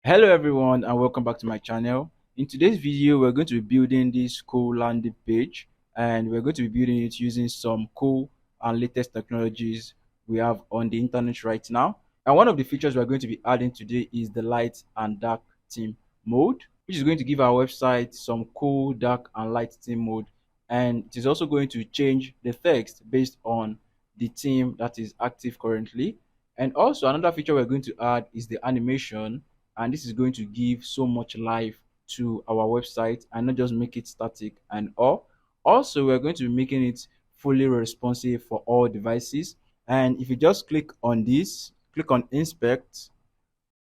Hello everyone and welcome back to my channel. In today's video we're going to be building this cool landing page, and we're going to be building it using some cool and latest technologies we have on the internet right now. And one of the features we're going to be adding today is the light and dark theme mode, which is going to give our website some cool dark and light theme mode, and it is also going to change the text based on the theme that is active currently. And also another feature we're going to add is the animation, and this is going to give so much life to our website and not just make it static and all. Also, we're going to be making it fully responsive for all devices. And if you just click on this, click on inspect,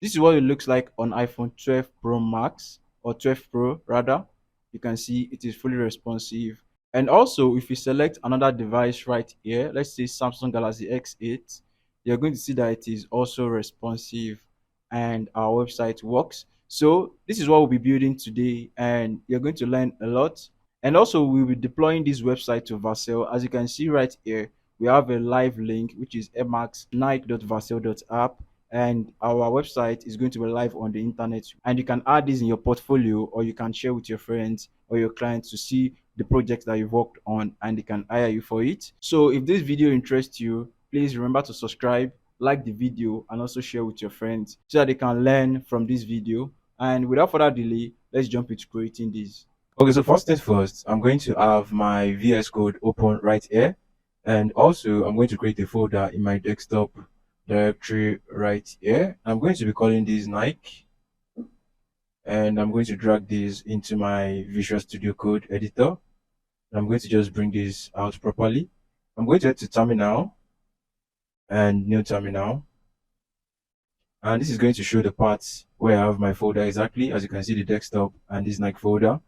this is what it looks like on iPhone 12 Pro Max, or 12 Pro rather. You can see it is fully responsive. And also, if you select another device right here, let's say Samsung Galaxy X8, you're going to see that it is also responsive and our website works. So this is what we'll be building today, and you're going to learn a lot. And also, we'll be deploying this website to Vercel. As you can see right here, we have a live link, which is emacs.nike.vercel.app, and our website is going to be live on the internet, and you can add this in your portfolio, or you can share with your friends or your clients to see the projects that you've worked on, and they can hire you for it. So if this video interests you, please remember to subscribe, like the video, and also share with your friends so that they can learn from this video. And without further delay, let's jump into creating this. Okay, so first things first, I'm going to have my VS Code open right here, and also I'm going to create a folder in my desktop directory right here. I'm going to be calling this Nike, and I'm going to drag this into my Visual Studio Code editor. I'm going to just bring this out properly. I'm going to head to terminal and new terminal, and this is going to show the parts where I have my folder exactly. As you can see, the desktop and this Nike folder.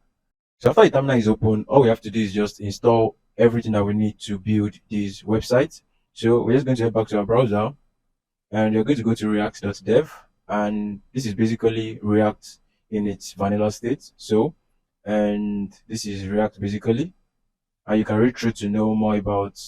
So after the terminal is open, all we have to do is just install everything that we need to build this website. So we're just going to head back to our browser, and you're going to go to react.dev, and this is basically React in its vanilla state. So, and this is React basically, and you can read through to know more about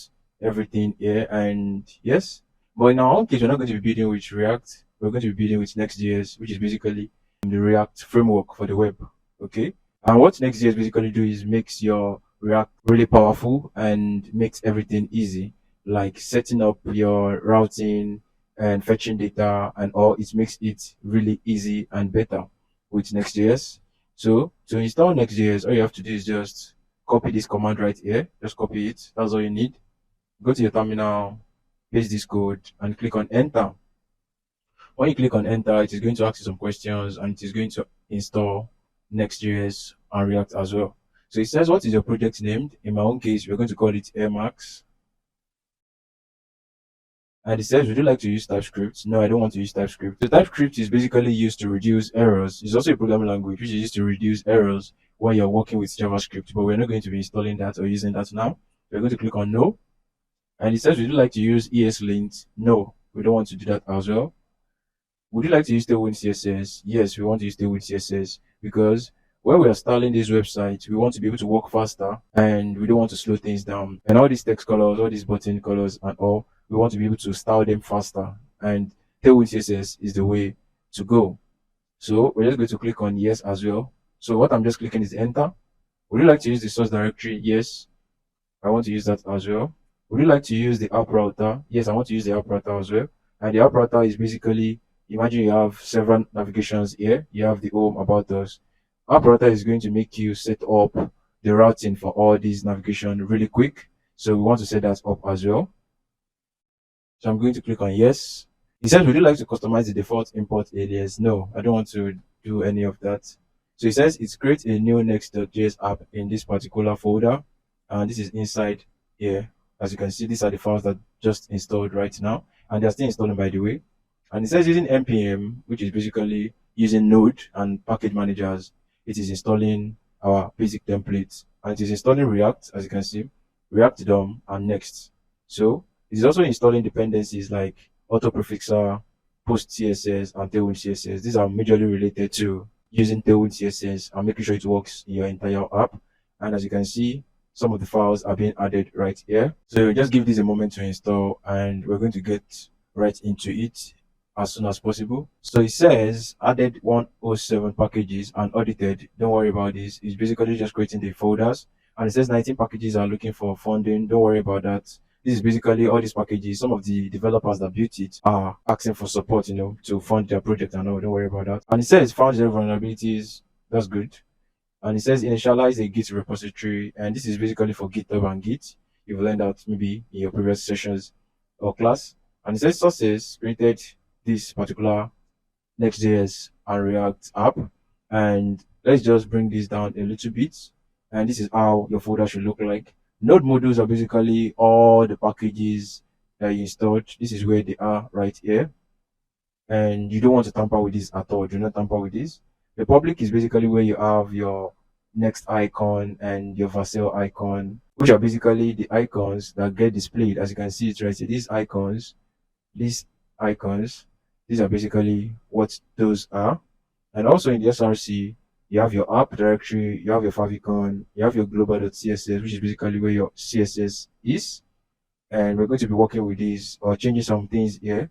everything here. And yes, but in our own case, we're not going to be building with React. We're going to be building with Next.js, which is basically the React framework for the web. Okay, and what Next.js basically do is makes your React really powerful and makes everything easy, like setting up your routing and fetching data and all. It makes it really easy and better with Next.js. So to install Next.js, all you have to do is just copy this command right here. Just copy it. That's all you need. Go to your terminal, paste this code, and click on enter. When you click on enter, it is going to ask you some questions, and it is going to install Next.js and React as well. So it says, what is your project named? In my own case, we're going to call it Max. And it says, would you like to use TypeScript? No, I don't want to use TypeScript. So TypeScript is basically used to reduce errors. It's also a programming language which is used to reduce errors when you're working with JavaScript, but we're not going to be installing that or using that now. We're going to click on no. And it says, would you like to use ESLint? No, we don't want to do that as well. Would you like to use Tailwind CSS? Yes, we want to use Tailwind CSS, because when we are styling this website, we want to be able to work faster and we don't want to slow things down. And all these text colors, all these button colors and all, we want to be able to style them faster. And Tailwind CSS is the way to go. So we're just going to click on yes as well. So what I'm just clicking is enter. Would you like to use the source directory? Yes, I want to use that as well. Would you like to use the app router? Yes, I want to use the app router as well. And the app router is basically, imagine you have several navigations here. You have the home, about us. App router is going to make you set up the routing for all these navigation really quick. So we want to set that up as well. So I'm going to click on yes. It says, would you like to customize the default import alias? No, I don't want to do any of that. So it says it's create a new Next.js app in this particular folder. And this is inside here. As you can see, these are the files that just installed right now. And they're still installing, by the way. And it says using npm, which is basically using Node and package managers. It is installing our basic templates. And it is installing React, as you can see, React DOM and Next. So it is also installing dependencies like auto prefixer, post CSS, and Tailwind CSS. These are majorly related to using Tailwind CSS and making sure it works in your entire app. And as you can see, some of the files are being added right here. So just give this a moment to install, and we're going to get right into it. as soon as possible. So it says added 107 packages and audited. Don't worry about this. It's basically just creating the folders. And it says 19 packages are looking for funding. Don't worry about that. This is basically all these packages. Some of the developers that built it are asking for support, to fund their project and all. Don't worry about that. And it says found zero vulnerabilities. That's good. And it says initialize a Git repository. And this is basically for GitHub and Git. You've learned that maybe in your previous sessions or class. And it says sources created this particular Next.js and React app. And let's just bring this down a little bit. And this is how your folder should look like. Node modules are basically all the packages that you installed. This is where they are right here. And you don't want to tamper with this at all. Do not tamper with this. The public is basically where you have your next icon and your Vercel icon, which are basically the icons that get displayed. As you can see it right here, these icons, these are basically what those are. And also in the SRC, you have your app directory, you have your favicon, you have your global.css, which is basically where your CSS is. And we're going to be working with these or changing some things here.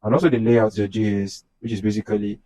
And also the layout.js, which is basically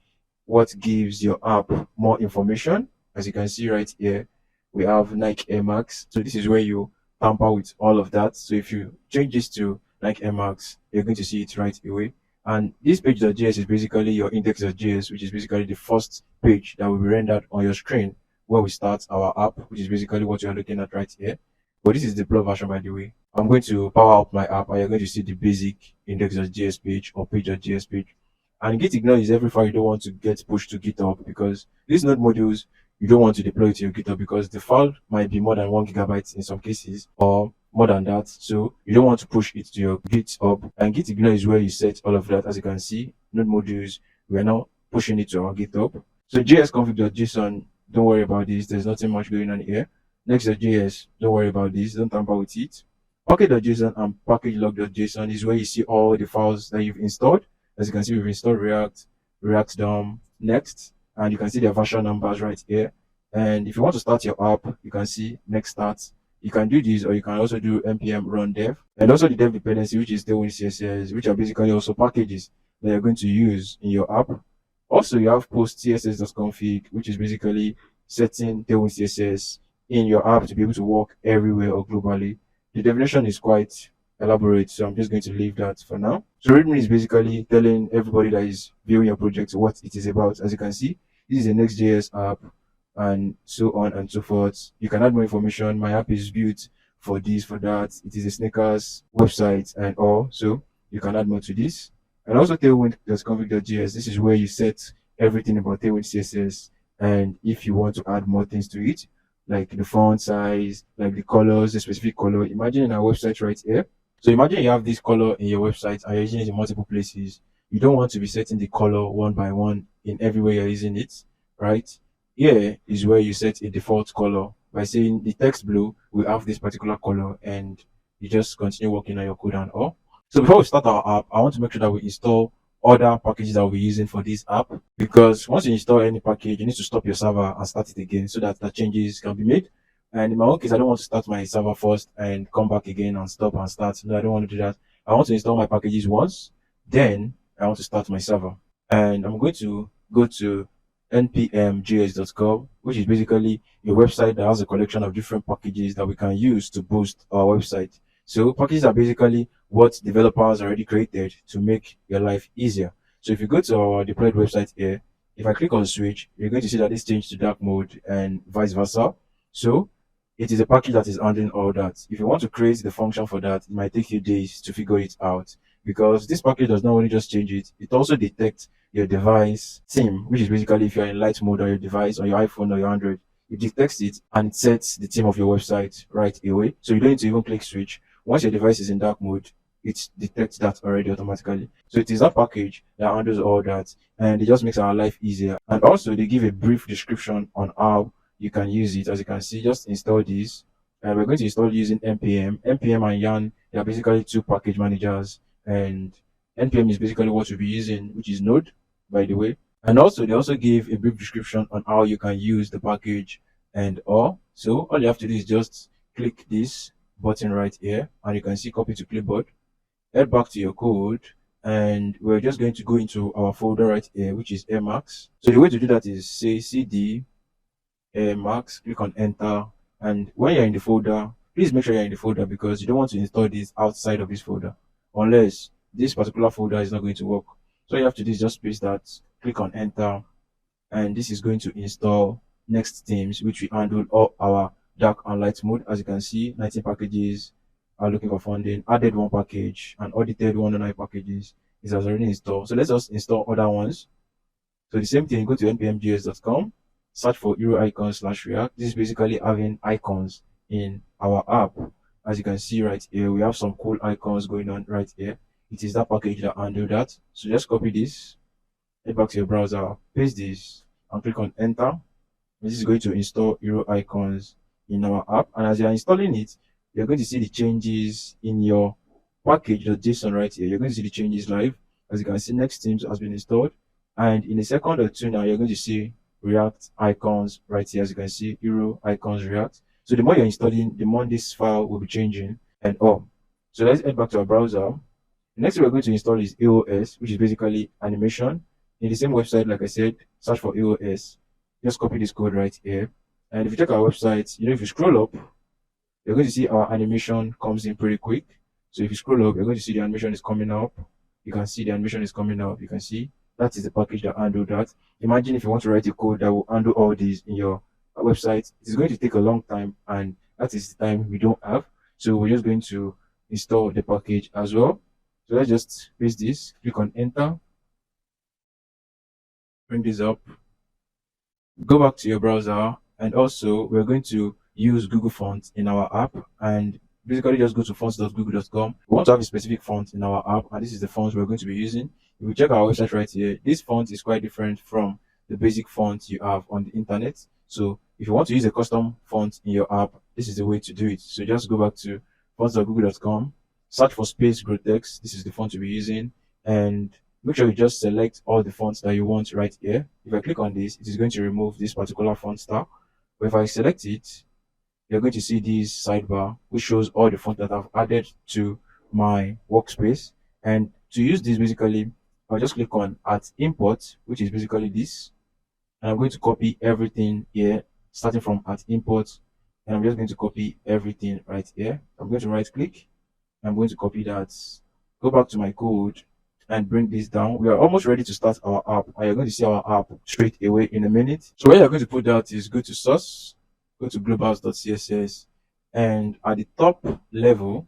what gives your app more information. As you can see right here, we have Nike Air Max. So this is where you tamper with all of that. So if you change this to Nike Air Max, you're going to see it right away. And this page.js is basically your index.js, which is basically the first page that will be rendered on your screen where we start our app, which is basically what you're looking at right here. But this is the Pro version, by the way. I'm going to power up my app and you're going to see the basic index.js page or page.js page. And git ignore is every file you don't want to get pushed to GitHub, because these node modules, you don't want to deploy to your GitHub because the file might be more than 1 GB in some cases or more than that. So you don't want to push it to your GitHub. And git ignore is where you set all of that. As you can see, node modules, we are now pushing it to our GitHub. So jsconfig.json, don't worry about this. There's nothing much going on here. Next.js, don't worry about this. Don't tamper with it. Package.json and packagelog.json is where you see all the files that you've installed. As you can see, we've installed React, React DOM, Next, and you can see their version numbers right here. And if you want to start your app, you can see Next Start. You can do this, or you can also do npm run dev, and also the dev dependency, which is Tailwind CSS, which are basically also packages that you're going to use in your app. Also, you have post css.config, which is basically setting Tailwind CSS in your app to be able to work everywhere or globally. The definition is quite elaborate, so I'm just going to leave that for now. So README is basically telling everybody that is viewing your project what it is about. As you can see, this is a Next.js app and so on and so forth. You can add more information. My app is built for this, for that. It is a sneakers website and all, so you can add more to this. And also tailwind.config.js. This is where you set everything about Tailwind CSS, and if you want to add more things to it, like the font size, like the colors, the specific color. Imagine in our website right here. So imagine you have this color in your website and you're using it in multiple places. You don't want to be setting the color one by one in everywhere you're using it, right? Here is where you set a default color by saying the text blue will have this particular color, and you just continue working on your code and all. So before we start our app, I want to make sure that we install other packages that we'll be using for this app, because once you install any package, you need to stop your server and start it again so that the changes can be made. And in my own case, I don't want to start my server first and come back again and stop and start. No, I don't want to do that. I want to install my packages once, then I want to start my server. And I'm going to go to npmjs.com, which is basically a website that has a collection of different packages that we can use to boost our website. So packages are basically what developers already created to make your life easier. So if you go to our deployed website here, if I click on switch, you're going to see that this changed to dark mode and vice versa. So it is a package that is handling all that. If you want to create the function for that, it might take you days to figure it out, because this package does not only just change it, it also detects your device theme, which is basically if you're in light mode on your device, on your iPhone or your Android, it detects it and it sets the theme of your website right away. So you don't need to even click switch. Once your device is in dark mode, it detects that already automatically. So it is that package that handles all that, and it just makes our life easier. And also they give a brief description on how you can use it. As you can see, just install this, and we're going to install using npm and yarn. They are basically two package managers, and npm is basically what we'll be using, which is node, by the way. And also they also give a brief description on how you can use the package and all. So all you have to do is just click this button right here, and you can see copy to clipboard, head back to your code, and we're just going to go into our folder right here, which is Emacs. So the way to do that is say cd Emacs, click on enter, and when you're in the folder, please make sure you're in the folder because you don't want to install this outside of this folder unless this particular folder is not going to work. So all you have to do is just paste that, click on enter, and this is going to install Next themes, which we handle all our dark and light mode. As you can see, 19 packages are looking for funding, added one package, and audited 109 packages is already installed. So let's just install other ones. So the same thing, go to npmjs.com, search for hero icon slash react. This is basically having icons in our app. As you can see right here, we have some cool icons going on right here. It is that package that handle that. So just copy this, head back to your browser, paste this, and click on enter. This is going to install hero icons in our app. And as you're installing it, you're going to see the changes in your package.json right here. You're going to see the changes live. As you can see, Next Themes has been installed. And in a second or two now, you're going to see React icons right here. As you can see, hero icons React. So the more you're installing, the more this file will be changing and all. So let's head back to our browser. The next thing we're going to install is AOS, which is basically animation. In the same website, like I said, search for AOS. Just copy this code right here. And if you check our website, if you scroll up, you're going to see our animation comes in pretty quick. So if you scroll up, you're going to see the animation is coming up. You can see the animation is coming up. You can see that is the package that handle that. Imagine if you want to write a code that will handle all these in your website, it is going to take a long time, and that is the time we don't have. So we're just going to install the package as well. So let's just paste this, click on enter, bring this up, go back to your browser, and also we're going to use Google Fonts in our app, and basically just go to fonts.google.com. We want to have a specific font in our app, and this is the font we're going to be using. If we check our website right here, this font is quite different from the basic font you have on the internet. So if you want to use a custom font in your app, this is the way to do it. So just go back to fonts.google.com, search for space Grotex. This is the font you'll be using, and make sure you just select all the fonts that you want right here. If I click on this, it is going to remove this particular font star. But if I select it, you're going to see this sidebar, which shows all the fonts that I've added to my workspace. And to use this, basically, I'll just click on at import, which is basically this. And I'm going to copy everything here, starting from at import. And I'm just going to copy everything right here. I'm going to right click. I'm going to copy that, go back to my code, and bring this down. We are almost ready to start our app, and you're going to see our app straight away in a minute. So where you're going to put that is go to source, go to globals.css, and at the top level,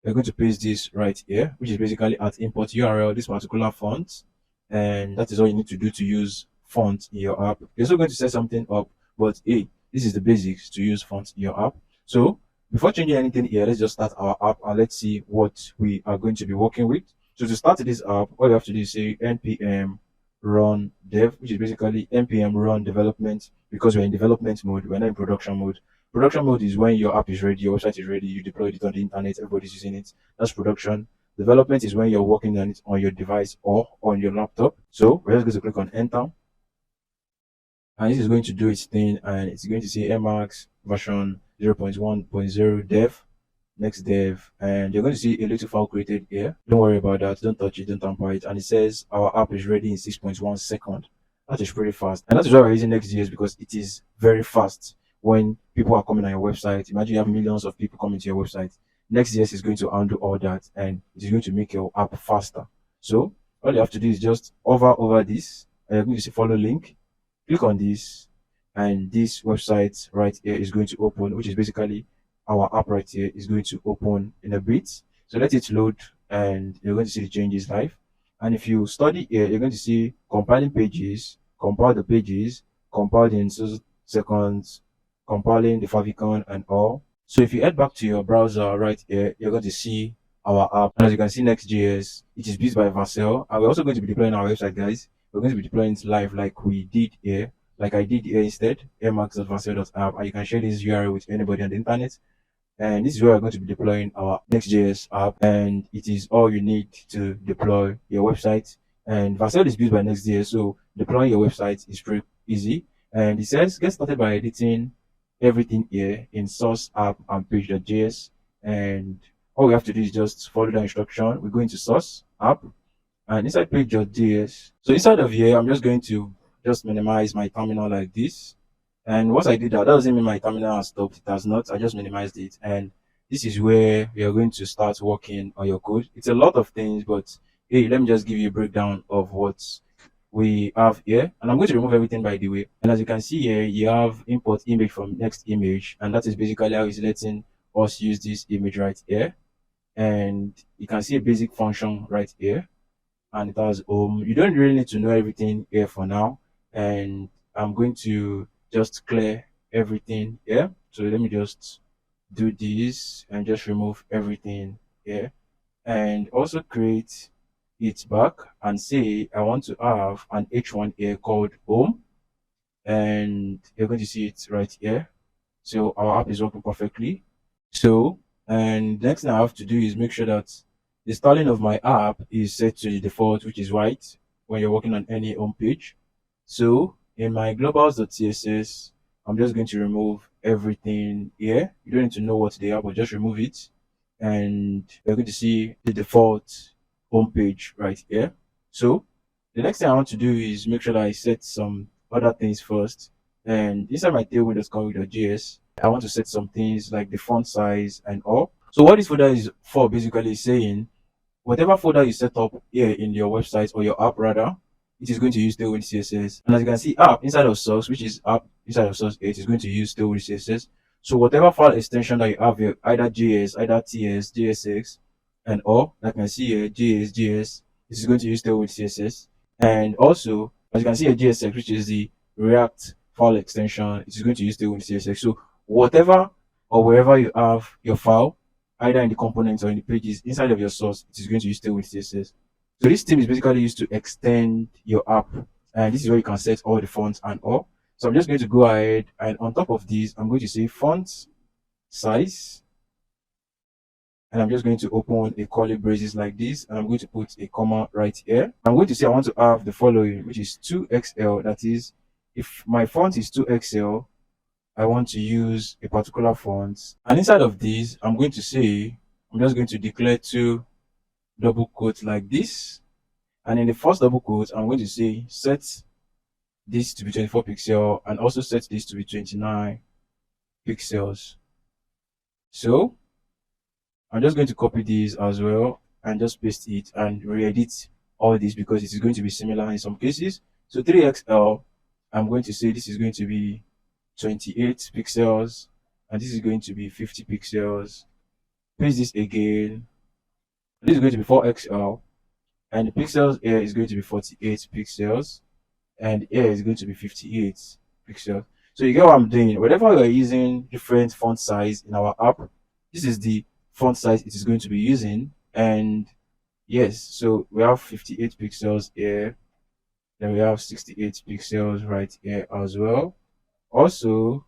you're going to paste this right here, which is basically at import URL, this particular font, and that is all you need to do to use font in your app. You're also going to set something up, but hey, this is the basics to use font in your app. So before changing anything here, let's just start our app and let's see what we are going to be working with. So to start this app, all you have to do is say npm run dev, which is basically npm run development, because we're in development mode, we're not in production mode. Production mode is when your app is ready, your website is ready, you deployed it on the internet, everybody's using it. That's production. Development is when you're working on it on your device or on your laptop. So we're just going to click on enter. And this is going to do its thing, and it's going to say Emacs version 0.1.0 dev, next dev, and you're going to see a little file created here. Don't worry about that, don't touch it, don't tamper it. And it says our app is ready in 6.1 seconds. That is pretty fast, and that is why we're using Next.js, because it is very fast. When people are coming on your website, imagine you have millions of people coming to your website. Next.js is going to handle all that, and it is going to make your app faster. So all you have to do is just hover over this, and you're going to see follow link. Click on this, and this website right here is going to open, which is basically our app right here is going to open in a bit. So let it load, and you're going to see the changes live. And if you study here, you're going to see compiling pages, compile the pages, compiled in seconds, compiling the favicon and all. So if you head back to your browser right here, you're going to see our app. And as you can see, Next.js, it is built by Vercel, and we're also going to be deploying our website, guys. We're going to be deploying it live like we did here, like I did here instead, emacs.vercel.app, and you can share this URL with anybody on the internet. And this is where we're going to be deploying our Next.js app, and it is all you need to deploy your website. And Vercel is built by Next.js, so deploying your website is pretty easy. And it says get started by editing everything here in source app and page.js, and all we have to do is just follow the instruction. We go into source app, and inside page.js. So inside of here, I'm just going to just minimize my terminal like this. And once I did that, that doesn't mean my terminal has stopped. It has not. I just minimized it. And this is where we are going to start working on your code. It's a lot of things, but hey, let me just give you a breakdown of what we have here. And I'm going to remove everything by the way. And as you can see here, you have import image from next image. And that is basically how it's letting us use this image right here. And you can see a basic function right here, and it has you don't really need to know everything here for now, and I'm going to just clear everything here. So let me just do this and just remove everything here, and also create it back and say I want to have an h1 here called home, and you're going to see it right here. So our app is working perfectly. So, and next thing I have to do is make sure that the styling of my app is set to the default, which is white when you're working on any home page. So in my globals.css, I'm just going to remove everything here. You don't need to know what they are, but just remove it. And you're going to see the default home page right here. So the next thing I want to do is make sure that I set some other things first. And inside my tailwind.com.js, I want to set some things like the font size and all. So what this folder is for basically is saying whatever folder you set up here in your website or your app rather, it is going to use Tailwind CSS. And as you can see, app inside of source, which is app inside of source 8, is going to use Tailwind CSS. So whatever file extension that you have here, either JS, either TS, JSX, and all, like I can see here, JS, this is going to use Tailwind CSS. And also, as you can see here, JSX, which is the React file extension, it is going to use Tailwind CSS. So whatever or wherever you have your file, either in the components or in the pages inside of your source, it is going to use Tailwind CSS. So this theme is basically used to extend your app, and this is where you can set all the fonts and all. So I'm just going to go ahead, and on top of this, I'm going to say font size, and I'm just going to open a curly braces like this, and I'm going to put a comma right here. I'm going to say I want to have the following, which is 2XL. That is, if my font is 2XL, I want to use a particular font. And inside of this, I'm going to say, I'm just going to declare 2 double quotes like this. And in the first double quote, I'm going to say set this to be 24 pixels and also set this to be 29 pixels. So I'm just going to copy this as well and just paste it and re-edit all this because it is going to be similar in some cases. So 3XL, I'm going to say this is going to be 28 pixels and this is going to be 50 pixels. Paste this again. This is going to be 4XL and the pixels here is going to be 48 pixels and here is going to be 58 pixels. So you get what I'm doing. Whenever we are using different font size in our app, this is the font size it is going to be using. And yes, so we have 58 pixels here, then we have 68 pixels right here as well. Also,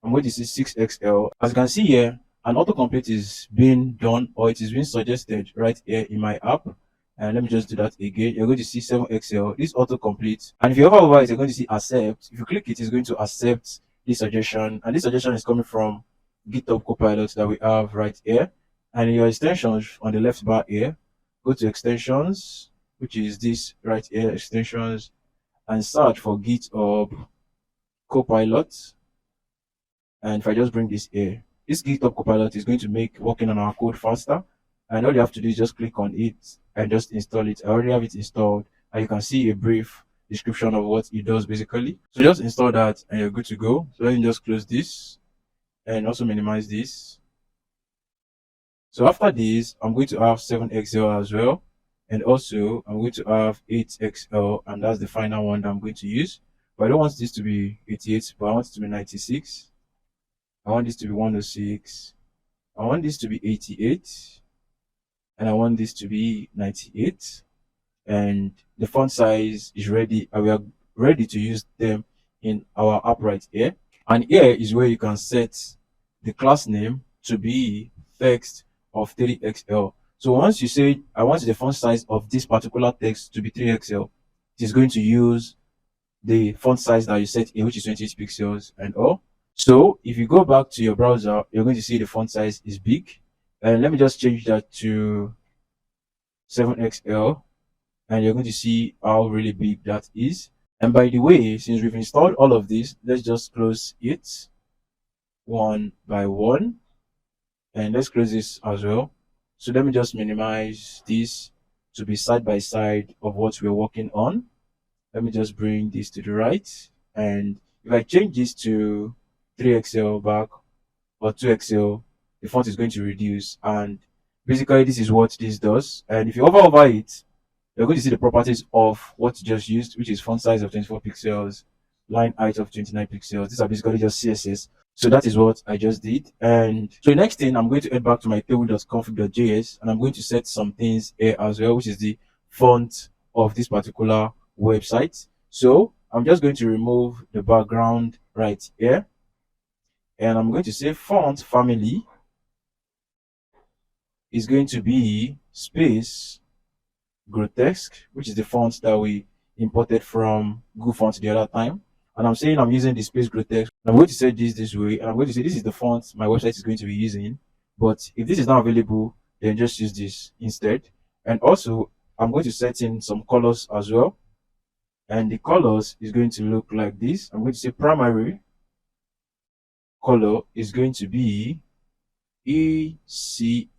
I'm going to say 6XL. As you can see here, an autocomplete is being done or it is being suggested right here in my app. And let me just do that again. You're going to see 7XL, this autocomplete. And if you hover over it, you're going to see accept. If you click it, it's going to accept this suggestion. And this suggestion is coming from Github Copilot that we have right here. And in your extensions on the left bar here, go to extensions, which is this right here, extensions, and search for GitHub Copilot. And if I just bring this here, this GitHub Copilot is going to make working on our code faster. And all you have to do is just click on it and just install it. I already have it installed, and you can see a brief description of what it does basically. So just install that and you're good to go. So let me just close this and also minimize this. So after this, I'm going to have 7XL as well. And also I'm going to have 8XL, and that's the final one that I'm going to use. But I don't want this to be 88, but I want it to be 96. I want this to be 106. I want this to be 88. And I want this to be 98. And the font size is ready, and we are ready to use them in our app right here. And here is where you can set the class name to be text of 3XL. So once you say I want the font size of this particular text to be 3XL, it is going to use the font size that you set in, which is 28 pixels and all. So if you go back to your browser, you're going to see the font size is big. And let me just change that to 7XL, and you're going to see how really big that is. And by the way, since we've installed all of this, let's just close it one by one, and let's close this as well. So let me just minimize this to be side by side of what we're working on. Let me just bring this to the right, and if I change this to 3XL back or 2XL, the font is going to reduce, and basically this is what this does. And if you hover over it, you're going to see the properties of what you just used, which is font size of 24 pixels, line height of 29 pixels. These are basically just CSS. So that is what I just did. And so the next thing, I'm going to head back to my table.config.js, and I'm going to set some things here as well, which is the font of this particular website. So I'm just going to remove the background right here, and I'm going to say font family is going to be space grotesque, which is the font that we imported from GoFont the other time. And I'm saying I'm using the space grotesque. I'm going to set this way, and I'm going to say this is the font my website is going to be using. But if this is not available, then just use this instead. And also, I'm going to set in some colors as well. And the colors is going to look like this. I'm going to say primary color is going to be ECEEFF,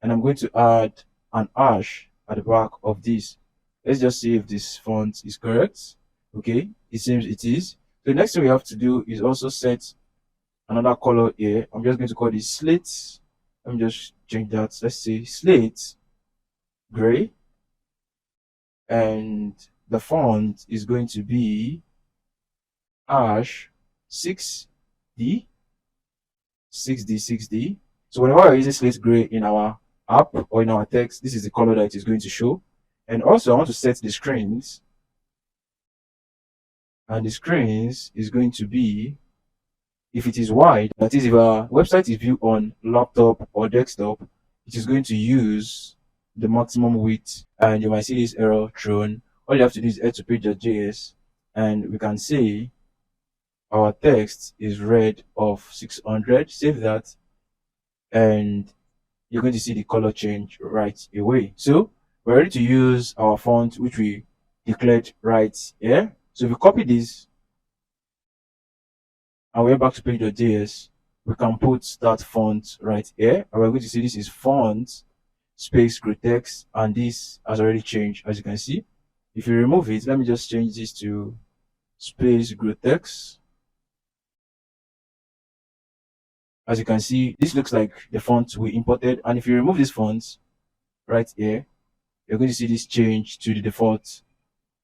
and I'm going to add an hash at the back of this. Let's just see if this font is correct. Okay, it seems it is. So the next thing we have to do is also set another color here. I'm just going to call this slate. Let me just change that. Let's say slate gray, and the font is going to be hash 6D. So whenever we're using slate gray in our app or in our text, this is the color that it is going to show. And also I want to set the screens, and the screens is going to be, if it is wide, that is if our website is viewed on laptop or desktop, it is going to use the maximum width, and you might see this error thrown. All you have to do is head to page.js, and we can say our text is red of 600. Save that, and you're going to see the color change right away. So we're ready to use our font, which we declared right here. So if we copy this and we're back to page.js, we can put that font right here, and we're going to see this is font space grotesque, and this has already changed, as you can see. If you remove it, let me just change this to space grotesque. As you can see, this looks like the font we imported, and if you remove this font right here, you're going to see this change to the default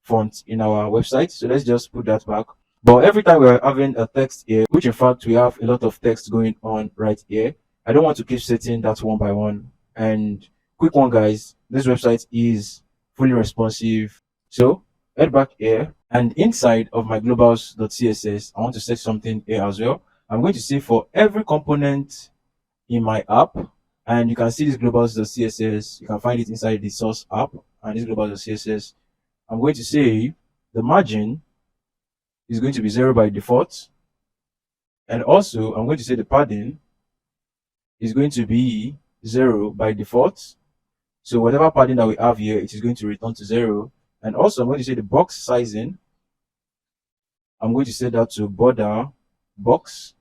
font in our website. So let's just put that back. But every time we're having a text here, which in fact we have a lot of text going on right here, I don't want to keep setting that one by one. And quick one, guys, this website is fully responsive. So head back here, and inside of my globals.css, I want to set something here as well. I'm going to say for every component in my app, and you can see this globals.css, you can find it inside the source app, and this globals.css, I'm going to say the margin is going to be 0 by default, and also I'm going to say the padding is going to be 0 by default. So whatever padding that we have here, it is going to return to 0. And also I'm going to say the box sizing, I'm going to set that to border box.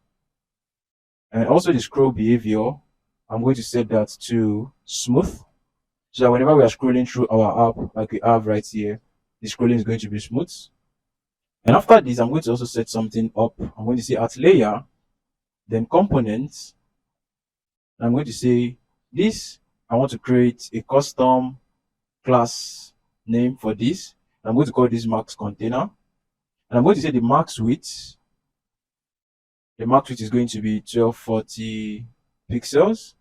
And also the scroll behavior, I'm going to set that to smooth, so that whenever we are scrolling through our app, like we have right here, the scrolling is going to be smooth. And after this, I'm going to also set something up. I'm going to say at layer, then components. And I'm going to say this, I want to create a custom class name for this. I'm going to call this max container. And I'm going to say the max width. The max width is going to be 1240 pixels.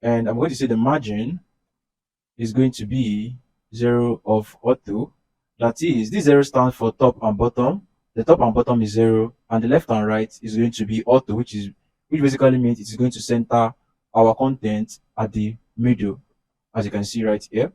And I'm going to say the margin is going to be 0 of auto. That is, this 0 stands for top and bottom. The top and bottom is 0, and the left and right is going to be auto, which basically means it is going to center our content at the middle, as you can see right here.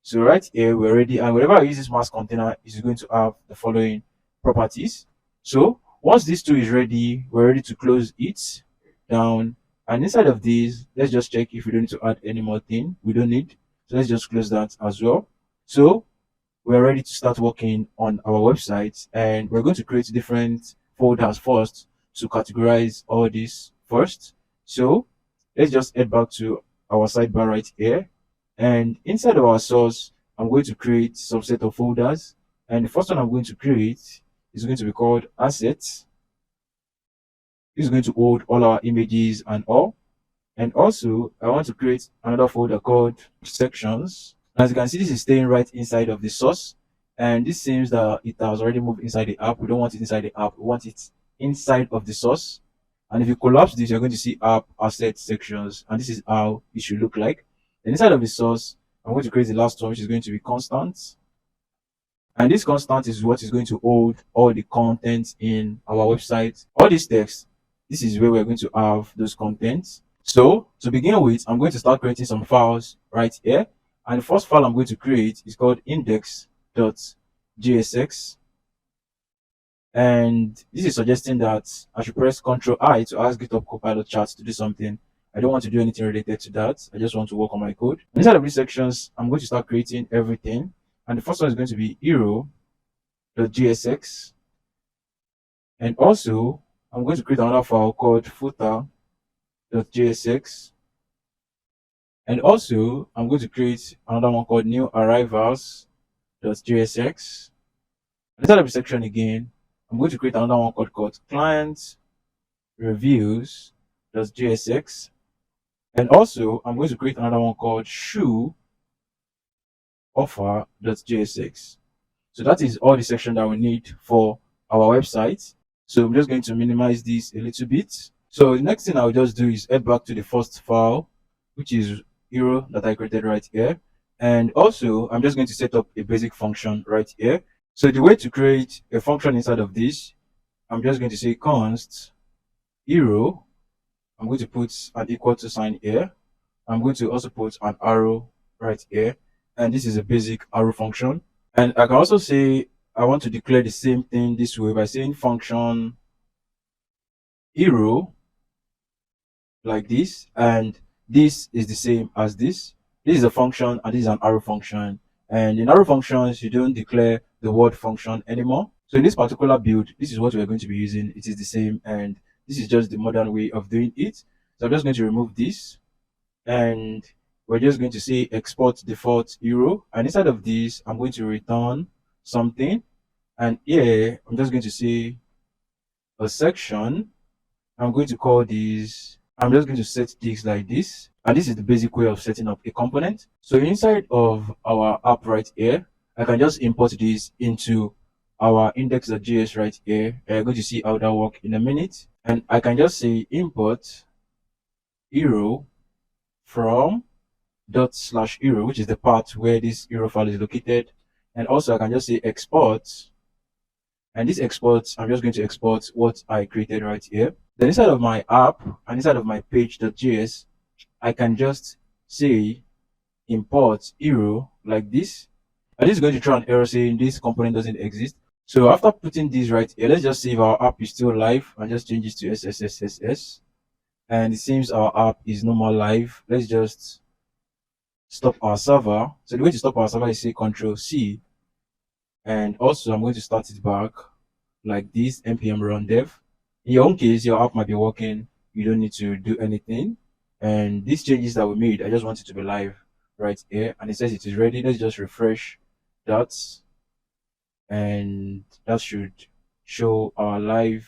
So right here we're ready, and whenever I use this mask container, it is going to have the following properties. So once this two is ready, we're ready to close it down And inside of these, let's just check if we don't need to add any more thing. We don't need. So let's just close that as well. So we're ready to start working on our website, and we're going to create different folders first to categorize all this first. So let's just head back to our sidebar right here, and inside of our source, I'm going to create some set of folders, and the first one I'm going to create is going to be called assets. This is going to hold all our images and all. And also, I want to create another folder called sections. As you can see, this is staying right inside of the source. And this seems that it has already moved inside the app. We don't want it inside the app. We want it inside of the source. And if you collapse this, you're going to see app, asset, sections. And this is how it should look like. Then inside of the source, I'm going to create the last one, which is going to be constant. And this constant is what is going to hold all the content in our website. All this text, this is where we're going to have those contents. So to begin with, I'm going to start creating some files right here. And the first file I'm going to create is called index.jsx. And this is suggesting that I should press Ctrl I to ask GitHub Copilot Chat to do something. I don't want to do anything related to that. I just want to work on my code. Inside of these sections, I'm going to start creating everything. And the first one is going to be hero.jsx. And also, I'm going to create another file called footer.jsx. And also, I'm going to create another one called new arrivals.jsx. Inside of the section again, I'm going to create another one called client reviews.jsx. And also, I'm going to create another one called shoe offer.jsx. So that is all the section that we need for our website. So I'm just going to minimize this a little bit. So the next thing I'll just do is head back to the first file, which is hero that I created right here. And also, I'm just going to set up a basic function right here. So the way to create a function inside of this, I'm just going to say const hero. I'm going to put an equal to sign here. I'm going to also put an arrow right here. And this is a basic arrow function. And I can also say I want to declare the same thing this way by saying function hero like this, and this is the same as this. This is a function and this is an arrow function. And in arrow functions, you don't declare the word function anymore. So in this particular build, this is what we're going to be using. It is the same, and this is just the modern way of doing it. So I'm just going to remove this, and we're just going to say export default hero. And inside of this, I'm going to return something. And here, I'm just going to say a section. I'm going to call this, I'm just going to set this like this. And this is the basic way of setting up a component. So inside of our app right here, I can just import this into our index.js right here. I'm going to see how that works in a minute. And I can just say import hero from ./hero, which is the part where this hero file is located. And also I can just say export. And this export, I'm just going to export what I created right here. Then inside of my app and inside of my page.js, I can just say import hero like this. And this is going to throw an error saying this component doesn't exist. So after putting this right here, let's just see if our app is still live and just change this to SSSS. And it seems our app is no more live. Let's just stop our server. So the way to stop our server is say Control C. And also I'm going to start it back like this, npm run dev. In your own case, your app might be working. You don't need to do anything. And these changes that we made, I just want it to be live right here. And it says it is ready. Let's just refresh that. And that should show our live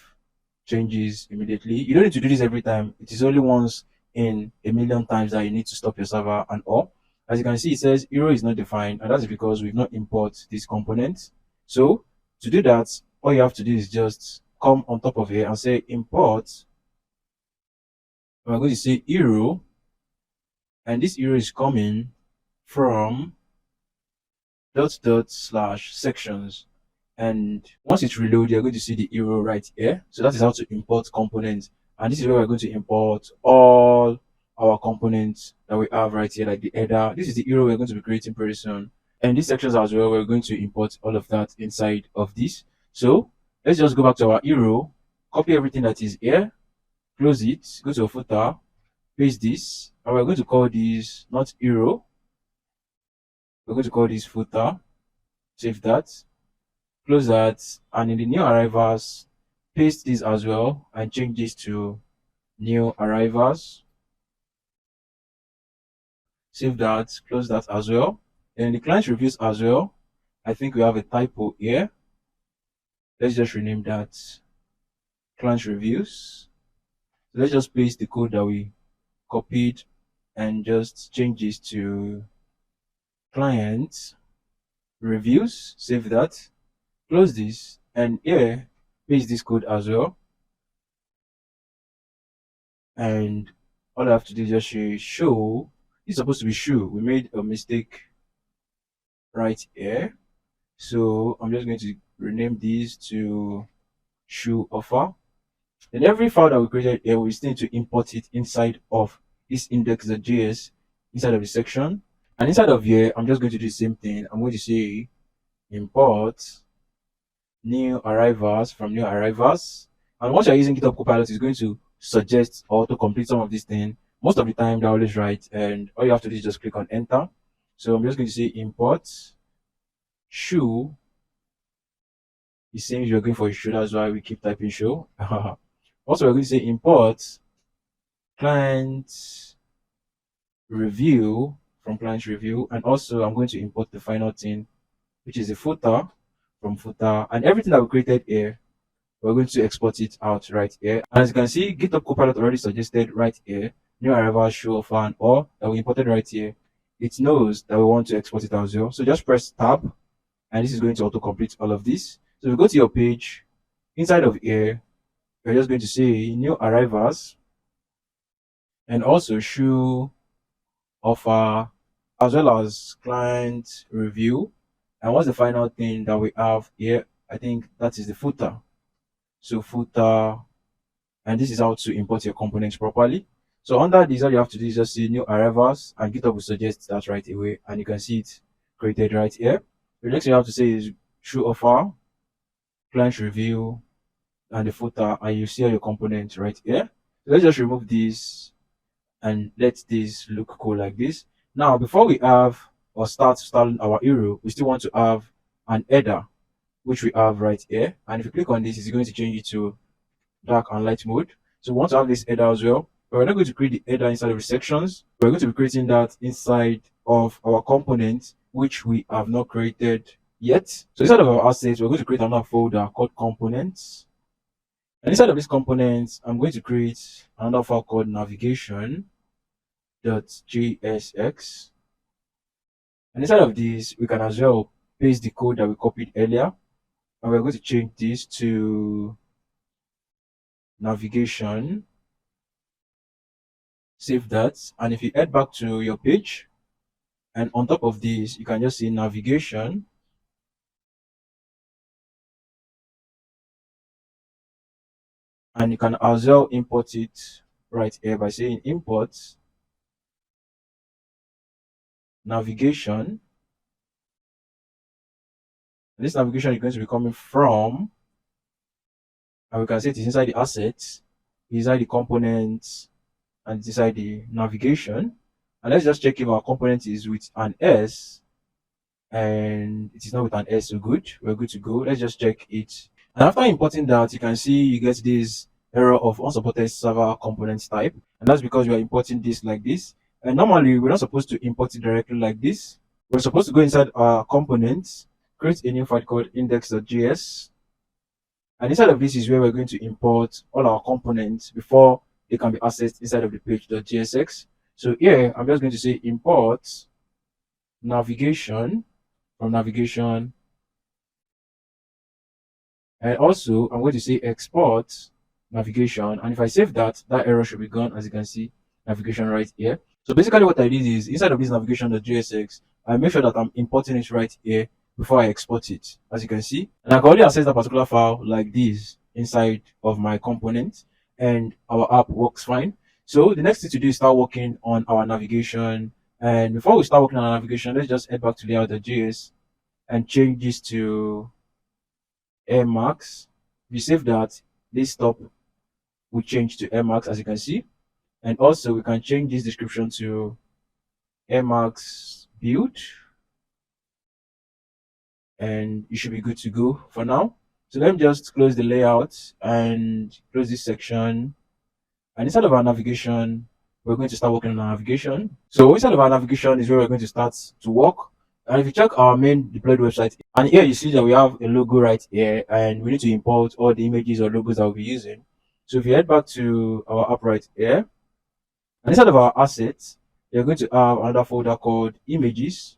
changes immediately. You don't need to do this every time. It is only once in a million times that you need to stop your server and all. As you can see, it says hero is not defined, and that's because we've not imported this component. So to do that, all you have to do is just come on top of here and say import. We're going to say hero, and this hero is coming from /sections. And once it's reloaded, you're going to see the hero right here. So that is how to import components. And this is where we're going to import all our components that we have right here, like the header. This is the hero we're going to be creating pretty soon. And these sections as well, we're going to import all of that inside of this. So let's just go back to our hero, copy everything that is here, close it, go to a footer, paste this, and we're going to call this not hero, we're going to call this footer. Save that, close that, and in the new arrivals, paste this as well and change this to new arrivals. Save that, close that as well. And the client reviews as well, I think we have a typo here. Let's just rename that client reviews. So let's just paste the code that we copied and just change this to client reviews. Save that, close this, and here paste this code as well. And all I have to do is just say show. It's supposed to be shoe. We made a mistake right here. So I'm just going to rename this to shoe offer. Then every file that we created here, we still need to import it inside of this index.js, inside of the section. And inside of here, I'm just going to do the same thing. I'm going to say import new arrivals from new arrivals. And once you're using GitHub Copilot, it's going to suggest or to complete some of these things. Most of the time, they're always right. And all you have to do is just click on enter. So I'm just going to say import shoe. It seems we're going for a shoe. That's why we keep typing show. Also, we're going to say import client review from client review. And also, I'm going to import the final thing, which is a footer from footer. And everything that we created here, we're going to export it out right here. And as you can see, GitHub Copilot already suggested right here, new arrival show of an or that we imported right here. It knows that we want to export it as well. So just press tab, and this is going to auto-complete all of this. So if you go to your page, inside of here, we're just going to say new arrivals, and also show offer, as well as client review. And what's the final thing that we have here? I think that is the footer. So footer, and this is how to import your components properly. So under this, all you have to do is just see new arrivals, and GitHub will suggest that right away, and you can see it created right here. The next thing you have to say is show offer, client review, and the footer, and you see all your components right here. So let's just remove this and let this look cool like this. Now, before we have or start installing our hero, we still want to have an header, which we have right here. And if you click on this, it's going to change it to dark and light mode. So we want to have this header as well. But we're not going to create the header inside of the sections. We're going to be creating that inside of our component, which we have not created yet. So inside of our assets, we're going to create another folder called components. And inside of this components, I'm going to create another file called navigation.jsx. And inside of this, we can as well paste the code that we copied earlier. And we're going to change this to navigation. Save that. And if you head back to your page, and on top of this, you can just say navigation. And you can as well import it right here by saying import navigation. And this navigation is going to be coming from, and we can say it is inside the assets, inside the components, and it's inside the navigation. And let's just check if our component is with an S, and it is not with an S. So good, we're good to go. Let's just check it. And after importing that, you can see you get this error of unsupported server components type, and that's because we are importing this like this. And normally we're not supposed to import it directly like this. We're supposed to go inside our components, create a new file called index.js, and inside of this is where we're going to import all our components before they can be accessed inside of the page.jsx. So here I'm just going to say import navigation from navigation, and also I'm going to say export navigation. And if I save that, that error should be gone. As you can see, navigation right here. So basically what I did is inside of this navigation.jsx, I make sure that I'm importing it right here before I export it, as you can see. And I can only access that particular file like this inside of my component, and our app works fine. So the next thing to do is start working on our navigation. And before we start working on our navigation, let's just head back to layout.js and change this to Emacs. If you save that, this stop will change to Emacs, as you can see. And also we can change this description to Emacs build, and you should be good to go for now. So let me just close the layout and close this section. And inside of our navigation, we're going to start working on our navigation. So inside of our navigation is where we're going to start to work. And if you check our main deployed website, and here you see that we have a logo right here, and we need to import all the images or logos that we'll be using. So if you head back to our app right here, and inside of our assets, you're going to have another folder called images.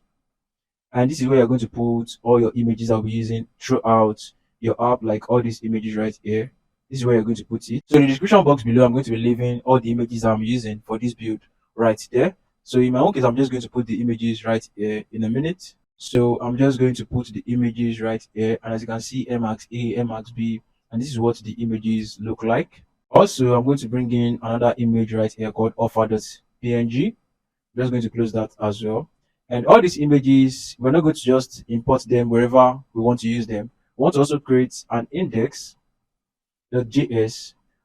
And this is where you're going to put all your images that we'll be using throughout your app, like all these images right here. This is where you're going to put it. So in the description box below, I'm going to be leaving all the images I'm using for this build right there. So in my own case, I'm just going to put the images right here in a minute. So I'm just going to put the images right here. And as you can see, Emacs A, Emacs B, and this is what the images look like. Also, I'm going to bring in another image right here called offer.png. I'm just going to close that as well. And all these images, we're not going to just import them wherever we want to use them. We want to also create an index.js,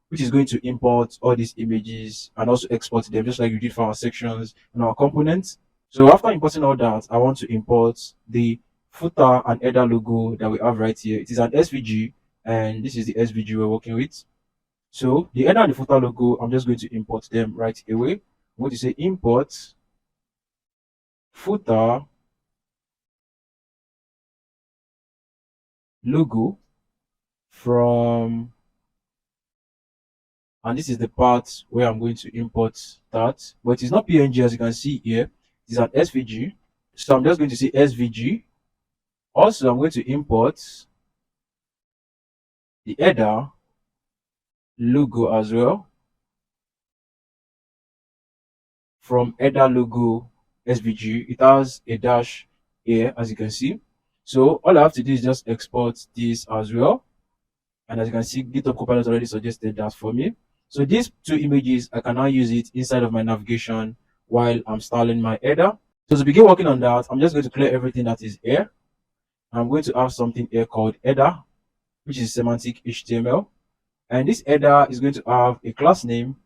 which is going to import all these images and also export them, just like we did for our sections and our components. So after importing all that, I want to import the footer and header logo that we have right here. It is an SVG, and this is the SVG we're working with. So the header and the footer logo, I'm just going to import them right away. I'm going to say import footer logo from, and this is the part where I'm going to import that, but it's not PNG as you can see here. It's an SVG. So I'm just going to say SVG. Also, I'm going to import the header logo as well from header logo SVG. It has a dash here as you can see. So all I have to do is just export this as well. And as you can see, GitHub Copilot already suggested that for me. So these two images, I can now use it inside of my navigation while I'm styling my header. So to begin working on that, I'm just going to clear everything that is here. I'm going to have something here called header, which is semantic HTML. And this header is going to have a class name.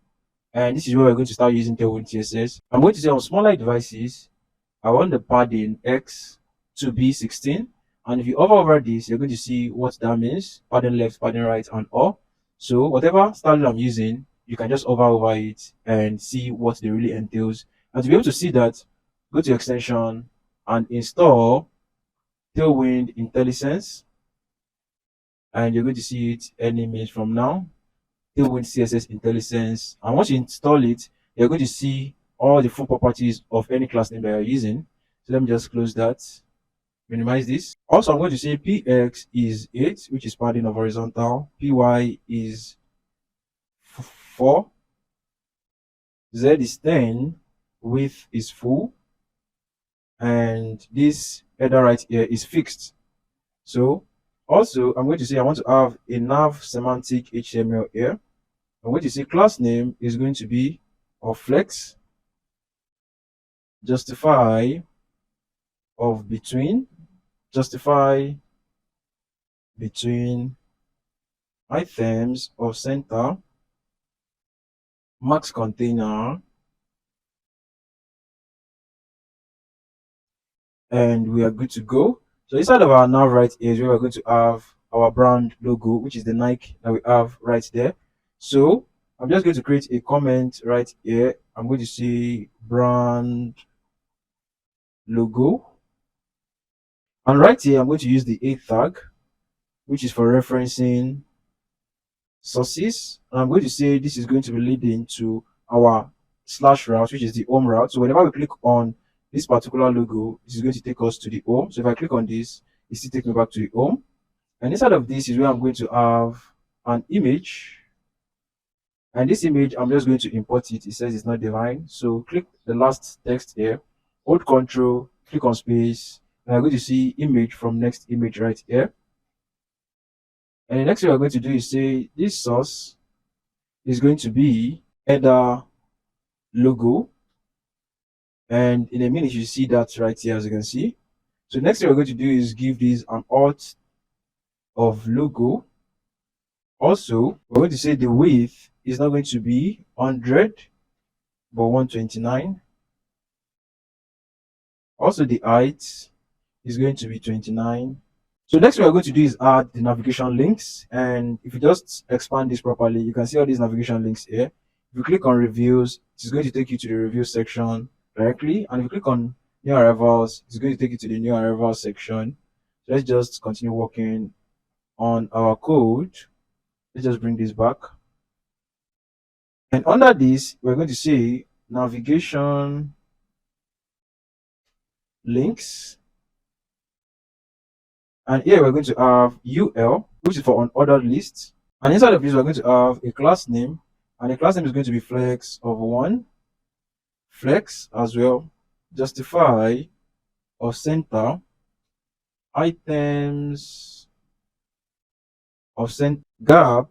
And this is where we're going to start using Tailwind CSS. I'm going to say on smaller devices, I want the padding X to be 16. And if you hover over this, you're going to see what that means: padding left, padding right, and all. So whatever style I'm using, you can just hover over it and see what they really entails. And to be able to see that, go to extension and install Tailwind IntelliSense, and you're going to see it any minute from now. Tailwind CSS IntelliSense. And once you install it, you're going to see all the full properties of any class name that you're using. So let me just close that, minimize this. Also, I'm going to say px is 8, which is padding of horizontal. Py is 4. Z is 10. Width is full. And this header right here is fixed. So also, I'm going to say I want to have a nav semantic HTML here. I'm going to say class name is going to be of flex, justify of between, justify between items of center, max container, and we are good to go. So inside of our nav right here is where we're going to have our brand logo, which is the Nike that we have right there. So I'm just going to create a comment right here. I'm going to say brand logo. And right here, I'm going to use the A tag, which is for referencing sources. And I'm going to say this is going to be leading to our slash route, which is the home route. So whenever we click on this particular logo, this is going to take us to the home. So if I click on this, it still takes me back to the home. And inside of this is where I'm going to have an image. And this image, I'm just going to import it. It says it's not defined. So click the last text here, hold Control, click on space, and I'm going to see image from next image right here. And the next thing we're going to do is say this source is going to be header logo. And in a minute, you see that right here, as you can see. So next thing we're going to do is give this an alt of logo. Also, we're going to say the width is not going to be 100. but 129. Also, the height is going to be 29. So next we are going to do is add the navigation links. And if you just expand this properly, you can see all these navigation links here. If you click on reviews, it is going to take you to the review section directly. And if you click on new arrivals, it's going to take you to the new arrivals section. So let's just continue working on our code. Let's just bring this back. And under this, we're going to say navigation links. And here we're going to have UL, which is for unordered lists. And inside of this, we're going to have a class name. And the class name is going to be flex of 1, flex as well, justify of center, items of center, gap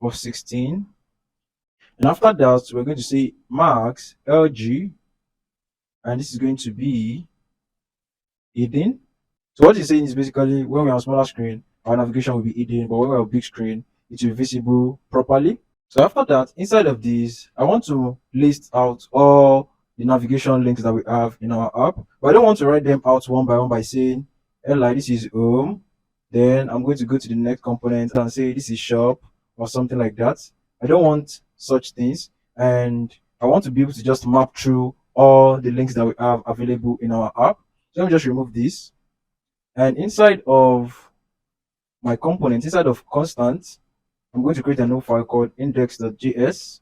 of 16. And after that, we're going to say max LG, and this is going to be hidden. So what you're saying is basically when we're on smaller screen, our navigation will be hidden, but when we're on big screen, it will be visible properly. So after that, inside of this, I want to list out all the navigation links that we have in our app, but I don't want to write them out one by one by saying, "Li, this is home." Then I'm going to go to the next component and say this is shop or something like that. I don't want such things, and I want to be able to just map through all the links that we have available in our app. So let me just remove this. And inside of my component, inside of constant, I'm going to create a new file called index.js.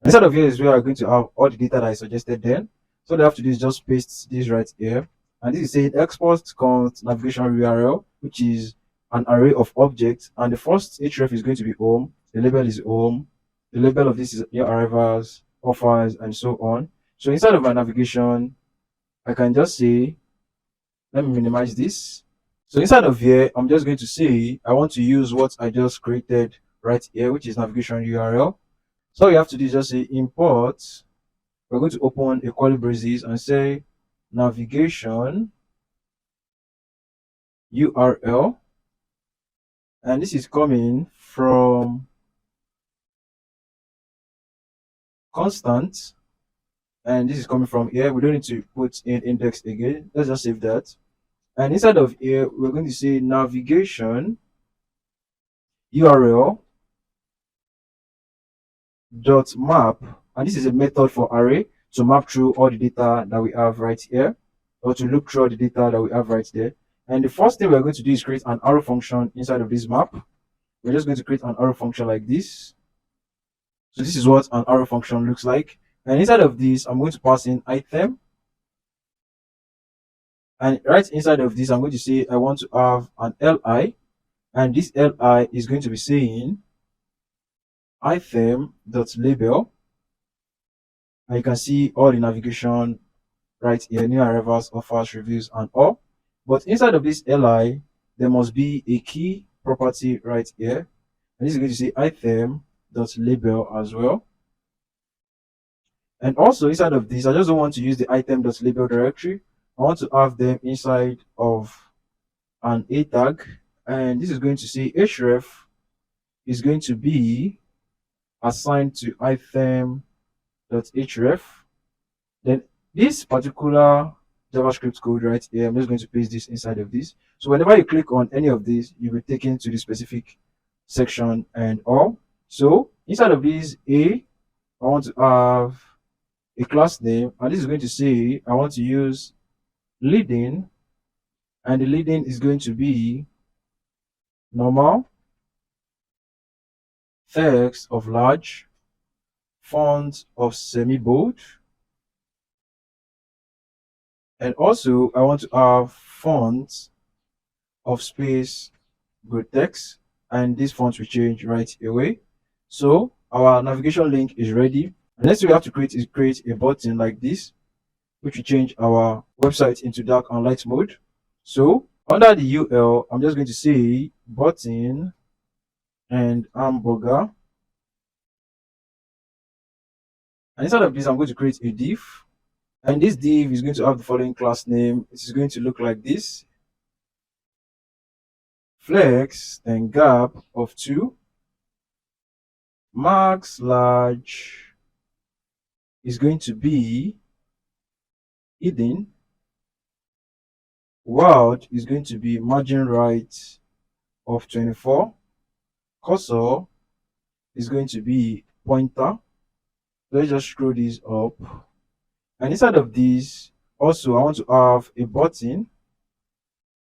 Inside of here is where I'm going to have all the data that I suggested then. So what I have to do is just paste this right here. And this is saying export const navigation URL, which is an array of objects. And the first href is going to be home. The label is home. The label of this is your arrivals, offers, and so on. So inside of my navigation, I can just say, let me minimize this. So inside of here, I'm just going to say, I want to use what I just created right here, which is navigation URL. So all you have to do is just say import. We're going to open a curly braces and say navigation URL. And this is coming from constant. And this is coming from here. We don't need to put in index again. Let's just save that. And inside of here, we're going to say navigation URL dot map, and this is a method for array to map through all the data that we have right here, or to look through all the data that we have right there. And the first thing we're going to do is create an arrow function inside of this map. We're just going to create an arrow function like this. So this is what an arrow function looks like. And inside of this, I'm going to pass in item. And right inside of this, I'm going to say I want to have an li, and this li is going to be saying item.label. And you can see all the navigation right here, new arrivals, offers, reviews, and all. But inside of this li, there must be a key property right here. And this is going to say item.label as well. And also inside of this, I just don't want to use the item.label directory. I want to have them inside of an a tag. And this is going to say href is going to be assigned to item.href. Then this particular JavaScript code right here, I'm just going to paste this inside of this. So whenever you click on any of these, you'll be taken to the specific section and all. So inside of this I want to have a class name, and this is going to say I want to use leading, and the leading is going to be normal, text of large, font of semi-bold, and also I want to have font of space good text, and this font will change right away. So our navigation link is ready. And next we have to create is create a button like this, which will change our website into dark and light mode. So under the UL, I'm just going to say button and hamburger. And inside of this, I'm going to create a div. And this div is going to have the following class name. It is going to look like this. Flex, then gap of 2. Max, large, is going to be hidden. World is going to be margin right of 24. Cursor is going to be pointer. Let's just scroll this up. And inside of this, also I want to have a button,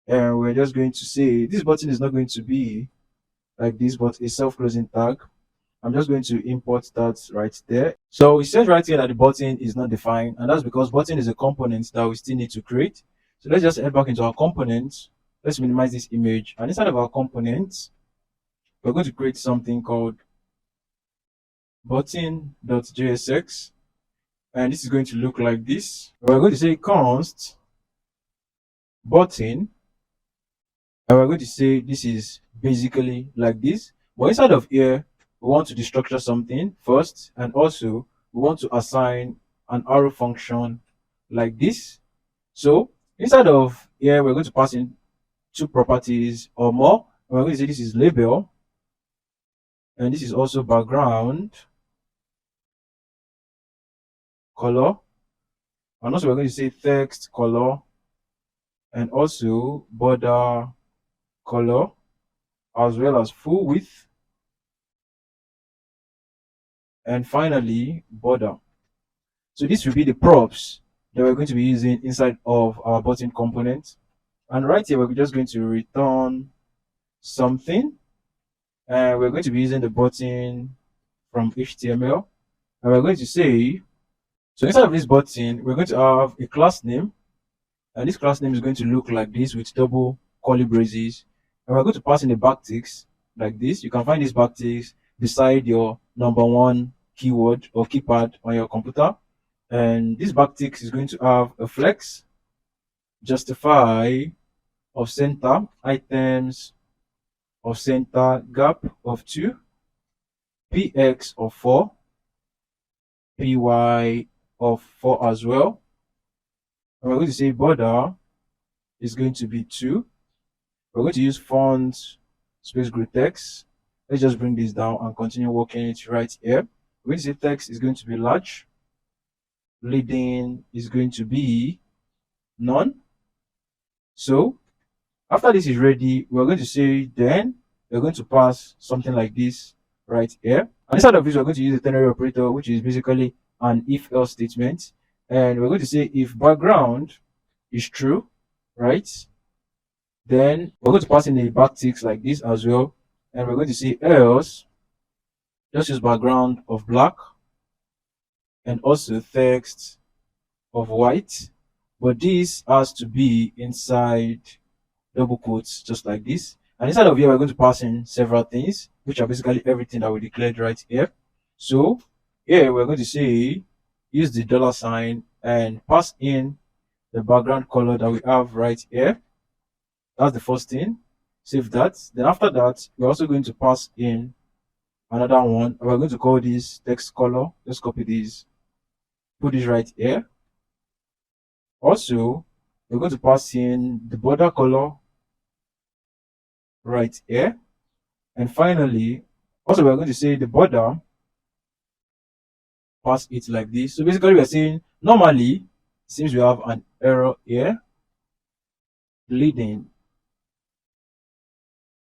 and we're just going to say this button is not going to be like this, but a self-closing tag. I'm just going to import that right there. So it says right here that the button is not defined, and that's because button is a component that we still need to create. So let's just head back into our components. Let's minimize this image, and inside of our components, we're going to create something called button.jsx, and this is going to look like this. We're going to say const button, and we're going to say this is basically like this. But inside of here, we want to destructure something first, and also we want to assign an arrow function like this. So inside of here, we're going to pass in two properties or more. And we're going to say this is label, and this is also background color, and also we're going to say text color, and also border color, as well as full width, and finally border. So this will be the props that we're going to be using inside of our button component. And right here, we're just going to return something, and we're going to be using the button from HTML, and we're going to say, so inside of this button, we're going to have a class name, and this class name is going to look like this with double curly braces, and we're going to pass in the backticks like this. You can find these backticks beside your number one keyword or keypad on your computer, and this backticks is going to have a flex, justify of center, items of center, gap of 2, px of 4, py of 4 as well. And we're going to say border is going to be 2. We're going to use font space grid text. Let's just bring this down and continue working it right here. We're going to say text is going to be large. Leading is going to be none. So after this is ready, we're going to say then we're going to pass something like this right here. And inside of this, we're going to use the ternary operator, which is basically an if-else statement. And we're going to say if background is true, right? Then we're going to pass in a backticks like this as well. And we're going to say else, just use background of black and also text of white. But this has to be inside double quotes, just like this. And inside of here, we're going to pass in several things, which are basically everything that we declared right here. So here we're going to say use the $sign and pass in the background color that we have right here. That's the first thing. Save that. Then after that, we're also going to pass in another one. We're going to call this text color. Let's copy this, put this right here. Also, we're going to pass in the border color right here. And finally, also we're going to say the border, pass it like this. So basically we're saying normally, since we have an error here, leading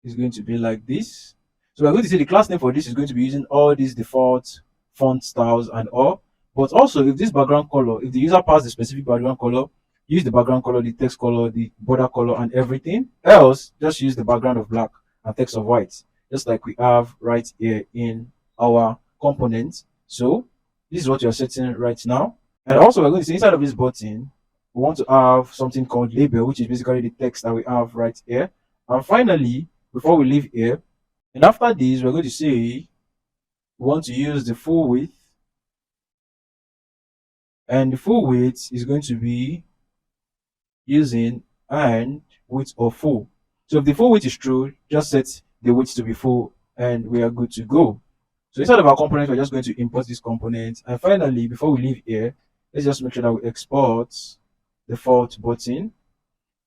is going to be like this. So we're going to say the class name for this is going to be using all these default font styles and all. But also if this background color, if the user passes the specific background color, use the background color, the text color, the border color, and everything. Else, just use the background of black and text of white, just like we have right here in our component. So this is what you're setting right now. And also we're going to say inside of this button, we want to have something called label, which is basically the text that we have right here. And finally, before we leave here, and after this, we're going to say we want to use the full width, and the full width is going to be using and width of full. So if the full width is true, just set the width to be full and we are good to go. So inside of our component, we're just going to import this component. And finally, before we leave here, let's just make sure that we export the default button.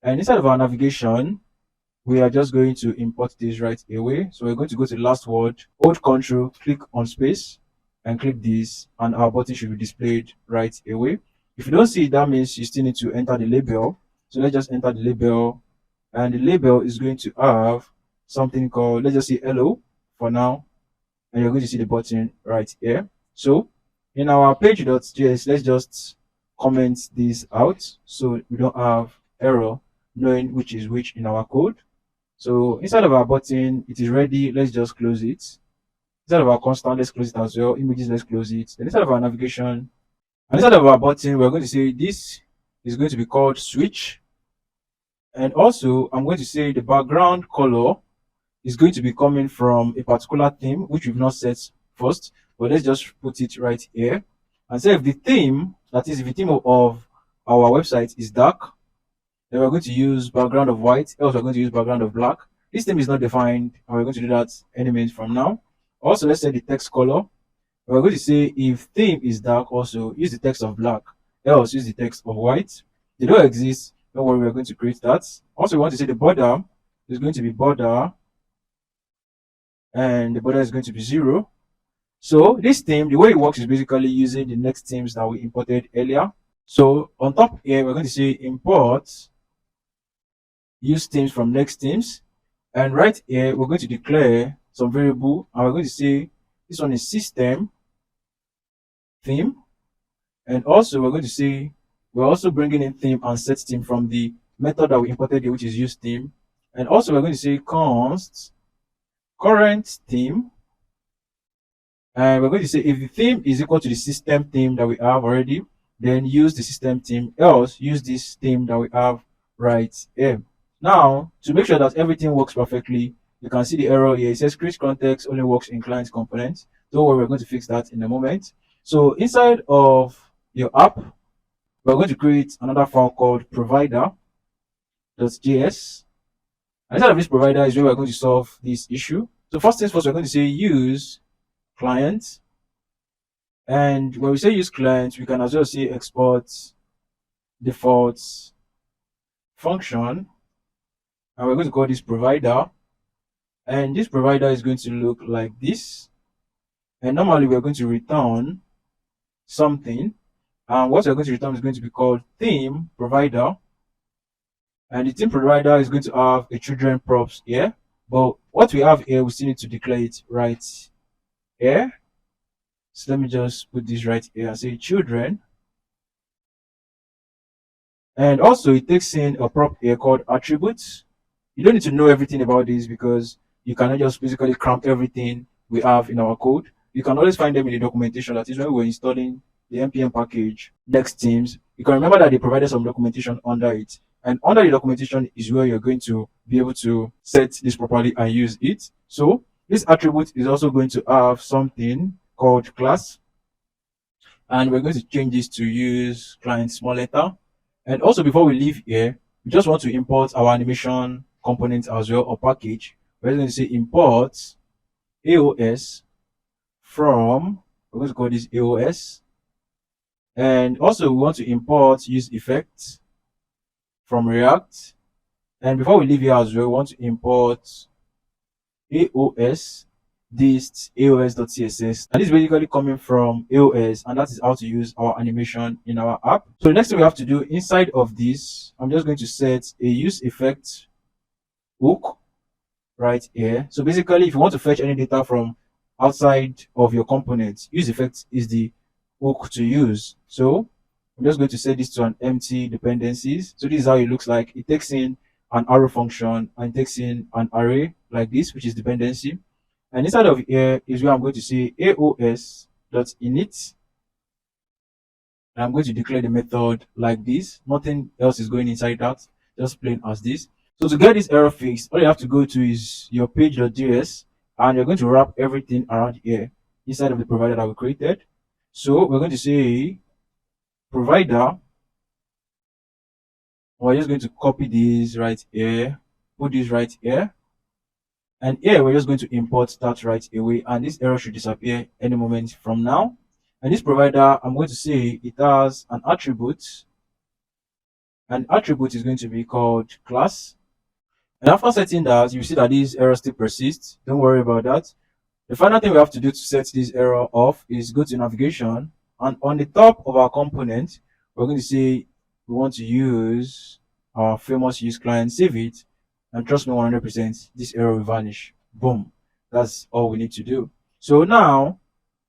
And inside of our navigation, we are just going to import this right away. So we're going to go to the last word, hold Control, click on space, and click this, and our button should be displayed right away. If you don't see it, that means you still need to enter the label. So let's just enter the label, and the label is going to have something called, let's just say hello for now, and you're going to see the button right here. So in our page.js, let's just comment this out so we don't have error knowing which is which in our code. So inside of our button, it is ready. Let's just close it. Instead of our constant, let's close it as well. Images, let's close it. Then instead of our navigation, and instead of our button, we're going to say this is going to be called switch. And also, I'm going to say the background color is going to be coming from a particular theme, which we've not set first. But let's just put it right here. And say if the theme, that is, if the theme of our website is dark, then we're going to use background of white, else we're going to use background of black. This theme is not defined, and we're going to do that any minute from now. Also, let's set the text color. We're going to say if theme is dark, also use the text of black, else use the text of white. They don't exist. Don't worry, we're going to create that. Also, we want to say the border is going to be border, and the border is going to be 0. So this theme, the way it works is basically using the next themes that we imported earlier. So on top here, we're going to say import use themes from next themes, and right here we're going to declare some variable, and we're going to say this one is system theme, and also we're going to say we're also bringing in theme and set theme from the method that we imported here, which is use theme. And also we're going to say const current theme, and we're going to say if the theme is equal to the system theme that we have already, then use the system theme, else use this theme that we have right here. Now, to make sure that everything works perfectly, you can see the error here. It says create context only works in client components. Don't worry, we're going to fix that in a moment. So inside of your app, we're going to create another file called provider.js. And inside of this provider is where we're going to solve this issue. So first things first, we're going to say use client. And when we say use client, we can as well say export defaults function. And we're going to call this provider. And this provider is going to look like this. And normally we're going to return something. And what we're going to return is going to be called theme provider. And the theme provider is going to have a children props here. But what we have here, we still need to declare it right here. So let me just put this right here and say children. And also it takes in a prop here called attributes. You don't need to know everything about this because you cannot just basically cramp everything we have in our code. You can always find them in the documentation. That is when we're installing the npm package next themes. You can remember that they provided some documentation under it. And under the documentation is where you're going to be able to set this properly and use it. So this attribute is also going to have something called class. And we're going to change this to use client small letter. And also before we leave here, we just want to import our animation component as well, or package. We're going to say import AOS from, we're going to call this AOS. And also we want to import use effects from React. And before we leave here as well, we want to import AOS dist aos.css, and this is basically coming from AOS, and that is how to use our animation in our app. So the next thing we have to do inside of this, I'm just going to set a use effect hook right here. So basically, if you want to fetch any data from outside of your component, use effect is the hook to use. So I'm just going to set this to an empty dependencies. So this is how it looks like. It takes in an arrow function and it takes in an array like this, which is dependency. And inside of here is where I'm going to say aos.init. And I'm going to declare the method like this. Nothing else is going inside that, just plain as this. So to get this error fixed, all you have to go to is your page.js, and you're going to wrap everything around here inside of the provider that we created. So we're going to say provider. We're just going to copy this right here, put this right here. And here we're just going to import that right away, and this error should disappear any moment from now. And this provider, I'm going to say it has an attribute. An attribute is going to be called class. And after setting that, you see that these errors still persist. Don't worry about that. The final thing we have to do to set this error off is go to navigation, and on the top of our component, we're going to say we want to use our famous use client, save it, and trust me 100%, this error will vanish. Boom. That's all we need to do. So now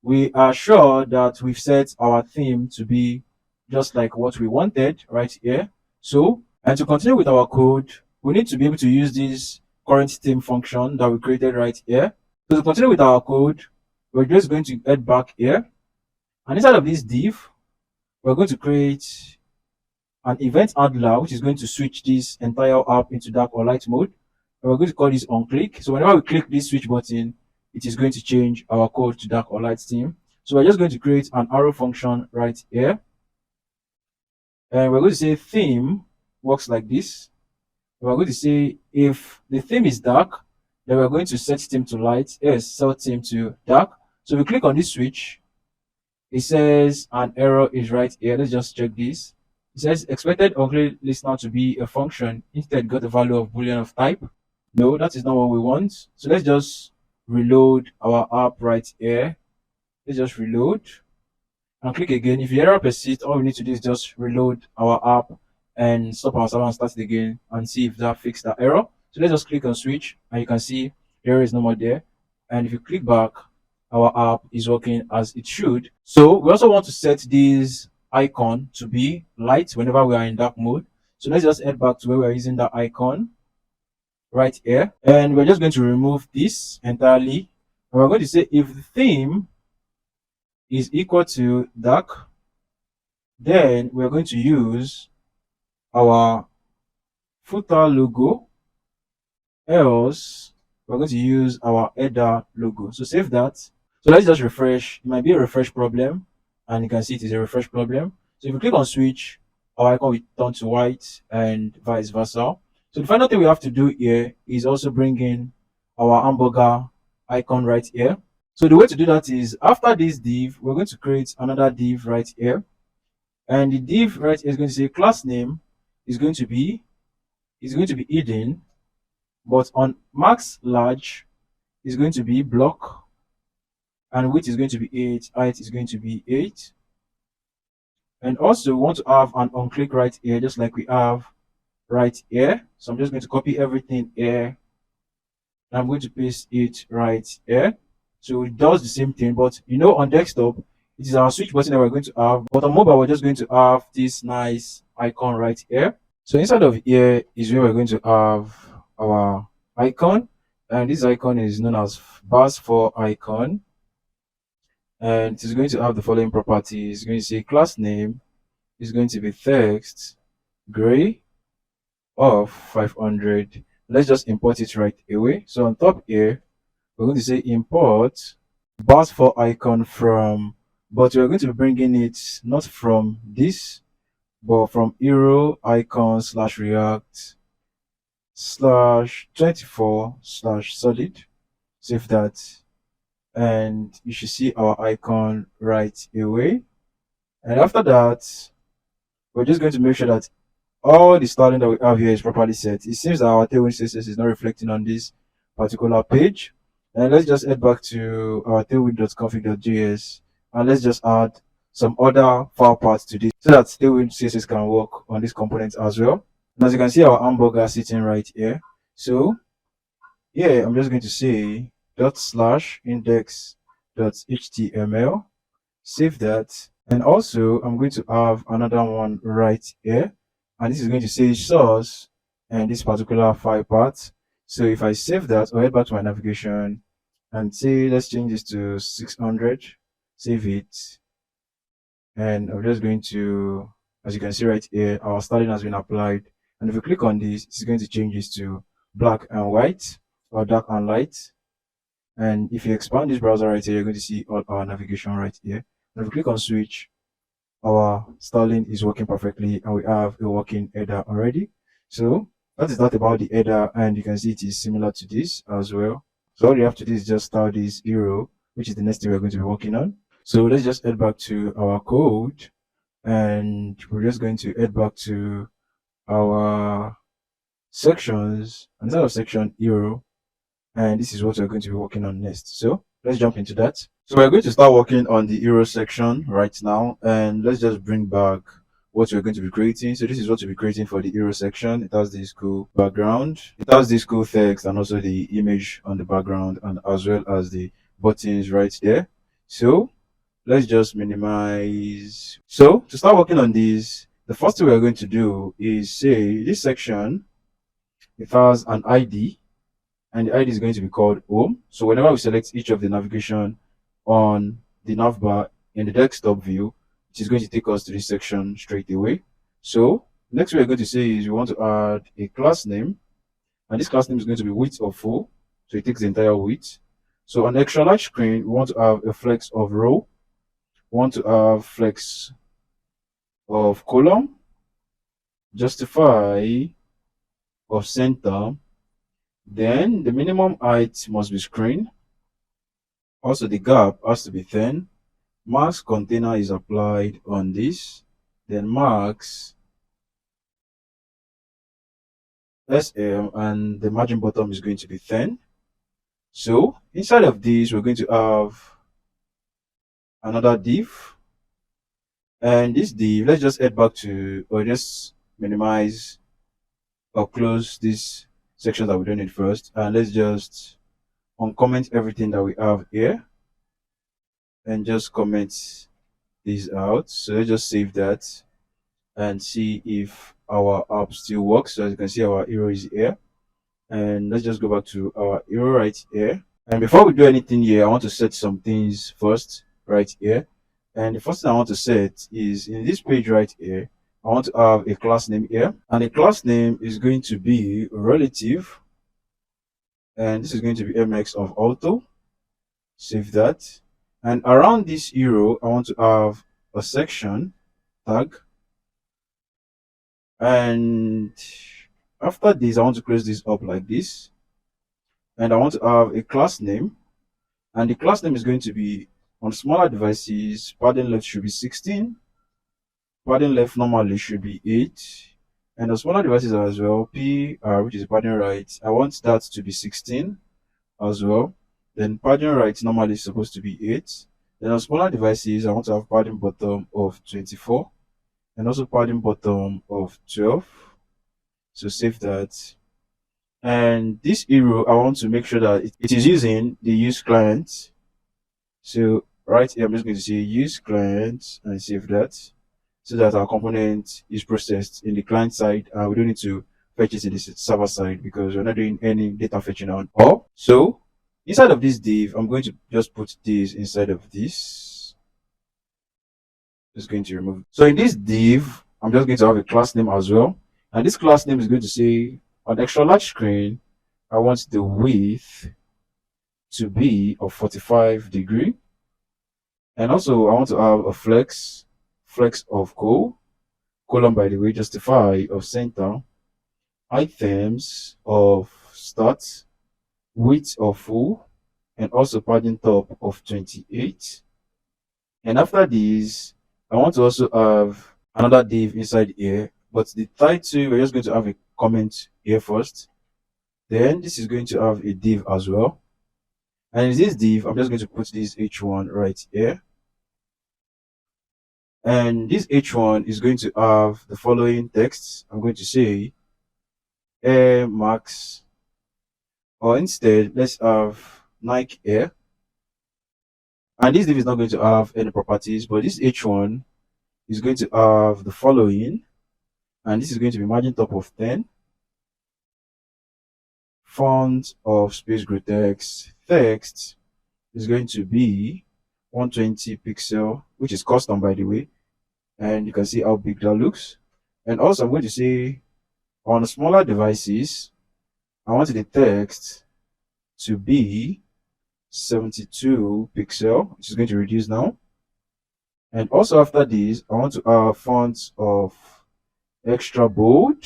we are sure that we've set our theme to be just like what we wanted right here. So, and to continue with our code, we need to be able to use this current theme function that we created right here. So to continue with our code, we're just going to head back here, and inside of this div, we're going to create an event handler which is going to switch this entire app into dark or light mode. And we're going to call this on click. So whenever we click this switch button, it is going to change our code to dark or light theme. So we're just going to create an arrow function right here, and we're going to say theme works like this. We're going to say if the theme is dark, then we're going to set theme to light. Yes, set theme to dark. So if we click on this switch, it says an error is right here. Let's just check this. It says expected ugly listener to be a function. Instead, got a value of boolean of type. No, that is not what we want. So let's just reload our app right here. Let's just reload and click again. If the error persists, all we need to do is just reload our app and stop our server and start it again and see if that fixed that error. So let's just click on switch, and you can see the error is no more there. And if you click back, our app is working as it should. So we also want to set this icon to be light whenever we are in dark mode. So let's just head back to where we're using that icon right here, and we're just going to remove this entirely. And we're going to say if the theme is equal to dark, then we're going to use our footer logo, else we're going to use our header logo. So save that. So let's just refresh. It might be a refresh problem, and you can see it is a refresh problem. So if you click on switch, our icon will turn to white and vice versa. So the final thing we have to do here is also bring in our hamburger icon right here. So the way to do that is after this div, we're going to create another div right here. And the div right here is going to say class name is going to be hidden, but on max large is going to be block, and width is going to be 8, height is going to be 8. And also we want to have an on click right here, just like we have right here. So I'm just going to copy everything here, and I'm going to paste it right here. So it does the same thing, but on desktop it is our switch button that we're going to have, but on mobile we're just going to have this nice icon right here. So inside of here is where we're going to have our icon, and this icon is known as bars4 icon, and it is going to have the following properties. It's going to say class name is going to be text gray of 500. Let's just import it right away. So on top here we're going to say import bars4 icon from, but we're going to be bringing it not from this, but from hero icon / react / 24 / solid. Save that, and you should see our icon right away. And after that, we're just going to make sure that all the styling that we have here is properly set. It seems that our tailwind CSS is not reflecting on this particular page. And let's just head back to our tailwind.config.js, and let's just add some other file paths to this so that tailwind CSS can work on this component as well. And as you can see, our hamburger sitting right here. So yeah, I'm just going to say /index.html, save that. And also I'm going to have another one right here, and this is going to say source and this particular file path. So if I save that, or head back to my navigation and say let's change this to 600, save it, and I'm just going to, as you can see right here, our styling has been applied. And if you click on this, it's going to change this to black and white or dark and light. And if you expand this browser right here, you're going to see all our navigation right here. And if you click on switch, our styling is working perfectly, and we have a working header already. So that is that about the header, and you can see it is similar to this as well. So all you have to do is just style this hero, which is the next thing we're going to be working on. So let's just head back to our code, and we're just going to head back to our sections. And instead of section hero, and this is what we're going to be working on next. So let's jump into that. So we're going to start working on the hero section right now, and let's just bring back what we're going to be creating. So this is what we'll be creating for the hero section. It has this cool background, it has this cool text, and also the image on the background, and as well as the buttons right there. So let's just minimize. So to start working on this, the first thing we're going to do is say this section, it has an ID, and the ID is going to be called home. So whenever we select each of the navigation on the navbar in the desktop view, it is going to take us to this section straight away. So next we're going to say is we want to add a class name, and this class name is going to be width or full. So it takes the entire width. So on the extra large screen, we want to have a flex of row, we want to have flex of column, justify of center, then the minimum height must be screen. Also, the gap has to be thin. Max container is applied on this. Then max SM, and the margin bottom is going to be thin. So inside of this, we're going to have another div. And this div, let's just head back to, or just minimize or close this section that we don't need first. And let's just uncomment everything that we have here and just comment this out. So let's just save that and see if our app still works. So as you can see, our hero is here, and let's just go back to our hero right here. And before we do anything here, I want to set some things first right here. And the first thing I want to set is in this page right here, I want to have a class name here, and the class name is going to be relative, and this is going to be mx of auto. Save that. And around this hero, I want to have a section tag. And after this, I want to close this up like this. And I want to have a class name. And the class name is going to be on smaller devices, padding left should be 16. Padding left normally should be 8. And on smaller devices as well, PR, which is padding right, I want that to be 16 as well. Then padding right normally is supposed to be 8. Then on smaller devices, I want to have padding bottom of 24 and also padding bottom of 12. So save that. And this hero, I want to make sure that it is using the use client. So right here, I'm just going to say use client and save that, so that our component is processed in the client side and we don't need to fetch it in the server side because we're not doing any data fetching on all. So inside of this div, I'm going to just put this inside of this. Just going to remove. So in this div, I'm just going to have a class name as well. And this class name is going to say on extra large screen, I want the width to be of 45 degree. And also I want to have a flex of column, by the way, justify of center, items of start, width of full, and also padding top of 28. And after this, I want to also have another div inside here, but the title, we're just going to have a comment here first. Then this is going to have a div as well. And in this div, I'm just going to put this h1 right here. And this h1 is going to have the following text. I'm going to say Air Max, or instead, let's have Nike Air. And this div is not going to have any properties, but this h1 is going to have the following. And this is going to be margin top of 10. Font of space gray text is going to be 120 pixel, which is custom, by the way. And you can see how big that looks. And also I'm going to say on smaller devices, I want the text to be 72 pixel, which is going to reduce now. And also after this, I want to have fonts of extra bold.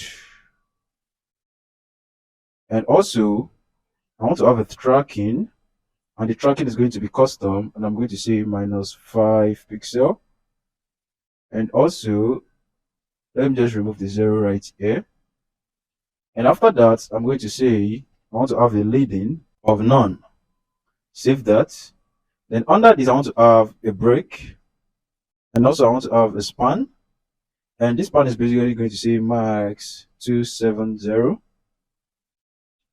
And also I want to have a tracking, and the tracking is going to be custom, and I'm going to say -5 pixel. And also, let me just remove the 0 right here. And after that, I'm going to say I want to have a leading of none. Save that. Then under this, I want to have a break, and also I want to have a span. And this span is basically going to say max 270.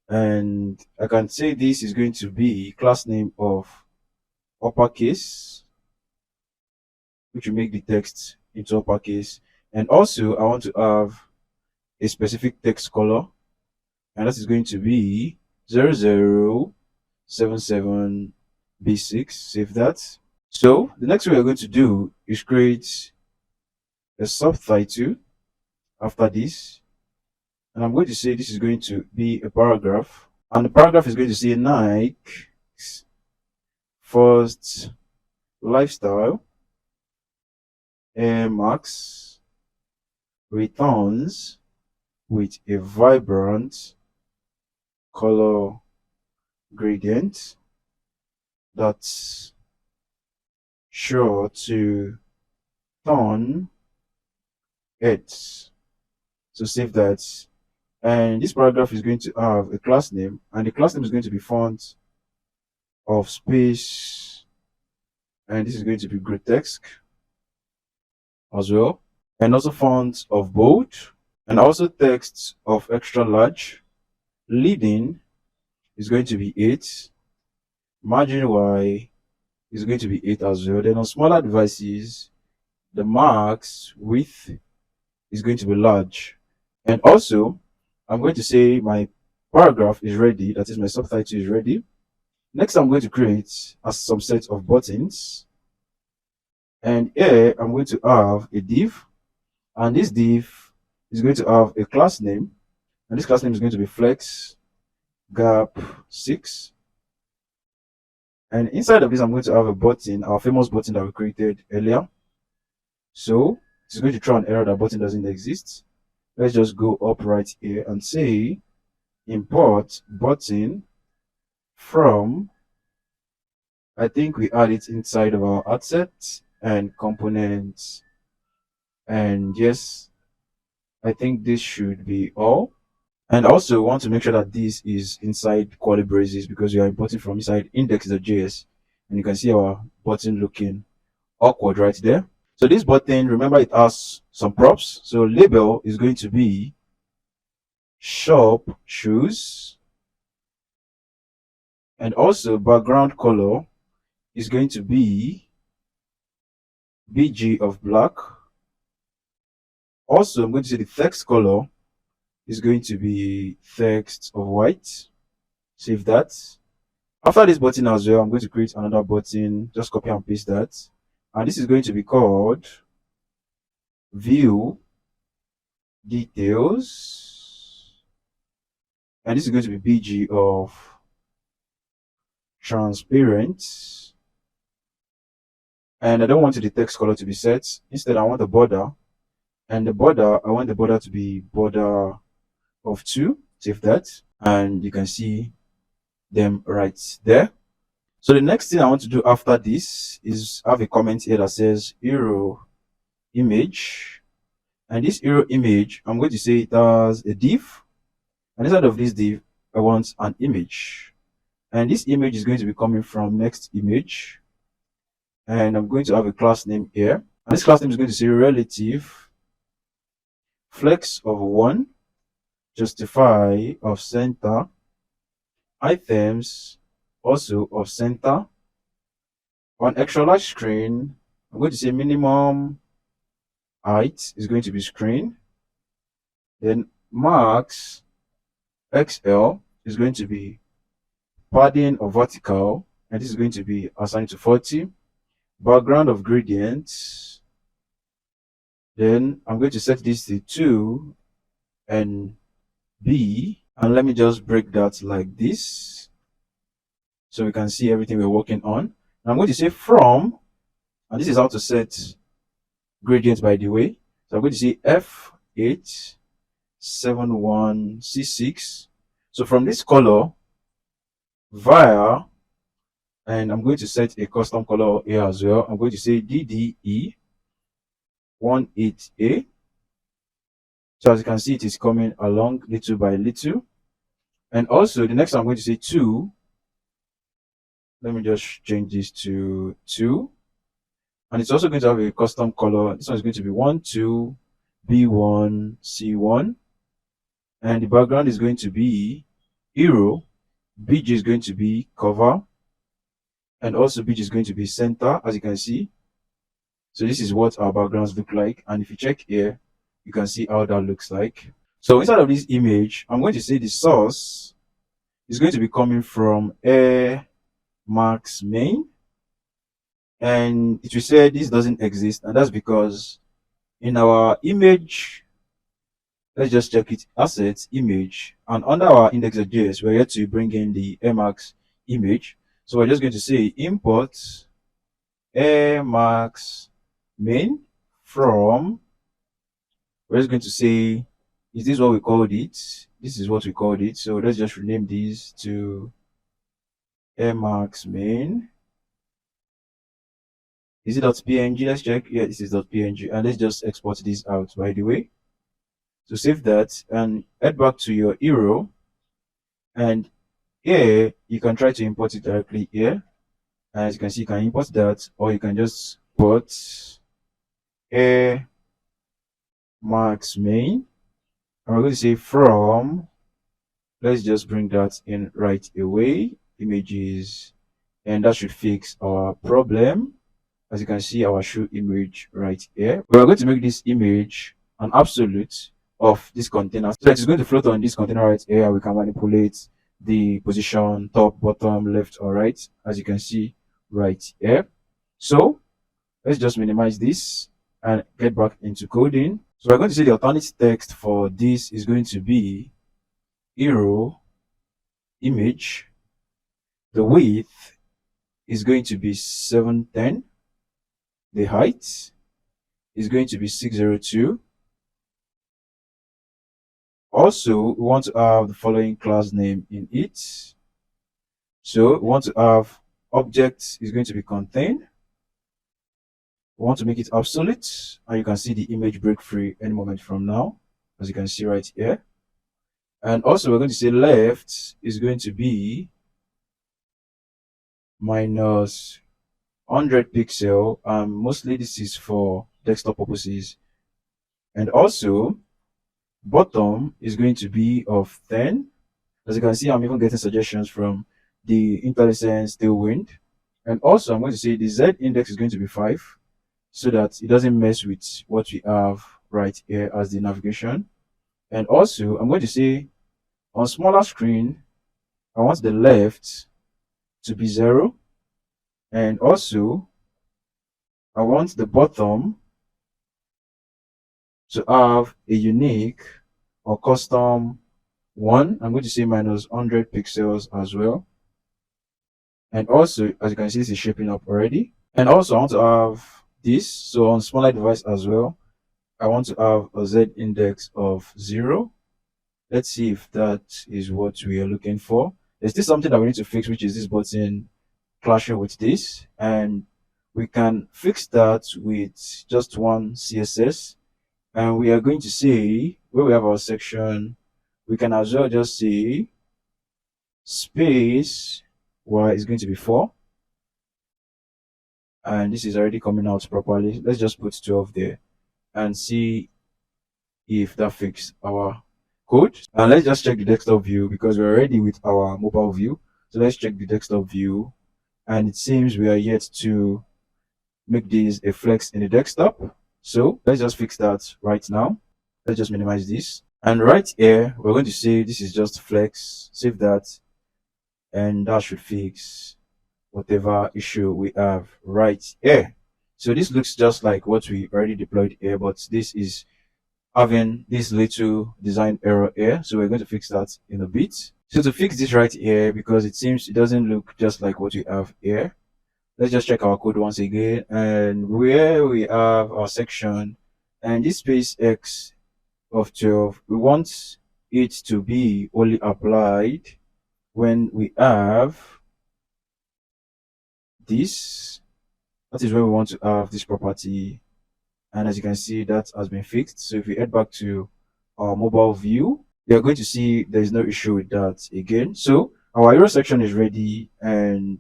And I can say this is going to be class name of uppercase, which will make the text into uppercase. And also I want to have a specific text color, and that is going to be 0077B6. Save that. So the next thing we're going to do is create a subtitle after this, and I'm going to say this is going to be a paragraph, and the paragraph is going to say Nike's first lifestyle Air Max returns with a vibrant color gradient that's sure to turn heads. So save that. And this paragraph is going to have a class name, and the class name is going to be font of space, and this is going to be grotesque as well, and also font of bold, and also text of extra large. Leading is going to be 8, margin Y is going to be 8 as well. Then on smaller devices, the max width is going to be large. And also, I'm going to say my paragraph is ready, that is my subtitle is ready. Next, I'm going to create some set of buttons. And here, I'm going to have a div. And this div is going to have a class name. And this class name is going to be flex gap 6. And inside of this, I'm going to have a button, our famous button that we created earlier. So it's going to throw an error that button doesn't exist. Let's just go up right here and say import button from, I think we add it inside of our assets and components. And yes, I think this should be all. And also want to make sure that this is inside curly braces because we are importing from inside index.js, and you can see our button looking awkward right there. So this button, remember, it has some props. So label is going to be shop shoes, and also background color is going to be BG of black. Also, I'm going to say the text color is going to be text of white. Save that. After this button as well, I'm going to create another button. Just copy and paste that. And this is going to be called view details. And this is going to be BG of transparent. And I don't want the text color to be set. Instead, I want the border. And the border, I want the border to be border of 2. Save that. And you can see them right there. So the next thing I want to do after this is have a comment here that says hero image. And this hero image, I'm going to say it has a div. And inside of this div, I want an image. And this image is going to be coming from next image. And I'm going to have a class name here. And this class name is going to say relative flex of 1, justify of center, items also of center. On extra large screen, I'm going to say minimum height is going to be screen. Then max XL is going to be padding of vertical, and this is going to be assigned to 40. Background of gradients. Then I'm going to set this to 2 and B, and let me just break that like this so we can see everything we're working on. Now I'm going to say from, and this is how to set gradients, by the way. So I'm going to say F871C6. So from this color via, and I'm going to set a custom color here as well. I'm going to say DDE18A. So as you can see, it is coming along little by little. And also the next I'm going to say 2 Let me just change this to 2. And it's also going to have a custom color. This one is going to be 12 B1 C1. And the background is going to be hero. BG is going to be cover. And also BG is going to be center, as you can see. So this is what our backgrounds look like. And if you check here, you can see how that looks like. So inside of this image, I'm going to say the source is going to be coming from Air Max main. And it will say this doesn't exist. And that's because in our image, let's just check it, assets, image. And under our index.js, we're here to bring in the Air Max image. So we're just going to say import Air Max main from, we're just going to say, is this what we called it? This is what we called it. So let's just rename this to Air Max main. Is it .png? Let's check. Yeah, this is .png. And let's just export this out, by the way. So save that and head back to your hero. And here, you can try to import it directly here. As you can see, you can import that, or you can just put Air Max main. And we're going to say from, let's just bring that in right away, images, and that should fix our problem. As you can see, our shoe image right here. We are going to make this image an absolute of this container. So it's going to float on this container right here. We can manipulate the position, top, bottom, left, or right, as you can see right here. So let's just minimize this and get back into coding. So we're going to say the alternate text for this is going to be hero image. The width is going to be 710. The height is going to be 602. Also, we want to have the following class name in it. So we want to have object is going to be contain. We want to make it absolute, and you can see the image break free any moment from now, as you can see right here. And also we're going to say left is going to be minus 100 pixel. Mostly this is for desktop purposes. And also bottom is going to be of 10. As you can see, I'm even getting suggestions from the IntelliSense Tailwind. And also I'm going to say the Z index is going to be 5, so that it doesn't mess with what we have right here as the navigation. And also I'm going to say on smaller screen, I want the left to be 0. And also I want the bottom to have a unique or custom 1. I'm going to say minus 100 pixels as well. And also, as you can see, this is shaping up already. And also I want to have this. So on smaller device as well, I want to have a Z index of 0. Let's see if that is what we are looking for. There's still something that we need to fix, which is this button clashing with this. And we can fix that with just one CSS. And we are going to say, where we have our section, we can as well just say space y is going to be 4. And this is already coming out properly. Let's just put 12 there and see if that fixes our code. And let's just check the desktop view, because we're already with our mobile view. So let's check the desktop view. And it seems we are yet to make this a flex in the desktop. So let's just fix that right now. Let's just minimize this. And right here, we're going to say this is just flex, save that. And that should fix whatever issue we have right here. So this looks just like what we already deployed here, but this is having this little design error here. So we're going to fix that in a bit. So to fix this right here, because it seems it doesn't look just like what we have here, let's just check our code once again. And where we have our section and this space X of 12, we want it to be only applied when we have this. That is where we want to have this property. And as you can see, that has been fixed. So if we head back to our mobile view, you're going to see there is no issue with that again. So our hero section is ready, and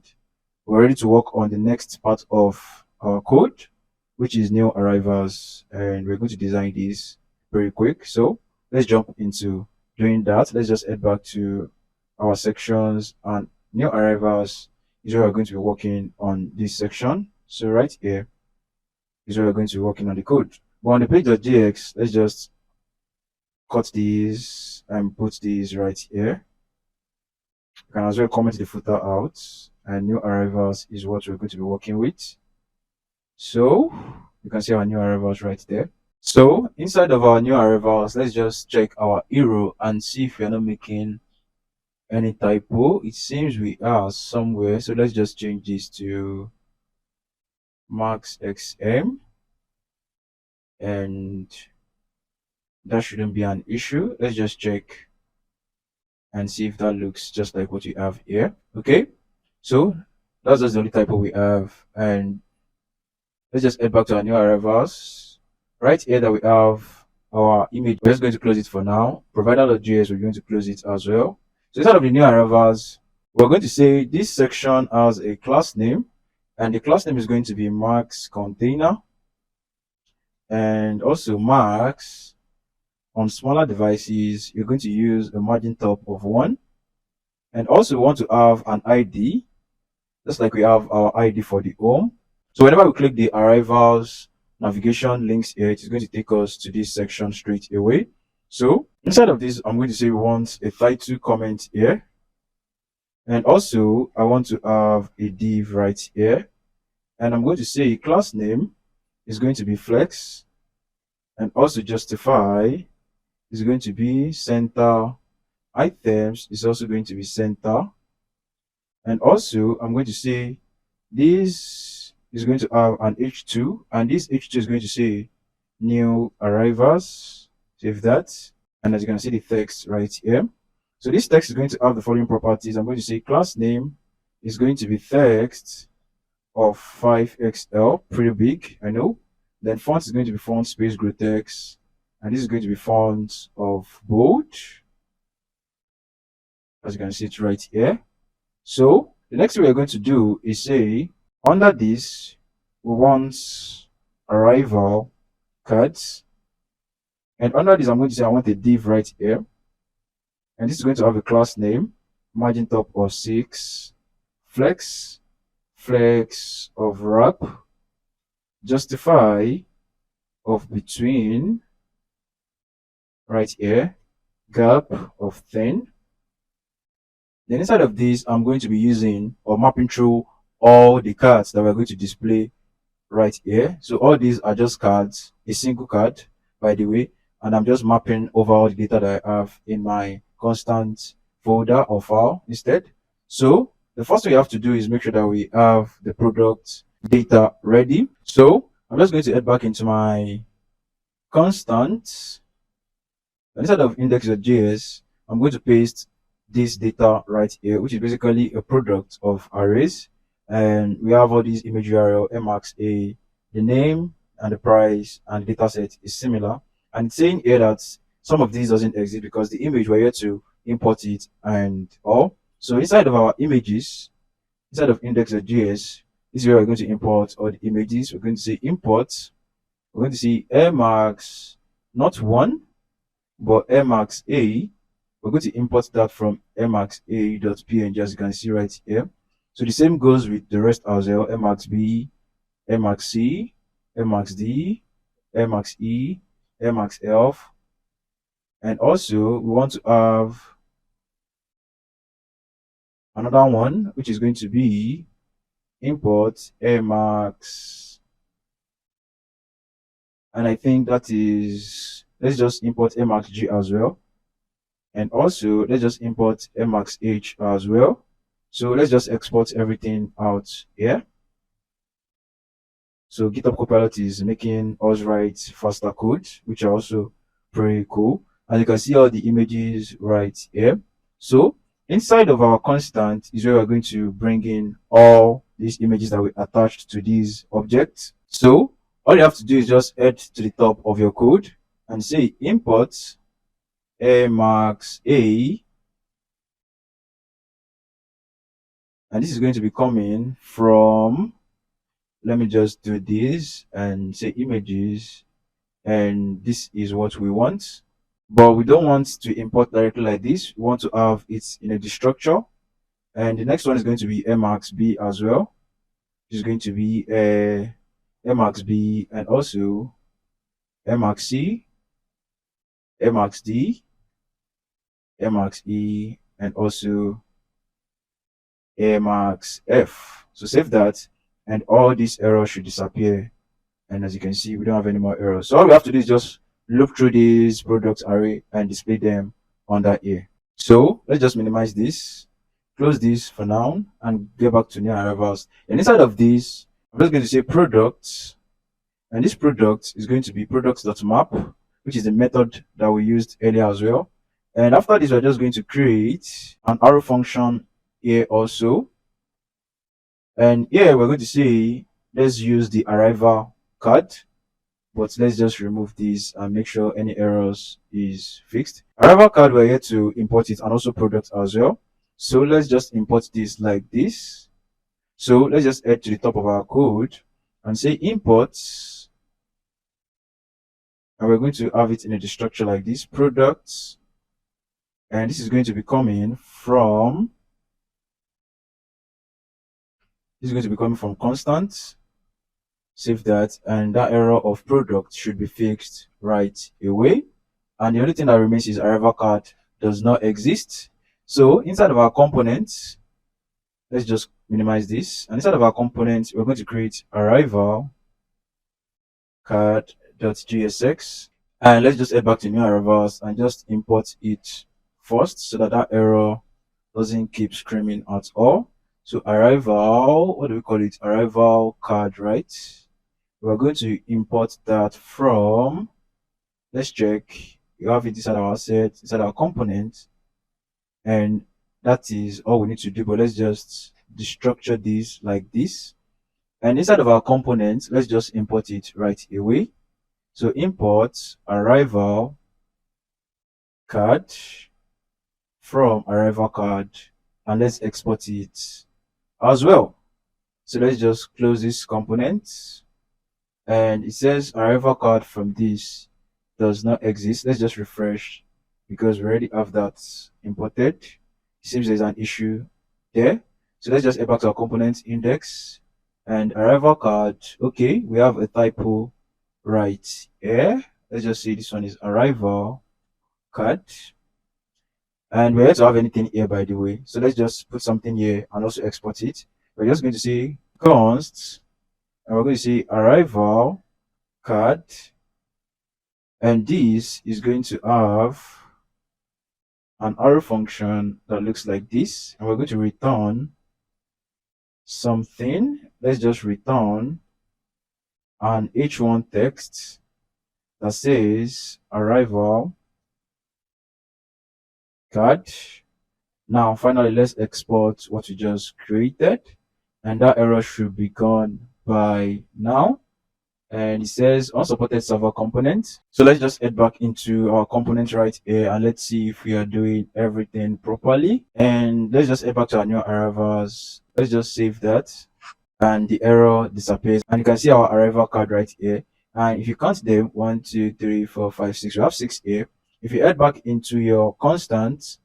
we're ready to work on the next part of our code, which is new arrivals, and we're going to design this very quick. So let's jump into doing that. Let's just head back to our sections, and new arrivals is where we're going to be working on this section. So right here is where we're going to be working on the code. But on the page.jx, let's just cut these and put these right here. You can as well comment the footer out, and new arrivals is what we're going to be working with. So you can see our new arrivals right there. So inside of our new arrivals, let's just check our hero and see if we're not making any typo. It seems we are somewhere. So let's just change this to max xm, and that shouldn't be an issue. Let's just check and see if that looks just like what we have here. Okay, so that's just the only typo we have, and let's just head back to our new arrivals. Right here that we have our image. We're just going to close it for now. Provider.js, we're going to close it as well. So inside of the new arrivals, we're going to say this section has a class name, and the class name is going to be max container, and also max on smaller devices, you're going to use a margin top of 1, and also we want to have an ID, just like we have our ID for the home. So whenever we click the arrivals navigation links here, it is going to take us to this section straight away. So inside of this, I'm going to say we want a title comment here, and also I want to have a div right here, and I'm going to say class name is going to be flex, and also justify is going to be center, items is also going to be center, and also I'm going to say this is going to have an h2, and this h2 is going to say new arrivals. Save that, and as you can see the text right here. So this text is going to have the following properties. I'm going to say class name is going to be text of 5xl, pretty big, I know. Then font is going to be font space grow text, and this is going to be font of bold, as you can see it right here. So the next thing we're going to do is say under this we want arrival cards, and under this I'm going to say I want a div right here, and this is going to have a class name, margin top of 6, flex of wrap, justify of between right here, gap of 10. Then inside of this, I'm going to be using or mapping through all the cards that we're going to display right here. So all these are just cards, a single card, by the way, and I'm just mapping over all the data that I have in my constant folder or file instead. So the first thing we have to do is make sure that we have the product data ready. So I'm just going to head back into my constant. Instead of index.js, I'm going to paste this data right here, which is basically a product of arrays. And we have all these image URL, mxa, the name and the price, and the data set is similar. And it's saying here that some of these doesn't exist because the image we're here to import it and all. So inside of our images, inside of index.js, this is where we're going to import all the images. We're going to say import. We're going to see max, not 1, but maxa. We're going to import that from maxa.png, as you can see right here. So the same goes with the rest as well, maxb, maxc, maxd, maxe, maxelf. And also we want to have another one, which is going to be import max. And I think that is, let's just import maxg as well. And also let's just import maxh as well. So let's just export everything out here. So GitHub Copilot is making us write faster code, which are also pretty cool. And you can see all the images right here. So inside of our constant is where we're going to bring in all these images that we attached to these objects. So all you have to do is just head to the top of your code and say import maxa, And this is going to be coming from, let me just do this and say images, and this is what we want. But we don't want to import directly like this. We want to have it in a destructure. And the next one is going to be mxb as well. Which is going to be mxb and also mxc, mxd, mxe, and also mxf. So save that, and all these errors should disappear. And as you can see, we don't have any more errors. So all we have to do is just look through this product array and display them under here. So let's just minimize this, close this for now, and get back to new arrivals. And inside of this, I'm just going to say products, and this product is going to be products.map, which is the method that we used earlier as well. And after this, we're just going to create an arrow function here also. And here we're going to say, let's use the arrival card, but let's just remove this and make sure any errors is fixed. Arrival card, we're here to import it, and also product as well. So let's just import this like this. So let's just head to the top of our code and say imports, and we're going to have it in a structure like this, products, and this is going to be coming from, this is going to be coming from constant. Save that, and that error of product should be fixed right away. And the only thing that remains is arrival card does not exist. So inside of our components, let's just minimize this. And inside of our components, we're going to create arrival card.jsx. And let's just head back to new arrivals and just import it first so that that error doesn't keep screaming at all. So arrival, what do we call it? Arrival card, right? We're going to import that from, let's check, you have it inside our set, inside our component, and that is all we need to do. But let's just destructure this like this, and inside of our component, let's just import it right away. So import arrival card from arrival card, and let's export it as well. So let's just close this component, and it says arrival card from this does not exist. Let's just refresh because we already have that imported. It seems there's an issue there. So let's just head back to our component index and arrival card. Okay, we have a typo right here. Let's just say this one is arrival card. And we're here to have anything here, by the way. So let's just put something here and also export it. We're just going to say const, and we're going to say arrival card, and this is going to have an arrow function that looks like this, and we're going to return something. Let's just return an h1 text that says arrival card. Now finally, let's export what we just created, and that error should be gone by now. And it says unsupported server component. So let's just head back into our component right here, and let's see if we are doing everything properly. And let's just head back to our new arrivals. Let's just save that, and the error disappears, and you can see our arrival card right here. And if you count them, 1 2 3 4 5 6, we have 6 here. If you head back into your constants,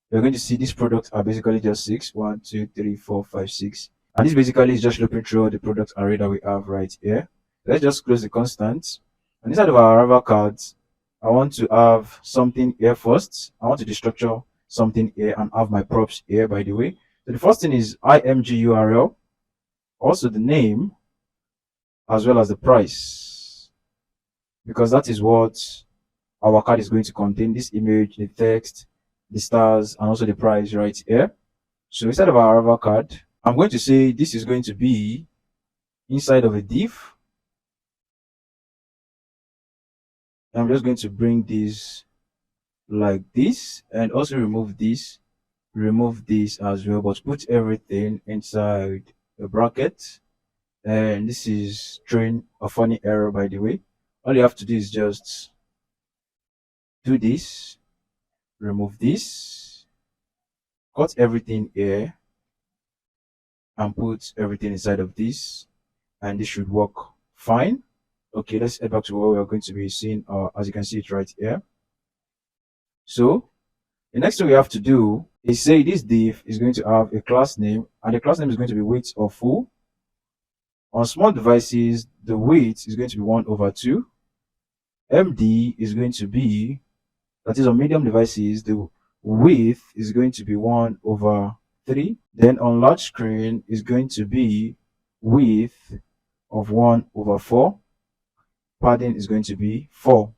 you're going to see these products are basically just 6. 1 2 3 4 5 6, and this basically is just looking through the product array that we have right here. Let's just close the constants, and inside of our arrival cards, I want to have something here first. I want to destructure something here and have my props here, by the way. So the first thing is img URL, also the name, as well as the price, because that is what our card is going to contain: this image, the text, the stars, and also the price right here. So instead of our arrival card, I'm going to say this is going to be inside of a div. I'm just going to bring this like this, and also remove this as well, but put everything inside a bracket. And this is throwing a funny error, by the way. All you have to do is just do this, remove this, cut everything here, and put everything inside of this, and this should work fine. Okay, let's head back to what we're going to be seeing, as you can see it right here. So the next thing we have to do is say this div is going to have a class name, and the class name is going to be width or full. On small devices, the width is going to be 1/2. MD is going to be, that is on medium devices, the width is going to be 1/3. Then on large screen is going to be width of 1/4. Padding is going to be 4.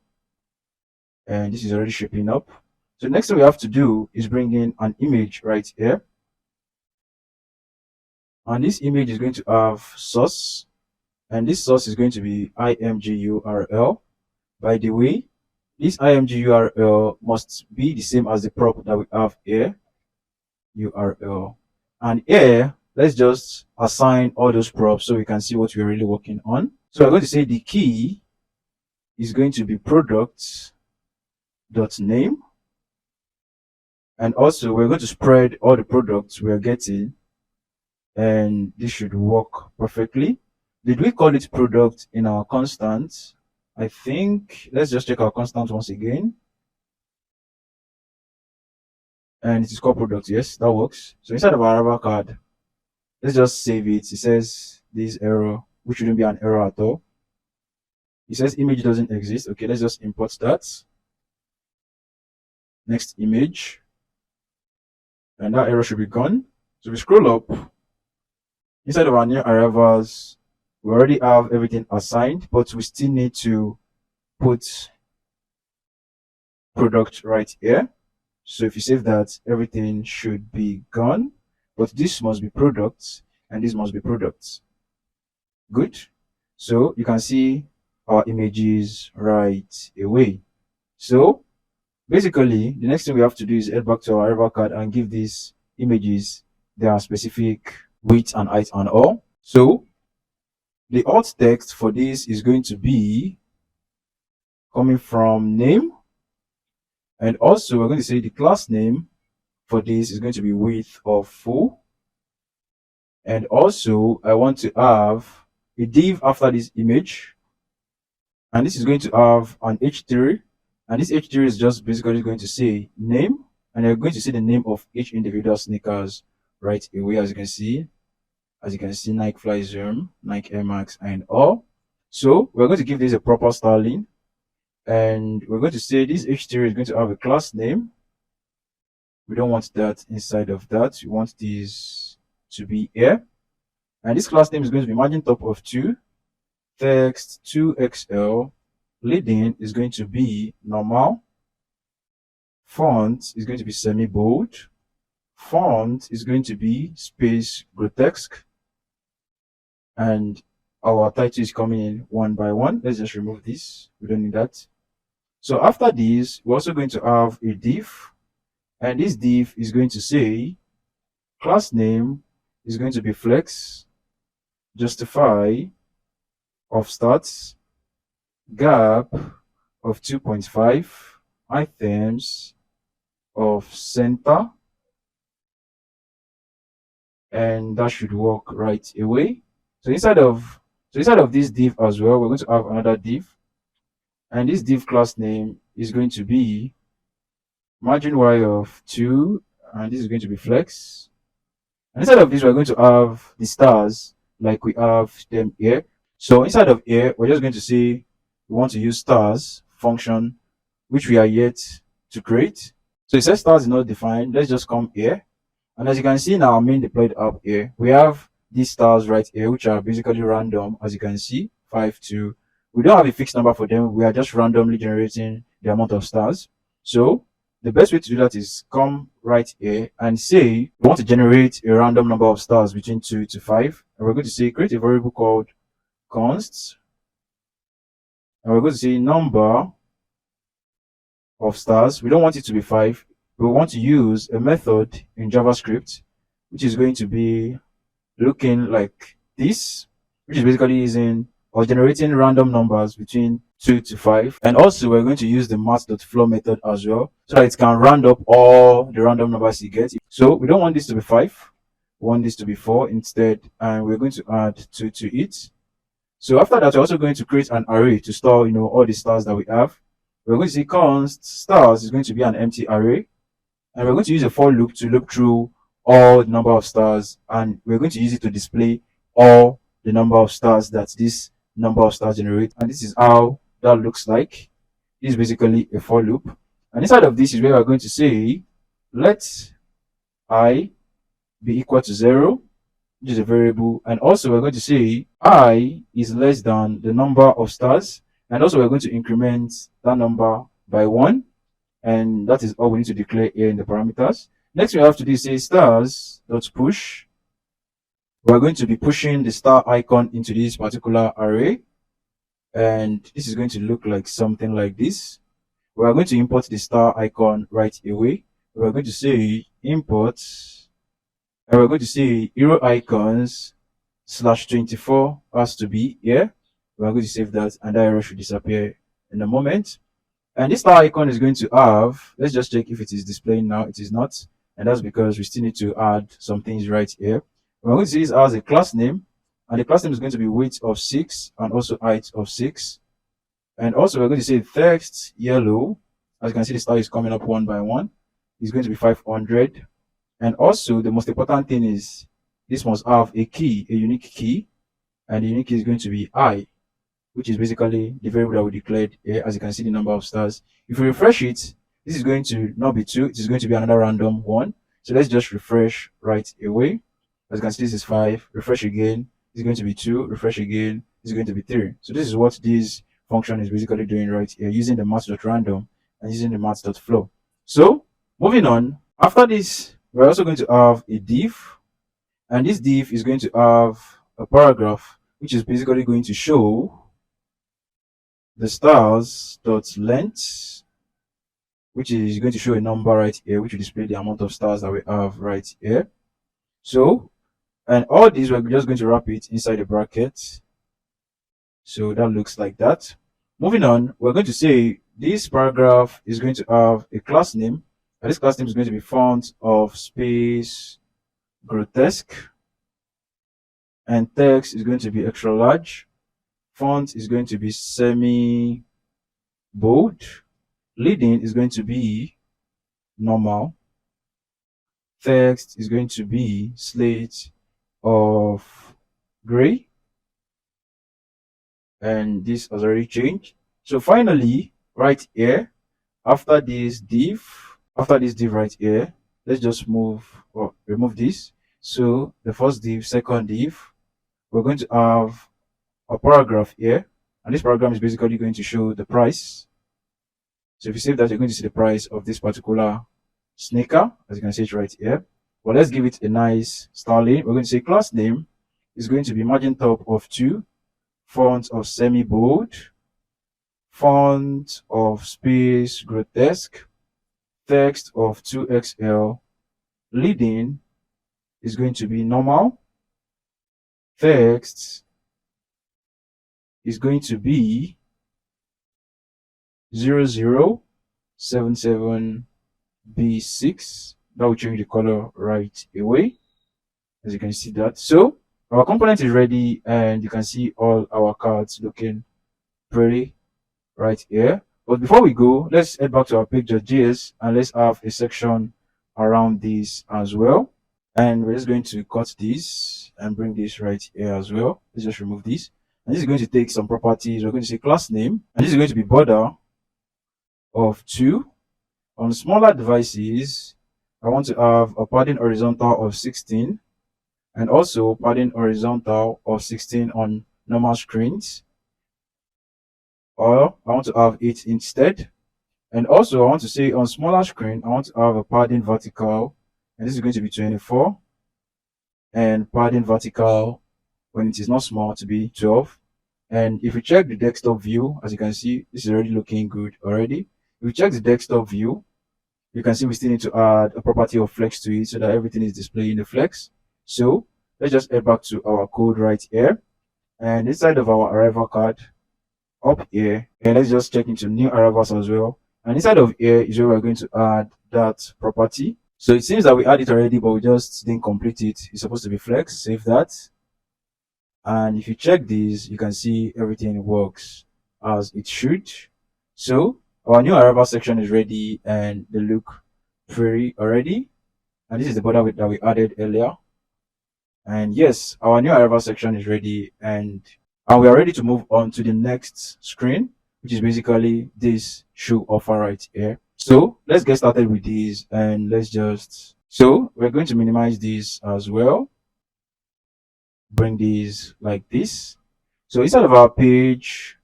And this is already shaping up. So the next thing we have to do is bring in an image right here. And this image is going to have source. And this source is going to be img_url. By the way, this img_url must be the same as the prop that we have here, URL. And here, let's just assign all those props so we can see what we're really working on. So we're going to say the key is going to be product.name. And also, we're going to spread all the products we're getting. And this should work perfectly. Did we call it product in our constant? I think, let's just check our constant once again. And it is called product. Yes, that works. So inside of our arrival card, let's just save it. It says this error, which shouldn't be an error at all. It says image doesn't exist. Okay, let's just import that. Next image. And that error should be gone. So we scroll up. Inside of our new arrivals, we already have everything assigned, but we still need to put product right here. So if you save that, everything should be gone. But this must be products, and this must be products. Good. So you can see our images right away. So basically, the next thing we have to do is head back to our arrival card and give these images their specific width and height and all. So the alt text for this is going to be coming from name. And also we're going to say the class name for this is going to be width or full. And also I want to have a div after this image. And this is going to have an h3. And this h3 is just basically going to say name. And you're going to see the name of each individual sneakers right away, as you can see. As you can see, Nike Fly Zoom, Nike Air Max, and all. So we're going to give this a proper styling. And we're going to say this h3 is going to have a class name. We don't want that inside of that. We want this to be here. And this class name is going to be margin top of 2, text 2xl, leading is going to be normal, font is going to be semi-bold, font is going to be space grotesque, and our title is coming in one by one. Let's just remove this. We don't need that. So after this, we're also going to have a div, and this div is going to say class name is going to be flex, justify of starts, gap of 2.5, items of center, and that should work right away. So inside of this div as well, we're going to have another div, and this div class name is going to be margin y of 2, and this is going to be flex. And inside of this, we're going to have the stars like we have them here. So inside of here, we're just going to say we want to use stars function, which we are yet to create. So it says stars is not defined. Let's just come here. And as you can see in our main deployed app here, we have these stars right here, which are basically random, as you can see, 5, 2. We don't have a fixed number for them. We are just randomly generating the amount of stars. So the best way to do that is come right here and say we want to generate a random number of stars between 2 to 5. And we're going to say create a variable called const. And we're going to say number of stars. We don't want it to be 5. We want to use a method in JavaScript, which is going to be looking like this, which is basically using or generating random numbers between 2 to 5. And also we're going to use the math.flow method as well, so that it can round up all the random numbers you get. So we don't want this to be 5. want this to be 4 instead, and we're going to add 2 to it. So after that, we're also going to create an array to store, all the stars that we have. We're going to say const stars is going to be an empty array, and we're going to use a for loop to loop through all the number of stars, and we're going to use it to display all the number of stars that this number of stars generate. And this is how that looks like. This is basically a for loop, and inside of this is where we're going to say let I be equal to 0, which is a variable, and also we're going to say I is less than the number of stars, and also we're going to increment that number by 1, and that is all we need to declare here in the parameters. Next we have to do is say stars dot push. We're going to be pushing the star icon into this particular array, and this is going to look like something like this. We're going to import the star icon right away. We're going to say import, and we're going to say hero icons /24 has to be here. We're going to save that, and that error should disappear in a moment. And this star icon is going to have, let's just check if it is displaying now. It is not, and that's because we still need to add some things right here. We're going to see this as a class name, and the class name is going to be weight of 6 and also height of 6. And also we're going to say text yellow. As you can see, the star is coming up one by one. It's going to be 500. And also the most important thing is this must have a key, a unique key, and the unique key is going to be I, which is basically the variable that we declared here. As you can see, the number of stars. If we refresh it, this is going to not be 2, it is going to be another random 1. So let's just refresh right away. As you can see, this is 5. Refresh again, it's going to be 2. Refresh again, it's going to be 3. So this is what this function is basically doing right here, using the math.random and using the math.flow. So moving on, after this, we're also going to have a div, and this div is going to have a paragraph, which is basically going to show the stars.length, which is going to show a number right here, which will display the amount of stars that we have right here. So, and all these, we're just going to wrap it inside a bracket. So that looks like that. Moving on, we're going to say this paragraph is going to have a class name, and this class name is going to be font of space grotesque, and text is going to be extra large. Font is going to be semi bold. Leading is going to be normal. Text is going to be slate of gray, and this has already changed. So finally, right here, after this div right here, let's just move or remove this. So the first div, second div, we're going to have a paragraph here, and this paragraph is basically going to show the price. So if you save that, you're going to see the price of this particular sneaker, as you can see it right here. Well, let's give it a nice styling. We're going to say class name is going to be margin top of 2, font of semi bold, font of space grotesque, text of 2XL. Leading is going to be normal. Text is going to be 0077B6. That will change the color right away, as you can see that. So our component is ready, and you can see all our cards looking pretty right here. But before we go, let's head back to our page.js, and let's have a section around this as well. And we're just going to cut this and bring this right here as well. Let's just remove this. And this is going to take some properties. We're going to say class name, and this is going to be border of 2. On smaller devices, I want to have a padding horizontal of 16, and also padding horizontal of 16 on normal screens. Or I want to have 8 instead. And also I want to say on smaller screen, I want to have a padding vertical, and this is going to be 24, and padding vertical when it is not small to be 12. And if you check the desktop view, as you can see, this is already looking good already. If you check the desktop view, you can see we still need to add a property of flex to it so that everything is displaying the flex. So let's just head back to our code right here, and inside of our arrival card up here, and let's just check into new arrivals as well. And inside of here is where we're going to add that property. So it seems that we had it already, but we just didn't complete it. It's supposed to be flex. Save that. And if you check this, you can see everything works as it should. So our new arrival section is ready and they look pretty already. And this is the border that we added earlier. And yes, our new arrival section is ready and we are ready to move on to the next screen, which is basically this show offer right here. So let's get started with this and so we're going to minimize this as well. Bring these like this. So inside of our page,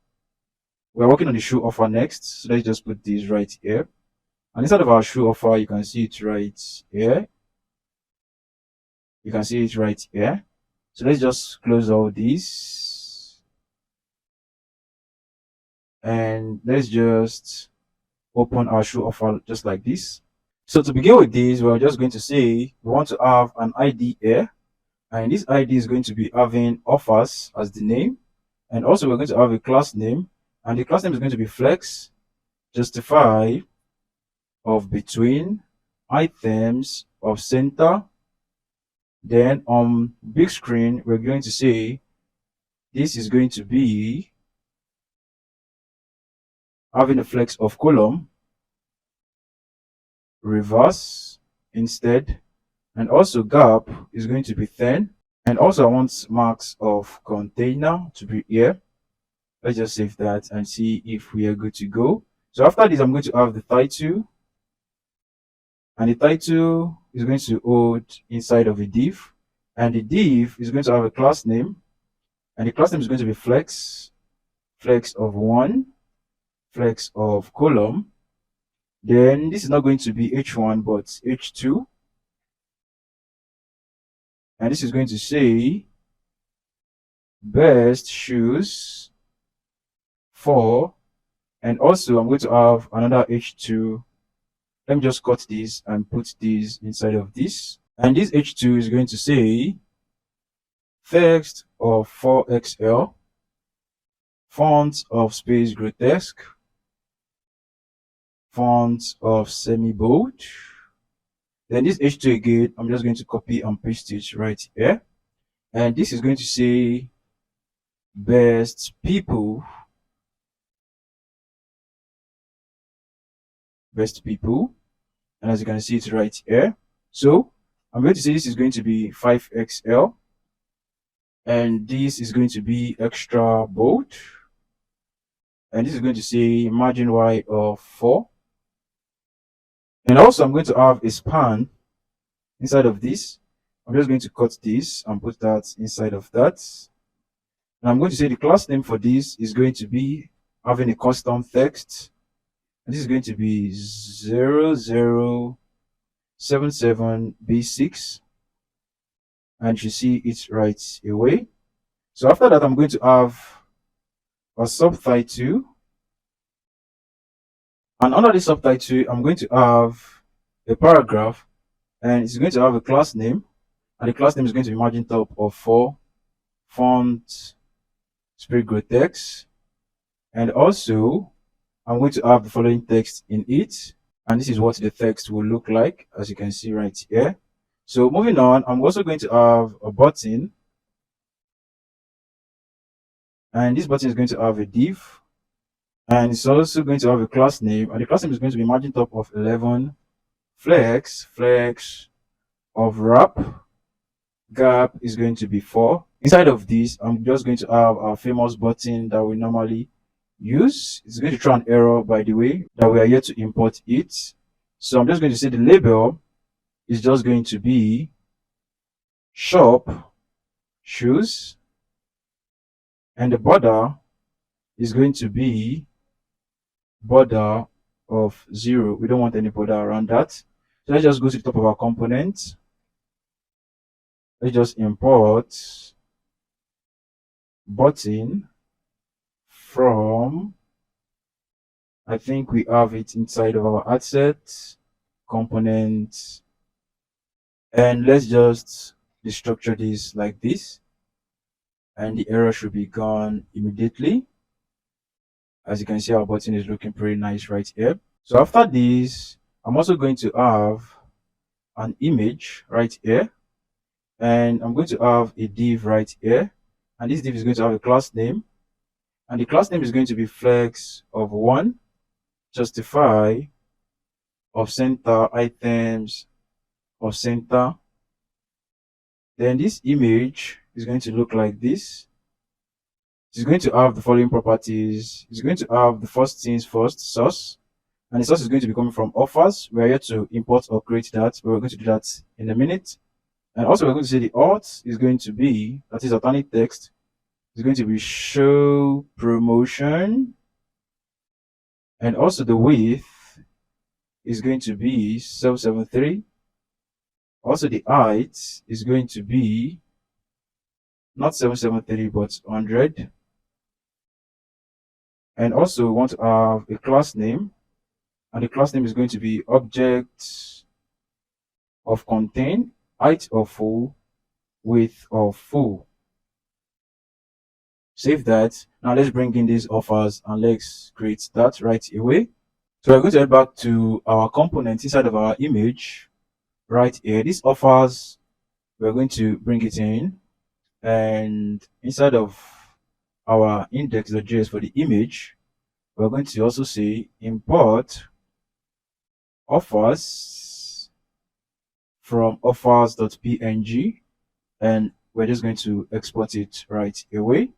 we're working on the show offer next. So let's just put this right here. And inside of our show offer, you can see it right here. You can see it right here. So let's just close all these. And let's just open our show offer just like this. So to begin with this, we're just going to say we want to have an ID here. And this ID is going to be having offers as the name. And also we're going to have a class name. And the class name is going to be flex justify of between items of center. Then on big screen, we're going to say this is going to be having a flex of column, reverse instead, and also gap is going to be 10. And also I want marks of container to be here. Let's just save that and see if we are good to go. So after this, I'm going to have the title. And the title is going to hold inside of a div. And the div is going to have a class name. And the class name is going to be flex of 1, flex of column. Then this is not going to be h1 but h2. And this is going to say best shoes for, and also I'm going to have another h2. Let me just cut this and put this inside of this. And this h2 is going to say text of 4XL, font of space grotesque, font of semi-bold. Then this h2 again, I'm just going to copy and paste it right here. And this is going to say best people, and as you can see, it's right here. So I'm going to say this is going to be 5XL, and this is going to be extra bold, and this is going to say margin Y of 4. And also I'm going to have a span inside of this. I'm just going to cut this and put that inside of that. And I'm going to say the class name for this is going to be having a custom text. And this is going to be 0077B6. And you see it right away. So after that, I'm going to have a subtitle. And under the subtitle, I'm going to have a paragraph. And it's going to have a class name. And the class name is going to be margin top of 4, font space grotesque. And also, I'm going to have the following text in it. And this is what the text will look like, as you can see right here. So moving on, I'm also going to have a button. And this button is going to have a div. And it's also going to have a class name. And the class name is going to be margin top of 11, flex of wrap. Gap is going to be 4. Inside of this, I'm just going to have our famous button that we normally use. It's going to throw an error, by the way, that we are yet to import it. So I'm just going to say the label is just going to be shop shoes, and the border is going to be border of 0. We don't want any border around that. So let's just go to the top of our component. Let's just import button from, I think we have it inside of our asset component, and let's just destructure this like this, and the error should be gone immediately. As you can see, our button is looking pretty nice right here. So after this, I'm also going to have an image right here, and I'm going to have a div right here, and this div is going to have a class name, and the class name is going to be flex of 1, justify of center, items of center. Then this image is going to look like this. It's going to have the following properties. It's going to have the first things first, source, and the source is going to be coming from offers. We are here to import or create that, but we're going to do that in a minute. And also we're going to say the alt is going to be, that is alternate text, is going to be show promotion, and also the width is going to be 773. Also the height is going to be not 773 but 100. And also we want to have a class name, and the class name is going to be object of contain, height of full, width of full. Save that. Now let's bring in these offers and let's create that right away. So we're going to head back to our component inside of our image right here. These offers, we're going to bring it in, and inside of our index.js for the image, we're going to also say import offers from offers.png, and we're just going to export it right away.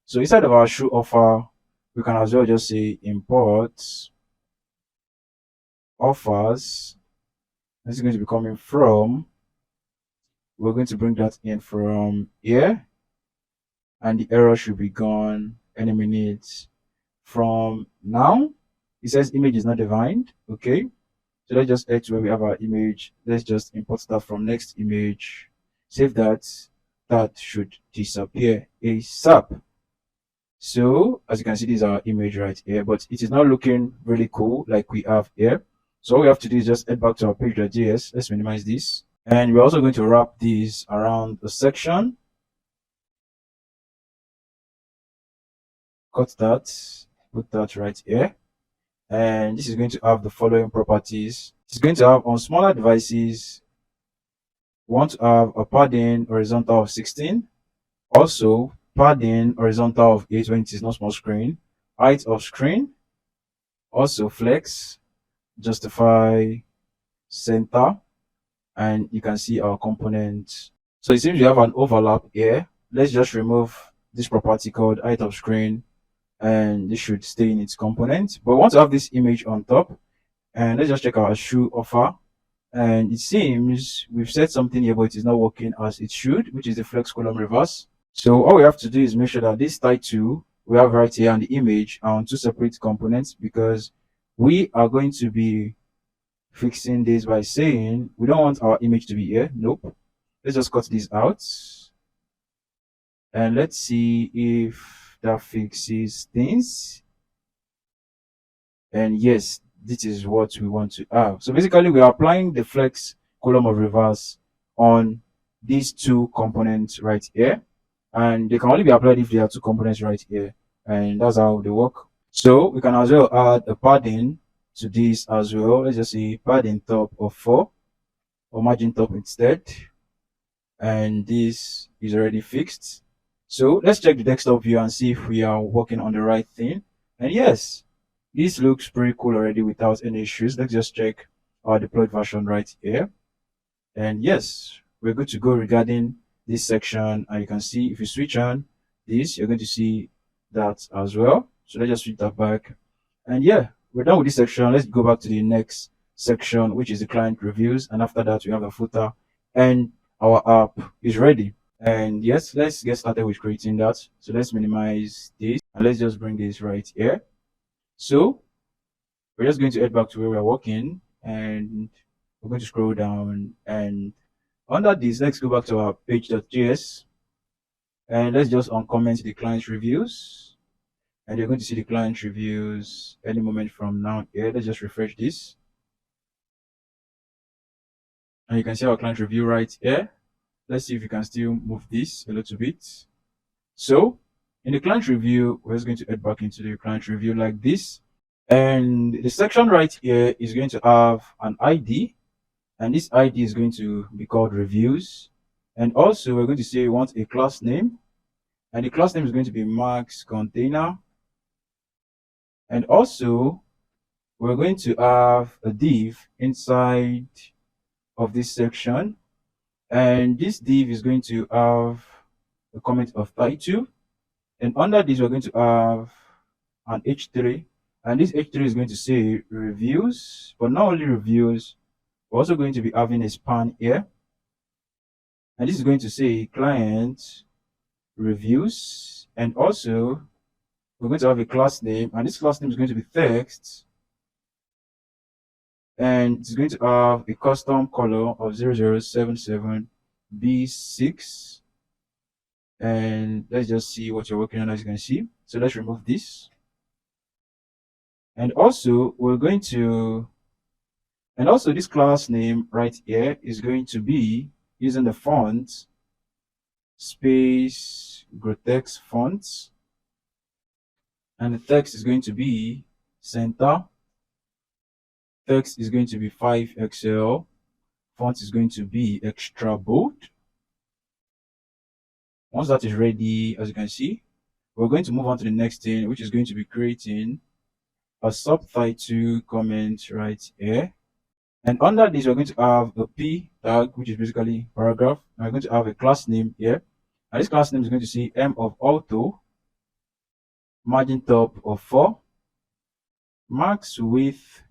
So inside of our show offer, we can as well just say import offers. This is going to be coming from, we're going to bring that in from here, and the error should be gone any minute from now. It says image is not defined. Okay, so let's just head to where we have our image. Let's just import that from next image. Save that. That should disappear ASAP. So as you can see, this is our image right here, but it is not looking really cool like we have here. So all we have to do is just head back to our page.js. Let's minimize this, and we're also going to wrap this around a section. Cut that, put that right here, and this is going to have the following properties. It's going to have on smaller devices, we want to have a padding horizontal of 16, also padding horizontal of 8 when it is not small screen, height of screen, also flex, justify, center, and you can see our component. So it seems we have an overlap here. Let's just remove this property called height of screen, and this should stay in its component. But we want to have this image on top, and let's just check our shoe offer. And it seems we've set something here, but it is not working as it should, which is the flex column reverse. So all we have to do is make sure that this title we have right here and the image are on two separate components, because we are going to be fixing this by saying we don't want our image to be here. Nope. Let's just cut this out, and let's see if that fixes things. And yes, this is what we want to have. So basically we are applying the flex column of reverse on these two components right here, and they can only be applied if there are two components right here, and that's how they work. So we can as well add a padding to this as well. Let's just say padding top of 4, or margin top instead, and this is already fixed. So let's check the desktop view and see if we are working on the right thing. And yes, this looks pretty cool already without any issues. Let's just check our deployed version right here. And yes, we're good to go regarding this section. And you can see if you switch on this, you're going to see that as well. So let's just switch that back. And yeah, we're done with this section. Let's go back to the next section, which is the client reviews. And after that, we have the footer, and our app is ready. And yes, let's get started with creating that. So let's minimize this, and let's just bring this right here. So we're just going to head back to where we're working, and we're going to scroll down, and under this, let's go back to our page.js, and let's just uncomment the client reviews, and you're going to see the client reviews any moment from now here. Let's just refresh this, and you can see our client review right here. Let's see if we can still move this a little bit. So in the client review, we're just going to head back into the client review like this. And the section right here is going to have an ID. and this ID is going to be called reviews. And also we're going to say we want a class name, and the class name is going to be max container. And also we're going to have a div inside of this section, and this div is going to have a comment of title, and under this we're going to have an h3, and this h3 is going to say reviews. But not only reviews, we're also going to be having a span here, and this is going to say client reviews. And also we're going to have a class name, and this class name is going to be text, and it's going to have a custom color of 0077b6. And let's just see what you're working on. As you can see, so let's remove this. And also we're going to, and also this class name right here is going to be using the font space Grotex fonts, and the text is going to be center. Text is going to be 5XL. Font is going to be extra bold. Once that is ready, as you can see, we're going to move on to the next thing, which is going to be creating a subtitle comment right here. And under this, we're going to have a p tag, which is basically paragraph. And we're going to have a class name here, and this class name is going to say m of auto, margin top of 4, max width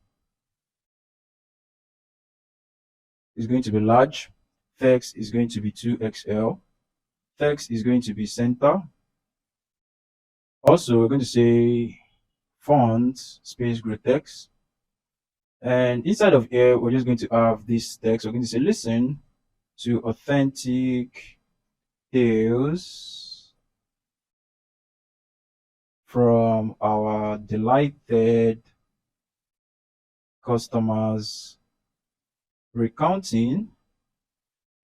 is going to be large, text is going to be 2XL, text is going to be center. Also we're going to say font space Grotex, and inside of here we're just going to have this text. We're going to say listen to authentic tales from our delighted customers, recounting,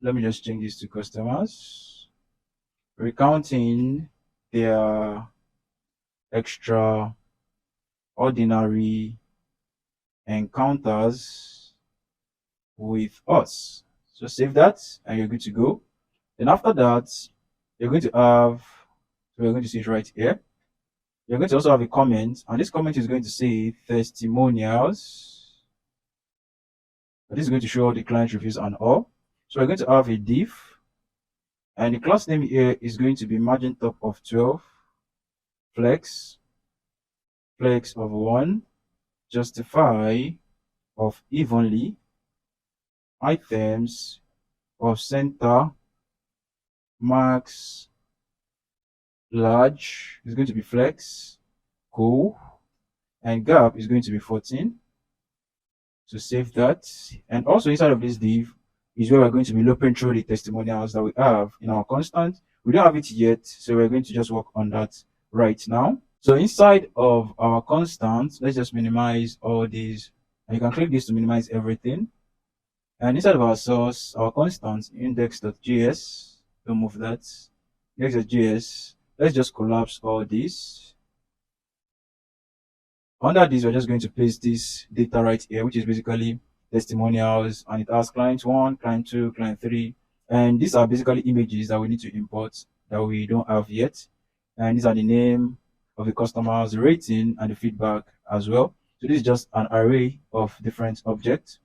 let me just change this to customers, recounting their extraordinary encounters with us. So save that and you're good to go. Then after that, you're going to have, so we're going to see it right here. You're going to also have a comment, and this comment is going to say testimonials. This is going to show all the client reviews and all. So we're going to have a div, and the class name here is going to be margin top of 12, flex of 1, justify of evenly, items of center, max large is going to be flex, cool, and gap is going to be 14. So save that. And also inside of this div is where we're going to be looping through the testimonials that we have in our constant. We don't have it yet, so we're going to just work on that right now. So inside of our constant, let's just minimize all these, and you can click this to minimize everything. And inside of our source, our constant index.js, don't move that, index.js, let's just collapse all this. Under this, we're just going to paste this data right here, which is basically testimonials, and it has client 1, client 2, client 3, and these are basically images that we need to import that we don't have yet. And these are the name of the customers, the rating, and the feedback as well. So this is just an array of different objects,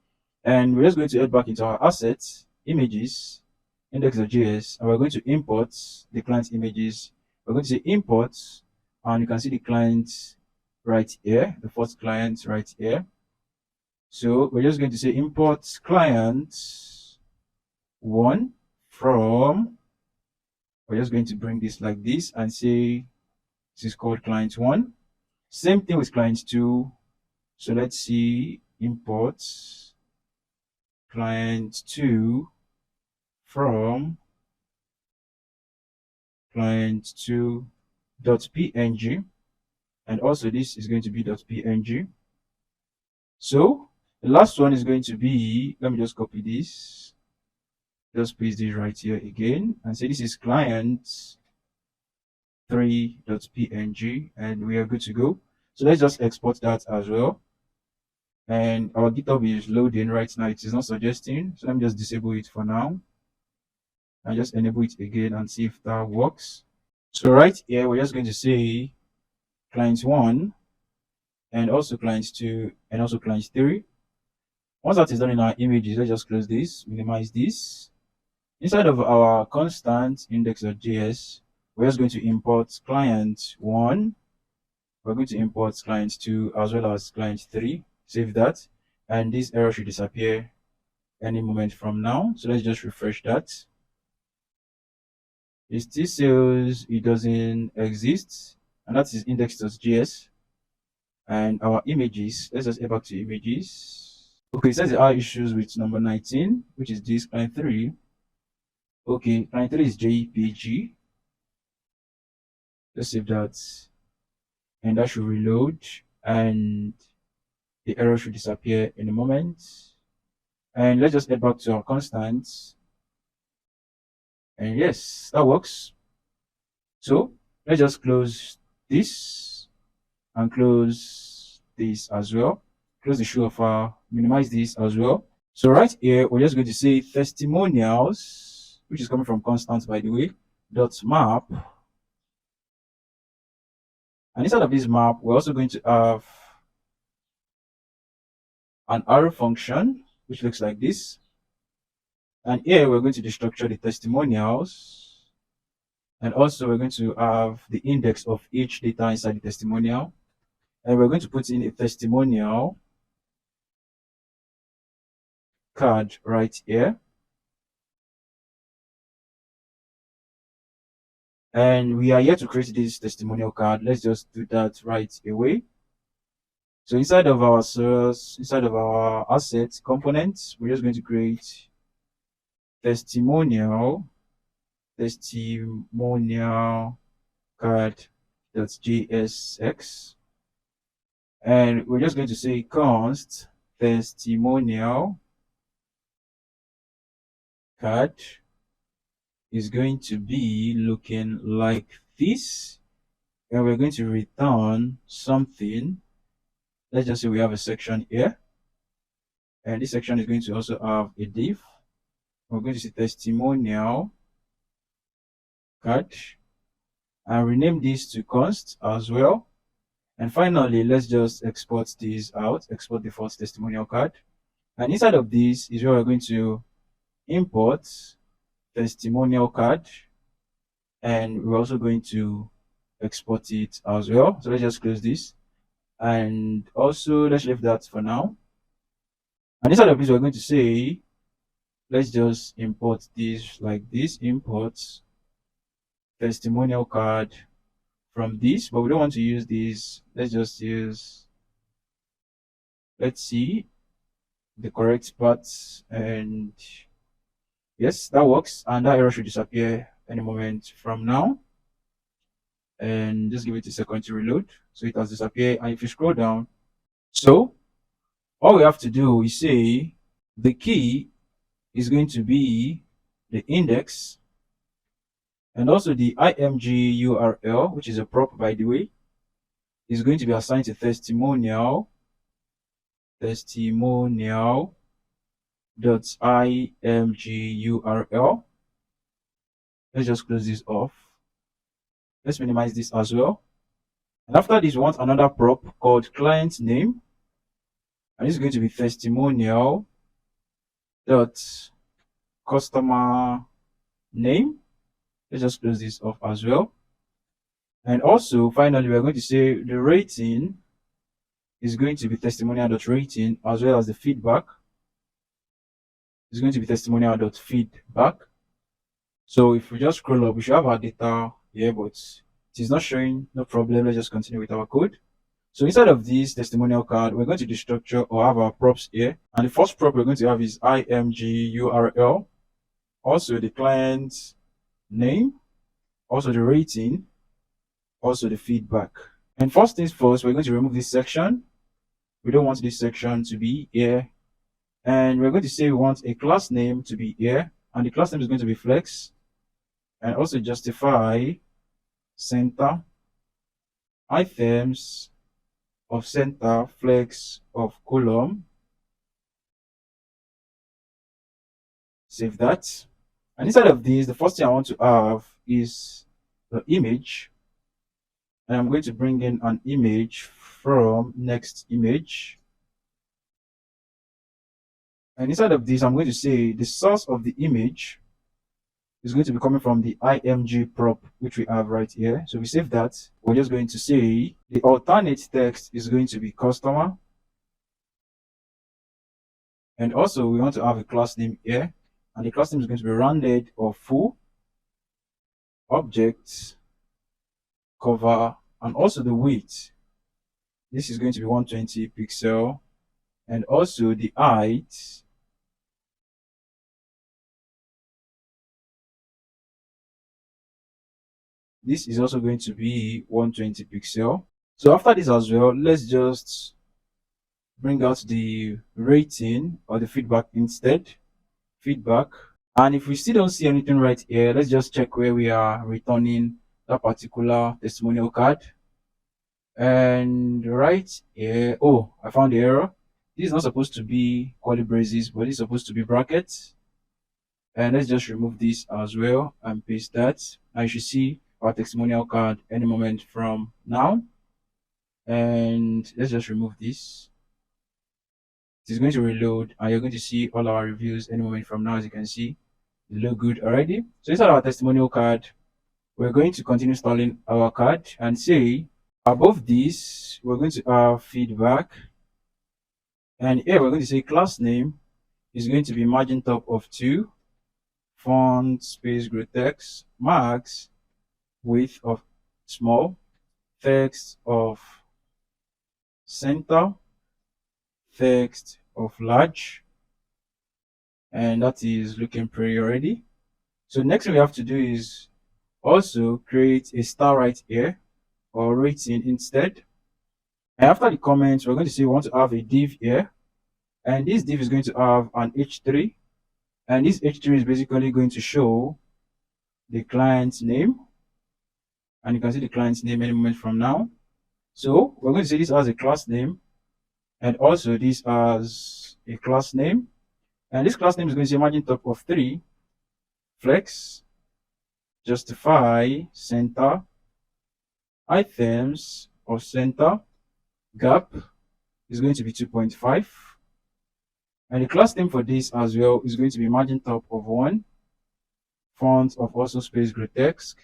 and we're just going to head back into our assets, images, index.js, and we're going to import the client images. We're going to say import, and you can see the client right here, the first client right here. So we're just going to say import client 1 from, we're just going to bring this like this and say this is called client 1. Same thing with client 2. So let's see, import client 2 from client 2.png, and also this is going to be .png. So the last one is going to be, let me just copy this, just paste this right here again, and say this is client 3.png, and we are good to go. So let's just export that as well. And our GitHub is loading right now. It is not suggesting. So let me just disable it for now and just enable it again and see if that works. So right here, we're just going to say client 1 and also client 2 and also client 3. Once that is done in our images, let's just close this, minimize this. Inside of our constant index.js, we're just going to import client 1. We're going to import client 2 as well as client 3. Save that. And this error should disappear any moment from now. So let's just refresh that. It still says it doesn't exist. And that is index.js. And our images, let's just head back to images. Okay, it says there are issues with number 19, which is this client 3. Okay, client 3 is JPG. Let's save that. And that should reload. And the error should disappear in a moment. And let's just head back to our constants. And yes, that works. So let's just close this and close this as well. Close the show file, minimize this as well. So right here, we're just going to say testimonials, which is coming from constants, by the way, dot map. And inside of this map, we're also going to have an arrow function, which looks like this. And here we're going to destructure the testimonials. And also we're going to have the index of each data inside the testimonial. And we're going to put in a testimonial card right here. And we are here to create this testimonial card. Let's just do that right away. So inside of our source, inside of our assets components, we're just going to create testimonial card.jsx. And we're just going to say const testimonial card is going to be looking like this. And we're going to return something. Let's just say we have a section here. And this section is going to also have a div. We're going to say testimonial card and rename this to const as well. And finally, let's just export this out, export the first testimonial card. And inside of this is where we're going to import testimonial card. And we're also going to export it as well. So let's just close this. And also let's leave that for now. And inside of this, we're going to say, let's just import this like this, import testimonial card from this, but we don't want to use this. Let's just use, let's see the correct parts. And yes, that works. And that error should disappear any moment from now. And just give it a second to reload. So it has disappeared. And if you scroll down, so all we have to do is say the key is going to be the index and also the img URL, which is a prop, by the way, is going to be assigned to testimonial dot img URL. Let's just close this off. Let's minimize this as well. And after this, we want another prop called client name. And this is going to be testimonial dot customer name. Let's just close this off as well. And also, finally, we're going to say the rating is going to be testimonial.rating as well as the feedback is going to be testimonial.feedback. So if we just scroll up, we should have our data here, but it is not showing. No problem. Let's just continue with our code. So inside of this testimonial card, we're going to destructure or have our props here. And the first prop we're going to have is img URL, also the client name, also the rating, also the feedback. And first things first, we're going to remove this section. We don't want this section to be here. And we're going to say we want a class name to be here. And the class name is going to be flex. And also justify center items of center, flex of column. Save that. And inside of this, the first thing I want to have is the image. And I'm going to bring in an image from next image. And inside of this, I'm going to say the source of the image is going to be coming from the img prop, which we have right here. So we save that. We're just going to say the alternate text is going to be customer. And also we want to have a class name here. And the class name is going to be rounded or full, object, cover, and also the weight. This is going to be 120 pixel. And also the height this is also going to be 120 pixel. So after this as well, let's just bring out the rating or the feedback instead. Feedback. And if we still don't see anything right here, let's just check where we are returning that particular testimonial card. And right here, oh, I found the error. This is not supposed to be curly braces, but it's supposed to be brackets. And let's just remove this as well and paste that. Now you should see our testimonial card any moment from now. And let's just remove this. It is going to reload and you're going to see all our reviews any moment from now. As you can see, they look good already. So inside our testimonial card, we're going to continue installing our card and say above this, we're going to have feedback. And here we're going to say class name is going to be margin top of 2, font space gray text, max, width of small, text of center, text of large, and that is looking pretty already. So next thing we have to do is also create a star right here or rating instead. And after the comments, we're going to say we want to have a div here, and this div is going to have an h3, and this h3 is basically going to show the client's name, and you can see the client's name any moment from now. So we're going to say this as a class name, and also this as a class name, and this class name is going to say margin top of 3, flex, justify, center, items of center, gap is going to be 2.5, and the class name for this as well is going to be margin top of 1, font of also space gray text,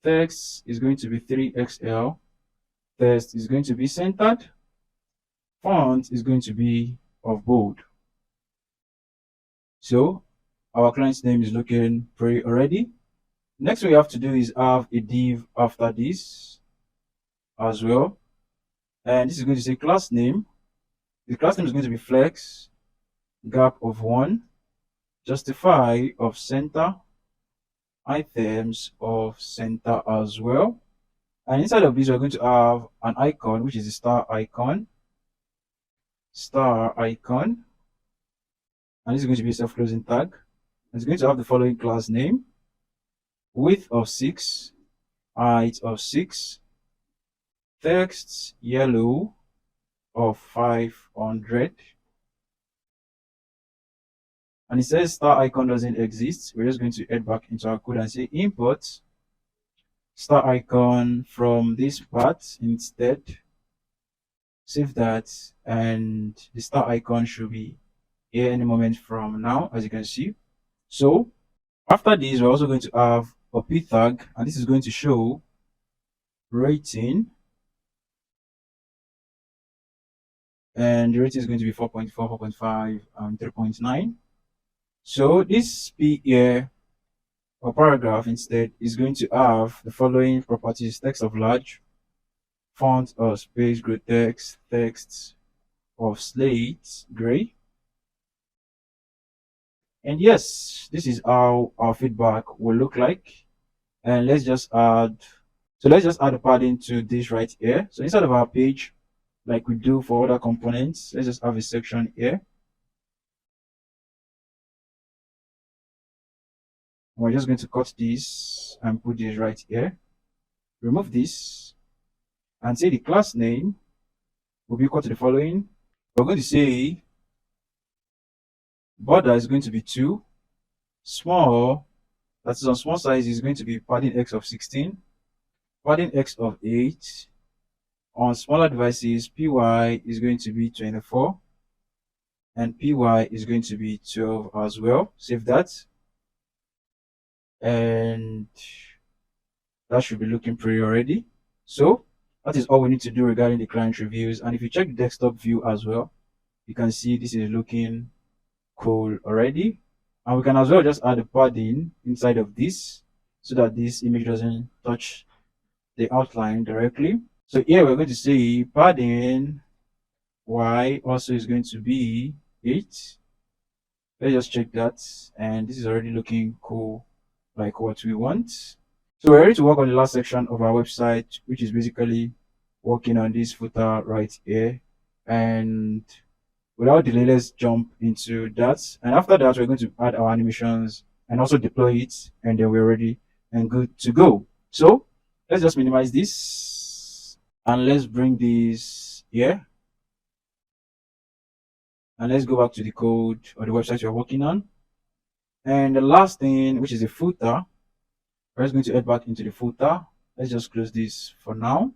text is going to be 3XL, text is going to be centered, font is going to be of bold. So our client's name is looking pretty already. Next we have to do is have a div after this as well, and this is going to say class name. The class name is going to be flex, gap of 1, justify of center, items of center as well. And inside of this, we're going to have an icon, which is a star icon. And this is going to be a self-closing tag. It's going to have the following class name: width of 6, height of 6, text yellow of 500. And it says star icon doesn't exist. We're just going to head back into our code and say import star icon from this part instead. Save that, and the star icon should be here any moment from now, as you can see. So after this, we're also going to have a p tag, and this is going to show rating, and the rating is going to be 4.4, 4.5, and 3.9. So this p here or paragraph instead is going to have the following properties: text of large, font of space gray text, text of slate gray. And yes, this is how our feedback will look like. And let's just add a padding to this right here. So inside of our page, like we do for other components, let's just have a section here. We're just going to cut this and put this right here. Remove this and say the class name will be equal to the following. We're going to say border is going to be 2. Small, that is on small size, is going to be padding x of 16, padding x of 8. On smaller devices, py is going to be 24, and py is going to be 12 as well. Save that. And that should be looking pretty already. So that is all we need to do regarding the client reviews. And if you check the desktop view as well, you can see this is looking cool already. And we can as well just add a padding inside of this so that this image doesn't touch the outline directly. So here we're going to say padding y also is going to be 8. Let's just check that, and this is already looking cool, like what we want. So we're ready to work on the last section of our website, which is basically working on this footer right here. And without delay, let's jump into that. And after that, we're going to add our animations and also deploy it, and then we're ready and good to go. So let's just minimize this and let's bring this here. And let's go back to the code or the website you're working on. And the last thing, which is the footer, we're just going to head back into the footer. Let's just close this for now.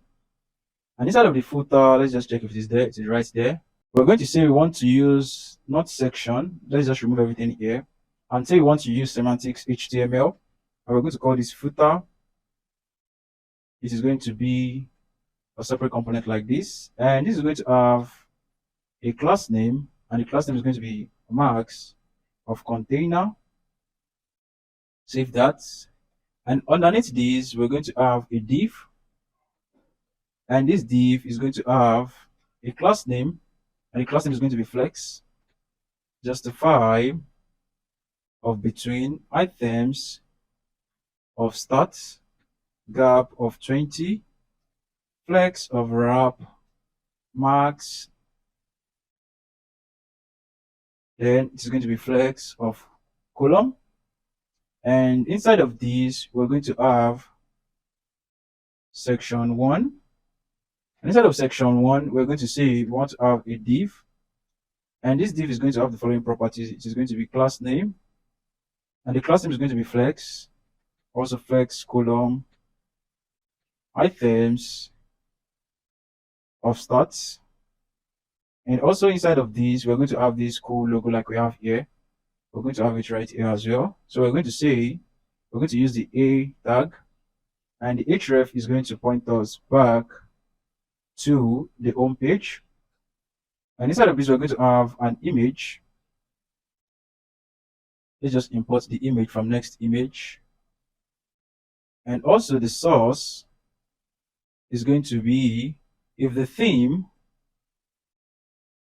And inside of the footer, let's just check if it is there. It is right there. We're going to say we want to use not section. Let's just remove everything here. And say we want to use semantics HTML. And we're going to call this footer. It is going to be a separate component like this. And this is going to have a class name. And the class name is going to be marks of container. Save that. And underneath this, we're going to have a div. And this div is going to have a class name. And the class name is going to be flex. Justify of between items of start. Gap of 20. Flex of wrap. Marks. Then it's going to be flex of column. And inside of these, we're going to have section 1. And inside of section 1, we're going to say we want to have a div. And this div is going to have the following properties. It is going to be class name. And the class name is going to be flex. Also flex column. Items of starts. And also inside of these, we're going to have this cool logo like we have here. We're going to have it right here as well. So we're going to say, we're going to use the A tag. And the href is going to point us back to the home page. And inside of this, we're going to have an image. Let's just import the image from next image. And also the source is going to be, if the theme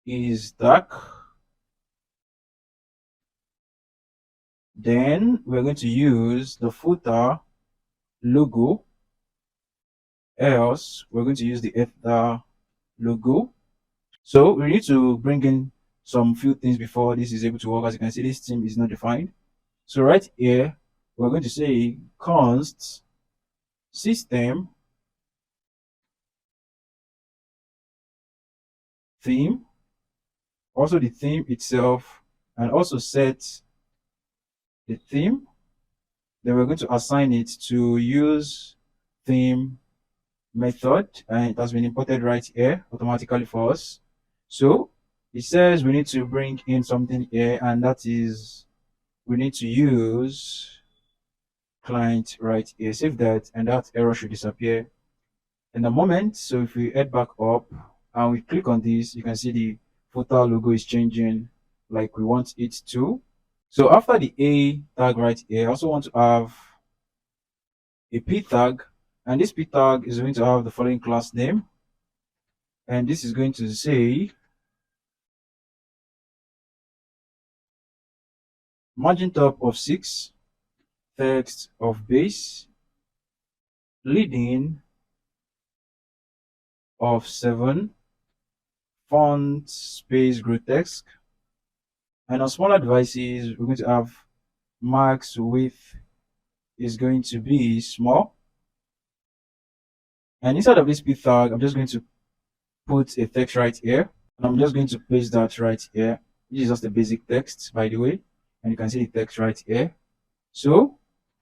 is dark, then we're going to use the footer logo. Else, we're going to use the header logo. So we need to bring in some few things before this is able to work. As you can see, this theme is not defined. So right here, we're going to say const system theme, also the theme itself, and also set the theme. Then we're going to assign it to use theme method, and it has been imported right here automatically for us. So it says we need to bring in something here, and that is we need to use client right here. Save that, and that error should disappear in a moment. So if we head back up and we click on this, you can see the footer logo is changing like we want it to. So after the A tag right here, I also want to have a P tag, and this P tag is going to have the following class name, and this is going to say margin top of 6, text of base, leading of 7, font space grotesque, and on smaller devices we're going to have max width is going to be small. And inside of this p tag, I'm just going to put a text right here. And I'm just going to paste that right here. This is just the basic text, by the way. And you can see the text right here. So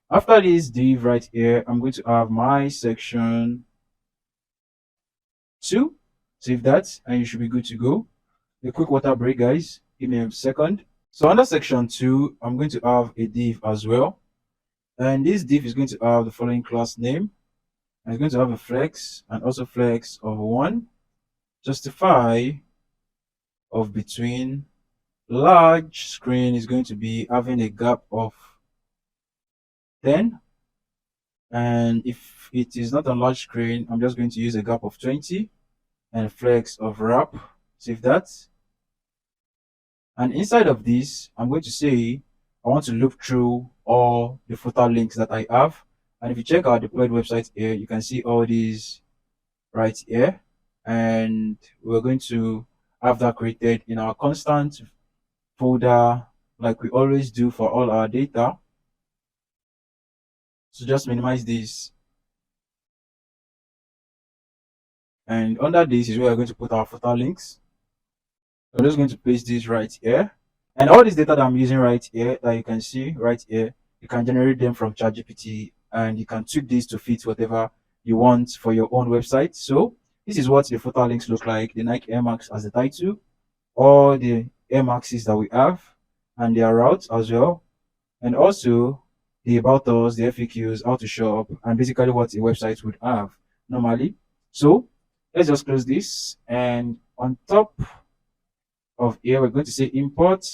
after this div right here, I'm going to have my section 2. Save that, and you should be good to go. A quick water break, guys. Give me a second. So under section 2, I'm going to have a div as well. And this div is going to have the following class name. And it's going to have a flex and also flex of 1. Justify of between. Large screen is going to be having a gap of 10. And if it is not a large screen, I'm just going to use a gap of 20 and flex of wrap. Save that. And inside of this, I'm going to say I want to loop through all the footer links that I have. And if you check our deployed website here, you can see all these right here. And we're going to have that created in our constant folder like we always do for all our data. So just minimize this. And under this is where we're going to put our footer links. So I'm just going to paste this right here. And all this data that I'm using right here, that you can see right here, you can generate them from ChatGPT and you can tweak this to fit whatever you want for your own website. So this is what the footer links look like. The Nike Air Max as the title, all the Air Maxes that we have, and their routes as well. And also the about us, the FAQs, how to shop, and basically what a website would have normally. So let's just close this. And on top of here, we're going to say import,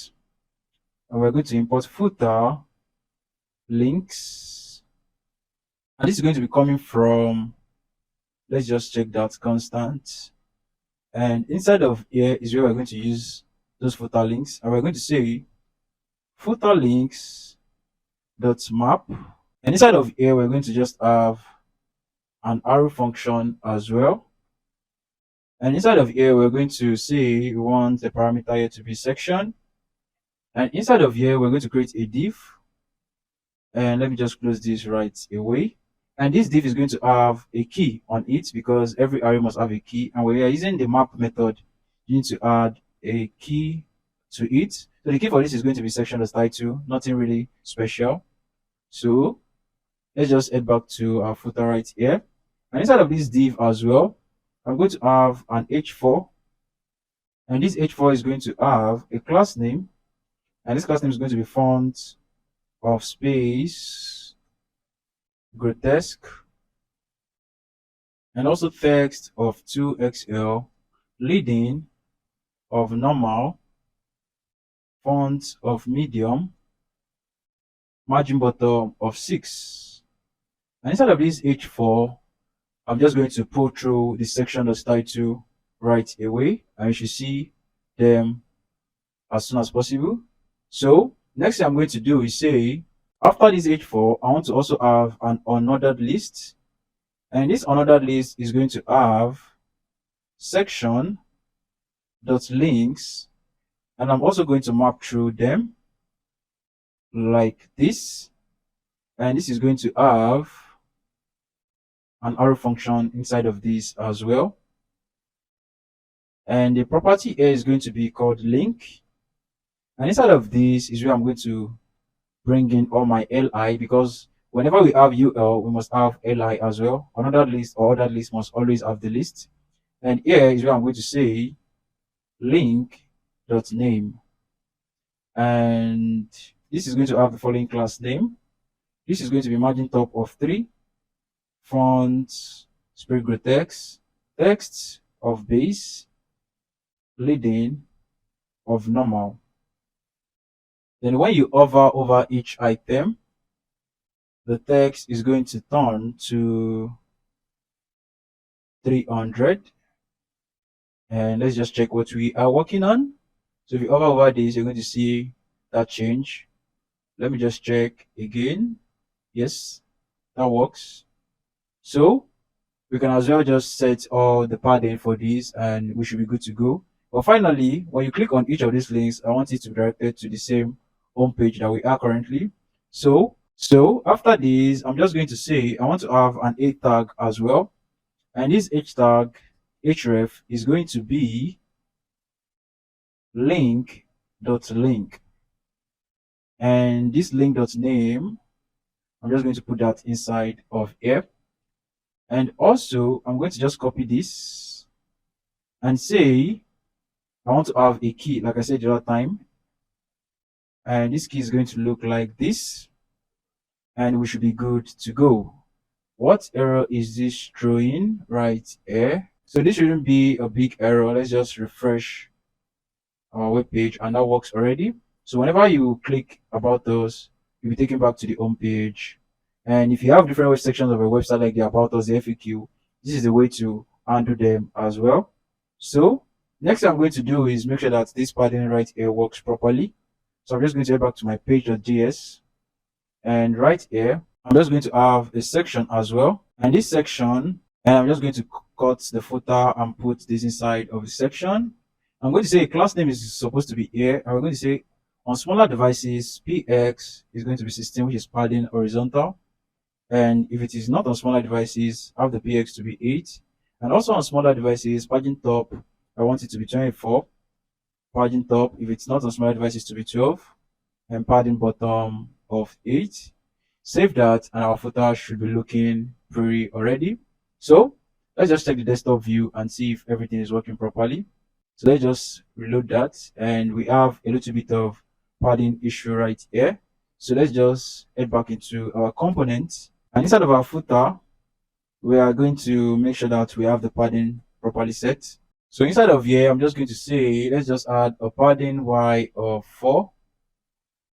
and we're going to import footer links. And this is going to be coming from, let's just check that constant. And inside of here is where we're going to use those footer links. And we're going to say footer links dot map. And inside of here, we're going to just have an arrow function as well. And inside of here, we're going to say we want the parameter here to be section. And inside of here, we're going to create a div. And let me just close this right away. And this div is going to have a key on it because every array must have a key. And we are using the map method. You need to add a key to it. So the key for this is going to be section as title, nothing really special. So let's just head back to our footer right here. And inside of this div as well, I'm going to have an h4. And this h4 is going to have a class name. And this class name is going to be font of space grotesque. And also text of 2XL, leading of normal, font of medium, margin bottom of 6. And inside of this h4, I'm just going to pull through the section of title right away, and you should see them as soon as possible. So next thing I'm going to do is say, after this h4, I want to also have an unordered list. And this unordered list is going to have section dot links, and I'm also going to map through them like this. And this is going to have an arrow function inside of this as well. And the property here is going to be called link. And inside of this is where I'm going to bring in all my li, because whenever we have ul, we must have li as well. Another list or other list must always have the list. And here is where I'm going to say link.name. And this is going to have the following class name. This is going to be margin top of 3, font spirit gray text of base, leading of normal. Then when you hover over each item, the text is going to turn to 300. And let's just check what we are working on. So if you hover over this, you're going to see that change. Let me just check again. Yes, that works. So we can as well just set all the padding for this and we should be good to go. But finally, when you click on each of these links, I want it to be directed to the same home page that we are currently. So after this, I'm just going to say I want to have an h tag as well. And this h tag href is going to be link.link, and this link.name, I'm just going to put that inside of here. And also I'm going to just copy this and say I want to have a key, like I said the other time, and this key is going to look like this, and we should be good to go. What error is this throwing right here? So this shouldn't be a big error. Let's just refresh our web page, and that works already. So whenever you click about us, you'll be taken back to the home page. And if you have different web sections of a website like the about us, the FAQ, this is the way to handle them as well. So next thing I'm going to do is make sure that this padding right here works properly. So I'm just going to head back to my page.js, and right here I'm just going to have a section as well, and this section, and I'm just going to cut the footer and put this inside of the section. I'm going to say a class name is supposed to be here, and we're going to say on smaller devices px is going to be 16, which is padding horizontal, and if it is not on smaller devices, have the px to be 8, and also on smaller devices padding top, I want it to be 24, padding top if it's not on smaller devices to be 12, and padding bottom of 8. Save that, and our footer should be looking pretty already. So let's just check the desktop view and see if everything is working properly. So let's just reload that, and we have a little bit of padding issue right here. So let's just head back into our components, and inside of our footer we are going to make sure that we have the padding properly set. So inside of here I'm just going to say let's just add a padding y of 4,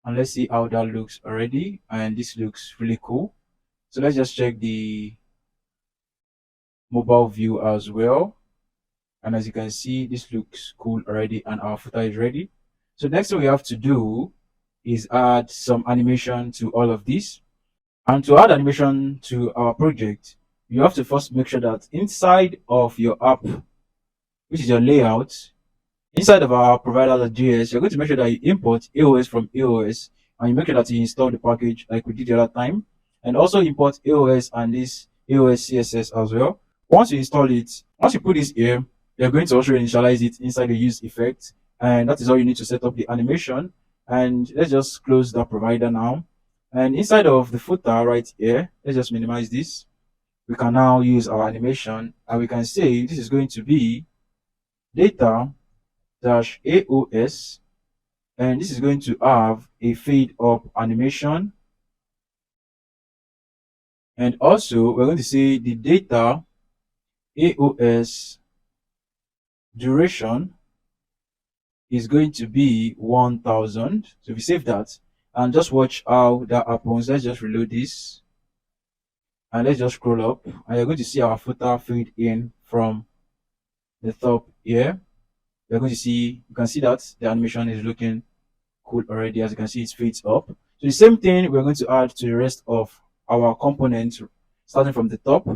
and let's see how that looks already, and this looks really cool. So let's just check the mobile view as well, and as you can see this looks cool already, and our footer is ready. So next thing we have to do is add some animation to all of this. And to add animation to our project, you have to first make sure that inside of your app, which is your layout, inside of our provider.js, you're going to make sure that you import AOS from AOS, and you make sure that you install the package like we did the other time, and also import AOS and this AOS CSS as well. Once you install it, once you put this here, you're going to also initialize it inside the use effect, and that is all you need to set up the animation. And let's just close that provider now. And inside of the footer right here, let's just minimize this. We can now use our animation, and we can say this is going to be data-AOS, and this is going to have a fade up animation. And also we're going to say the data AOS duration is going to be 1000. So if we save that and just watch how that happens, let's just reload this, and let's just scroll up, and you're going to see our footer fade in from the top here. You're going to see, you can see that the animation is looking cool already. As you can see, it fades up. So the same thing we're going to add to the rest of our components, starting from the top.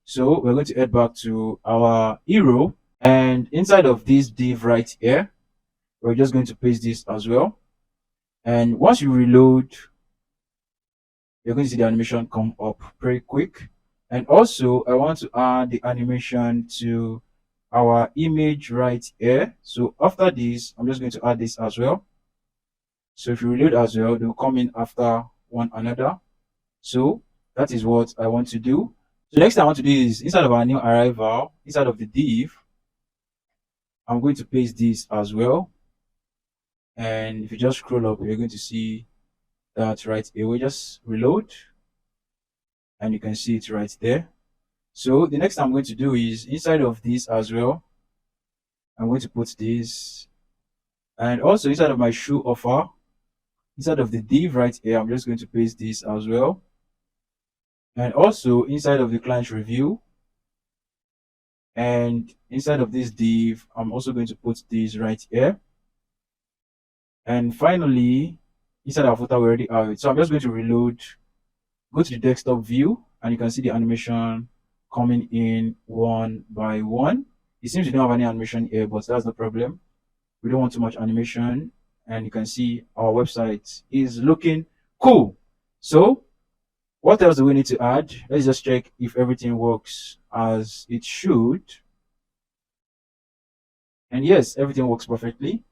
So we're going to head back to our hero, and inside of this div right here, we're just going to paste this as well. And once you reload, you're going to see the animation come up pretty quick. And also I want to add the animation to our image right here. So after this, I'm just going to add this as well. So if you reload as well, they'll come in after one another. So that is what I want to do. So next thing I want to do is inside of our new arrival, inside of the div, I'm going to paste this as well. And if you just scroll up, you're going to see that right here. We just reload, and you can see it right there. So the next thing I'm going to do is inside of this as well, I'm going to put this, and also inside of my shoe offer, inside of the div right here, I'm just going to paste this as well. And also inside of the client review, and inside of this div, I'm also going to put this right here. And finally, inside our footer, we already have it. So I'm just going to reload, go to the desktop view, and you can see the animation coming in one by one. It seems we don't have any animation here, but that's no problem. We don't want too much animation, and you can see our website is looking cool. So what else do we need to add? Let's just check if everything works as it should. And yes, everything works perfectly.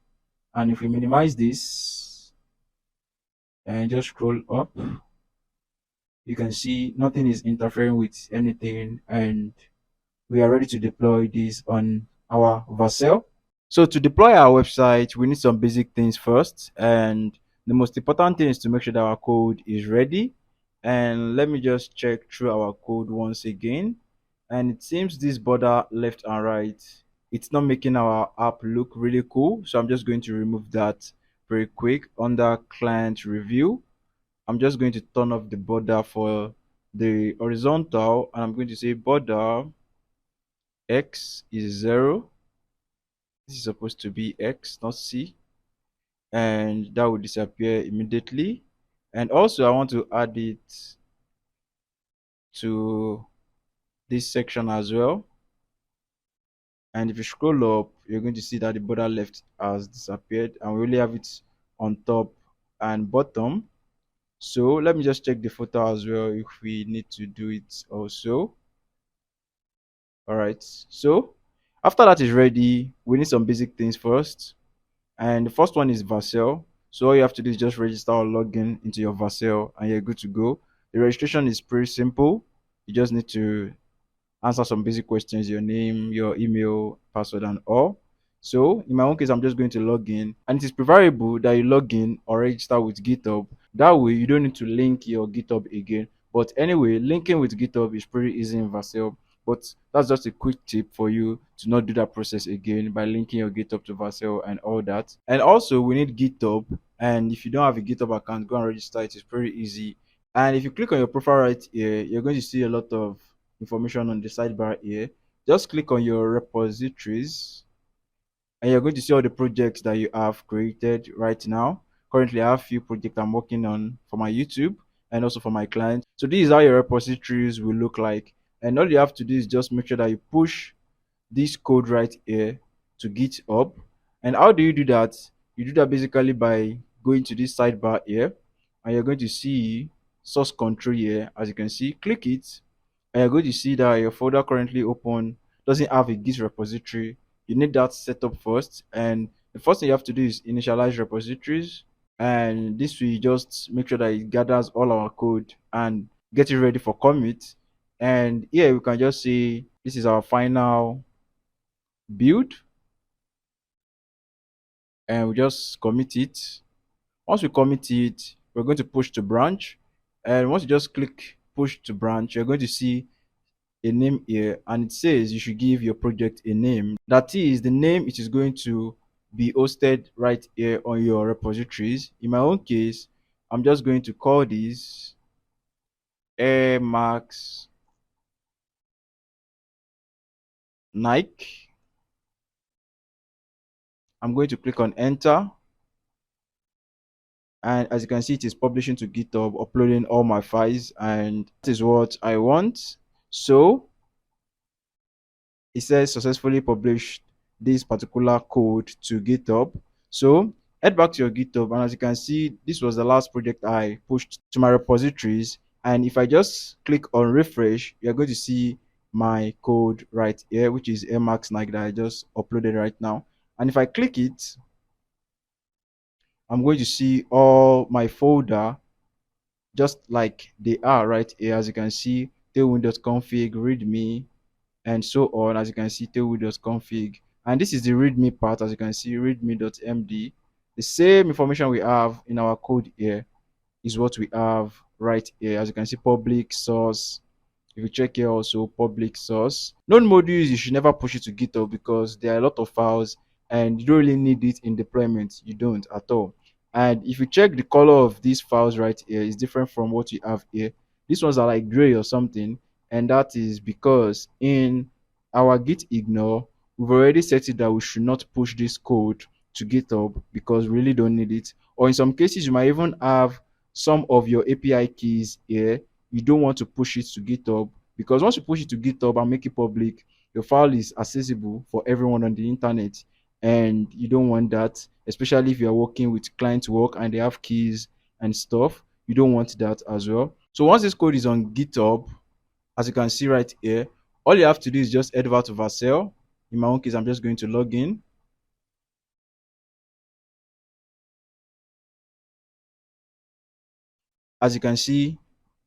And if we minimize this and just scroll up, you can see nothing is interfering with anything, and we are ready to deploy this on our Vercel. So to deploy our website, we need some basic things first, and the most important thing is to make sure that our code is ready. And let me just check through our code once again. And it seems this border left and right, it's not making our app look really cool. So I'm just going to remove that very quick under client review. I'm just going to turn off the border for the horizontal, and I'm going to say border X is 0. This is supposed to be X, not C, and that will disappear immediately. And also I want to add it to this section as well. And if you scroll up, you're going to see that the border left has disappeared, and we only have it on top and bottom. So let me just check the photo as well if we need to do it also. All right, so after that is ready, we need some basic things first. And the first one is Vercel. So all you have to do is just register or log in into your Vercel, and you're good to go. The registration is pretty simple. You just need to answer some basic questions: your name, your email, password, and all. So in my own case, I'm just going to log in, and it is preferable that you log in or register with GitHub. That way you don't need to link your GitHub again. But anyway, linking with GitHub is pretty easy in Vercel. But that's just a quick tip for you to not do that process again by linking your GitHub to Vercel and all that. And also we need GitHub, and if you don't have a GitHub account, go and register. It is pretty easy. And if you click on your profile right here, you're going to see a lot of information on the sidebar here. Just click on your repositories, and you're going to see all the projects that you have created right now. Currently, I have a few projects I'm working on for my YouTube and also for my clients. So this is how your repositories will look like. And all you have to do is just make sure that you push this code right here to GitHub. And how do you do that? You do that basically by going to this sidebar here, and you're going to see source control here. As you can see, click it, and you're going to see that your folder currently open doesn't have a Git repository. You need that set up first, and the first thing you have to do is initialize repositories, and this will just make sure that it gathers all our code and get it ready for commit. And here we can just say this is our final build, and we just commit it. Once we commit it, we're going to push to branch, and once you just click push to branch, you're going to see a name here, and it says you should give your project a name. That is the name it is going to be hosted right here on your repositories. In my own case, I'm just going to call this Air Max Nike. I'm going to click on enter, and as you can see, it is publishing to GitHub, uploading all my files, and that is what I want. So it says successfully published this particular code to GitHub. So head back to your GitHub, and as you can see, this was the last project I pushed to my repositories. And if I just click on refresh, you're going to see my code right here, which is Max Nike that I just uploaded right now. And if I click it, I'm going to see all my folder just like they are right here. As you can see, tailwind.config, readme, and so on. As you can see, tailwind.config, and this is the readme part. As you can see, readme.md. The same information we have in our code here is what we have right here. As you can see, public source. If you check here also, public source. Node modules, you should never push it to GitHub because there are a lot of files and you don't really need it in deployment. You don't at all. And if you check the color of these files right here, it's different from what you have here. These ones are like gray or something, and that is because in our git ignore, we've already set it that we should not push this code to GitHub because we really don't need it. Or in some cases, you might even have some of your API keys here. You don't want to push it to GitHub because once you push it to GitHub and make it public, your file is accessible for everyone on the internet, and you don't want that, especially if you are working with client work and they have keys and stuff. You don't want that as well. So once this code is on GitHub, as you can see right here, all you have to do is just head over to Vercel. In my own case, I'm just going to log in. As you can see,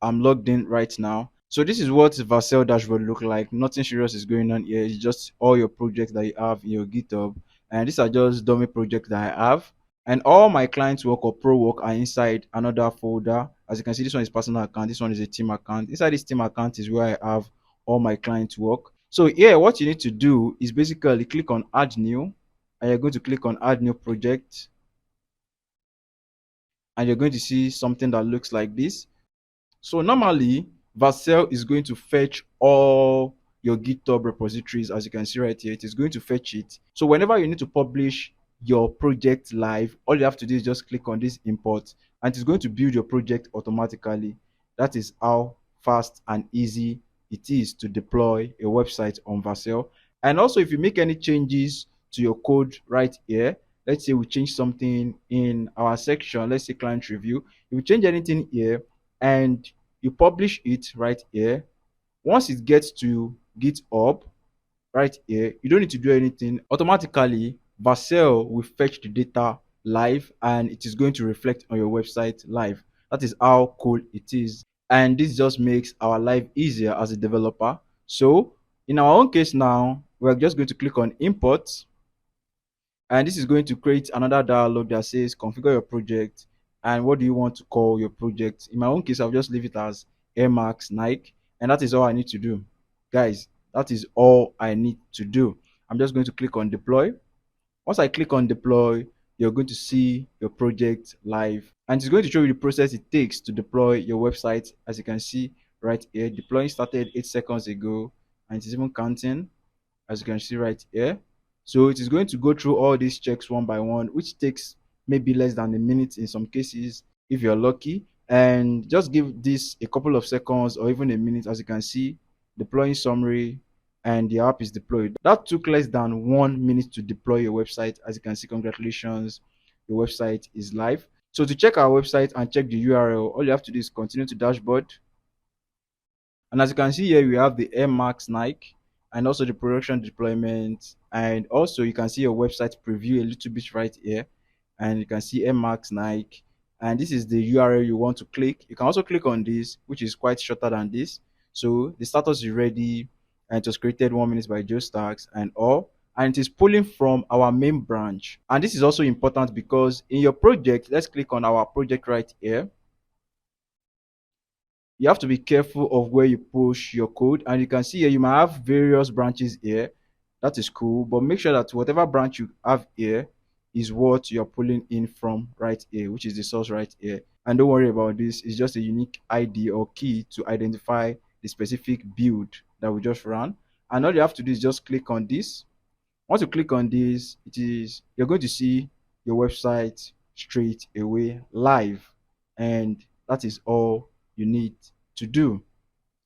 I'm logged in right now. So this is what Vercel dashboard look like. Nothing serious is going on here. It's just all your projects that you have in your GitHub. And these are just dummy projects that I have. And all my clients work or pro work are inside another folder. As you can see, this one is personal account. This one is a team account. Inside this team account is where I have all my clients work. So here, what you need to do is basically click on add new. And you're going to click on add new project. And you're going to see something that looks like this. So normally, Vercel is going to fetch all your GitHub repositories. As you can see right here, it is going to fetch it. So whenever you need to publish your project live, all you have to do is just click on this import, and it's going to build your project automatically. That is how fast and easy it is to deploy a website on Vercel. And also, if you make any changes to your code right here, let's say we change something in our section, let's say client review. If you change anything here and you publish it right here, once it gets to GitHub right here, you don't need to do anything. Automatically, Vercel will fetch the data live and it is going to reflect on your website live. That is how cool it is. And this just makes our life easier as a developer. So in our own case now, we're just going to click on import, and this is going to create another dialog that says configure your project and what do you want to call your project. In my own case, I'll just leave it as Air Max Nike, and that is all I need to do. Guys, that is all I need to do. I'm just going to click on deploy. Once I click on deploy, you're going to see your project live, and it's going to show you the process it takes to deploy your website. As you can see right here, deploying started 8 seconds ago, and it's even counting, as you can see right here. So it is going to go through all these checks one by one, which takes maybe less than a minute in some cases if you're lucky. And just give this a couple of seconds or even a minute. As you can see, deploying summary, and the app is deployed. That took less than 1 minute to deploy your website. As you can see, congratulations, your website is live. So to check our website and check the URL, all you have to do is continue to dashboard. And as you can see here, we have the Air Max Nike and also the production deployment. And also you can see your website preview a little bit right here. And you can see Air Max Nike. And this is the URL you want to click. You can also click on this, which is quite shorter than this. So the status is ready, and it was created 1 minute by Joe Stacks and all. And it is pulling from our main branch. And this is also important because in your project, let's click on our project right here. You have to be careful of where you push your code, and you can see here you might have various branches here. That is cool, but make sure that whatever branch you have here is what you're pulling in from right here, which is the source right here. And don't worry about this, it's just a unique ID or key to identify the specific build that we just ran. And all you have to do is just click on this. Once you click on this, you're going to see your website straight away live, and that is all you need to do.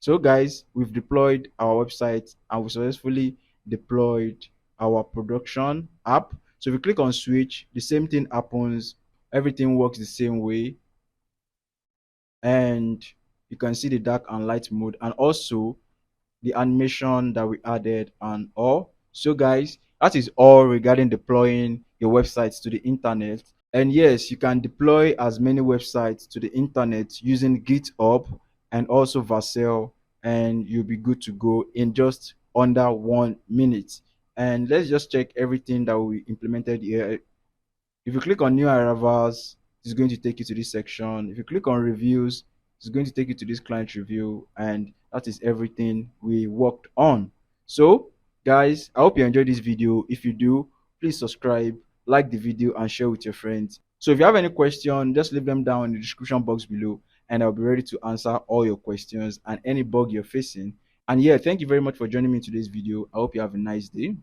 So guys, we've deployed our website and we successfully deployed our production app. So if you click on switch, the same thing happens. Everything works the same way, and you can see the dark and light mode and also the animation that we added and all. So guys, that is all regarding deploying your websites to the internet. And yes, you can deploy as many websites to the internet using GitHub and also Vercel, and you'll be good to go in just under 1 minute. And let's just check everything that we implemented here. If you click on new arrivals, it's going to take you to this section. If you click on reviews, it's going to take you to this client review, and that is everything we worked on. So guys, I hope you enjoyed this video. If you do, please subscribe, like the video, and share with your friends. So if you have any question, just leave them down in the description box below, and I'll be ready to answer all your questions and any bug you're facing. And yeah, thank you very much for joining me in today's video. I hope you have a nice day.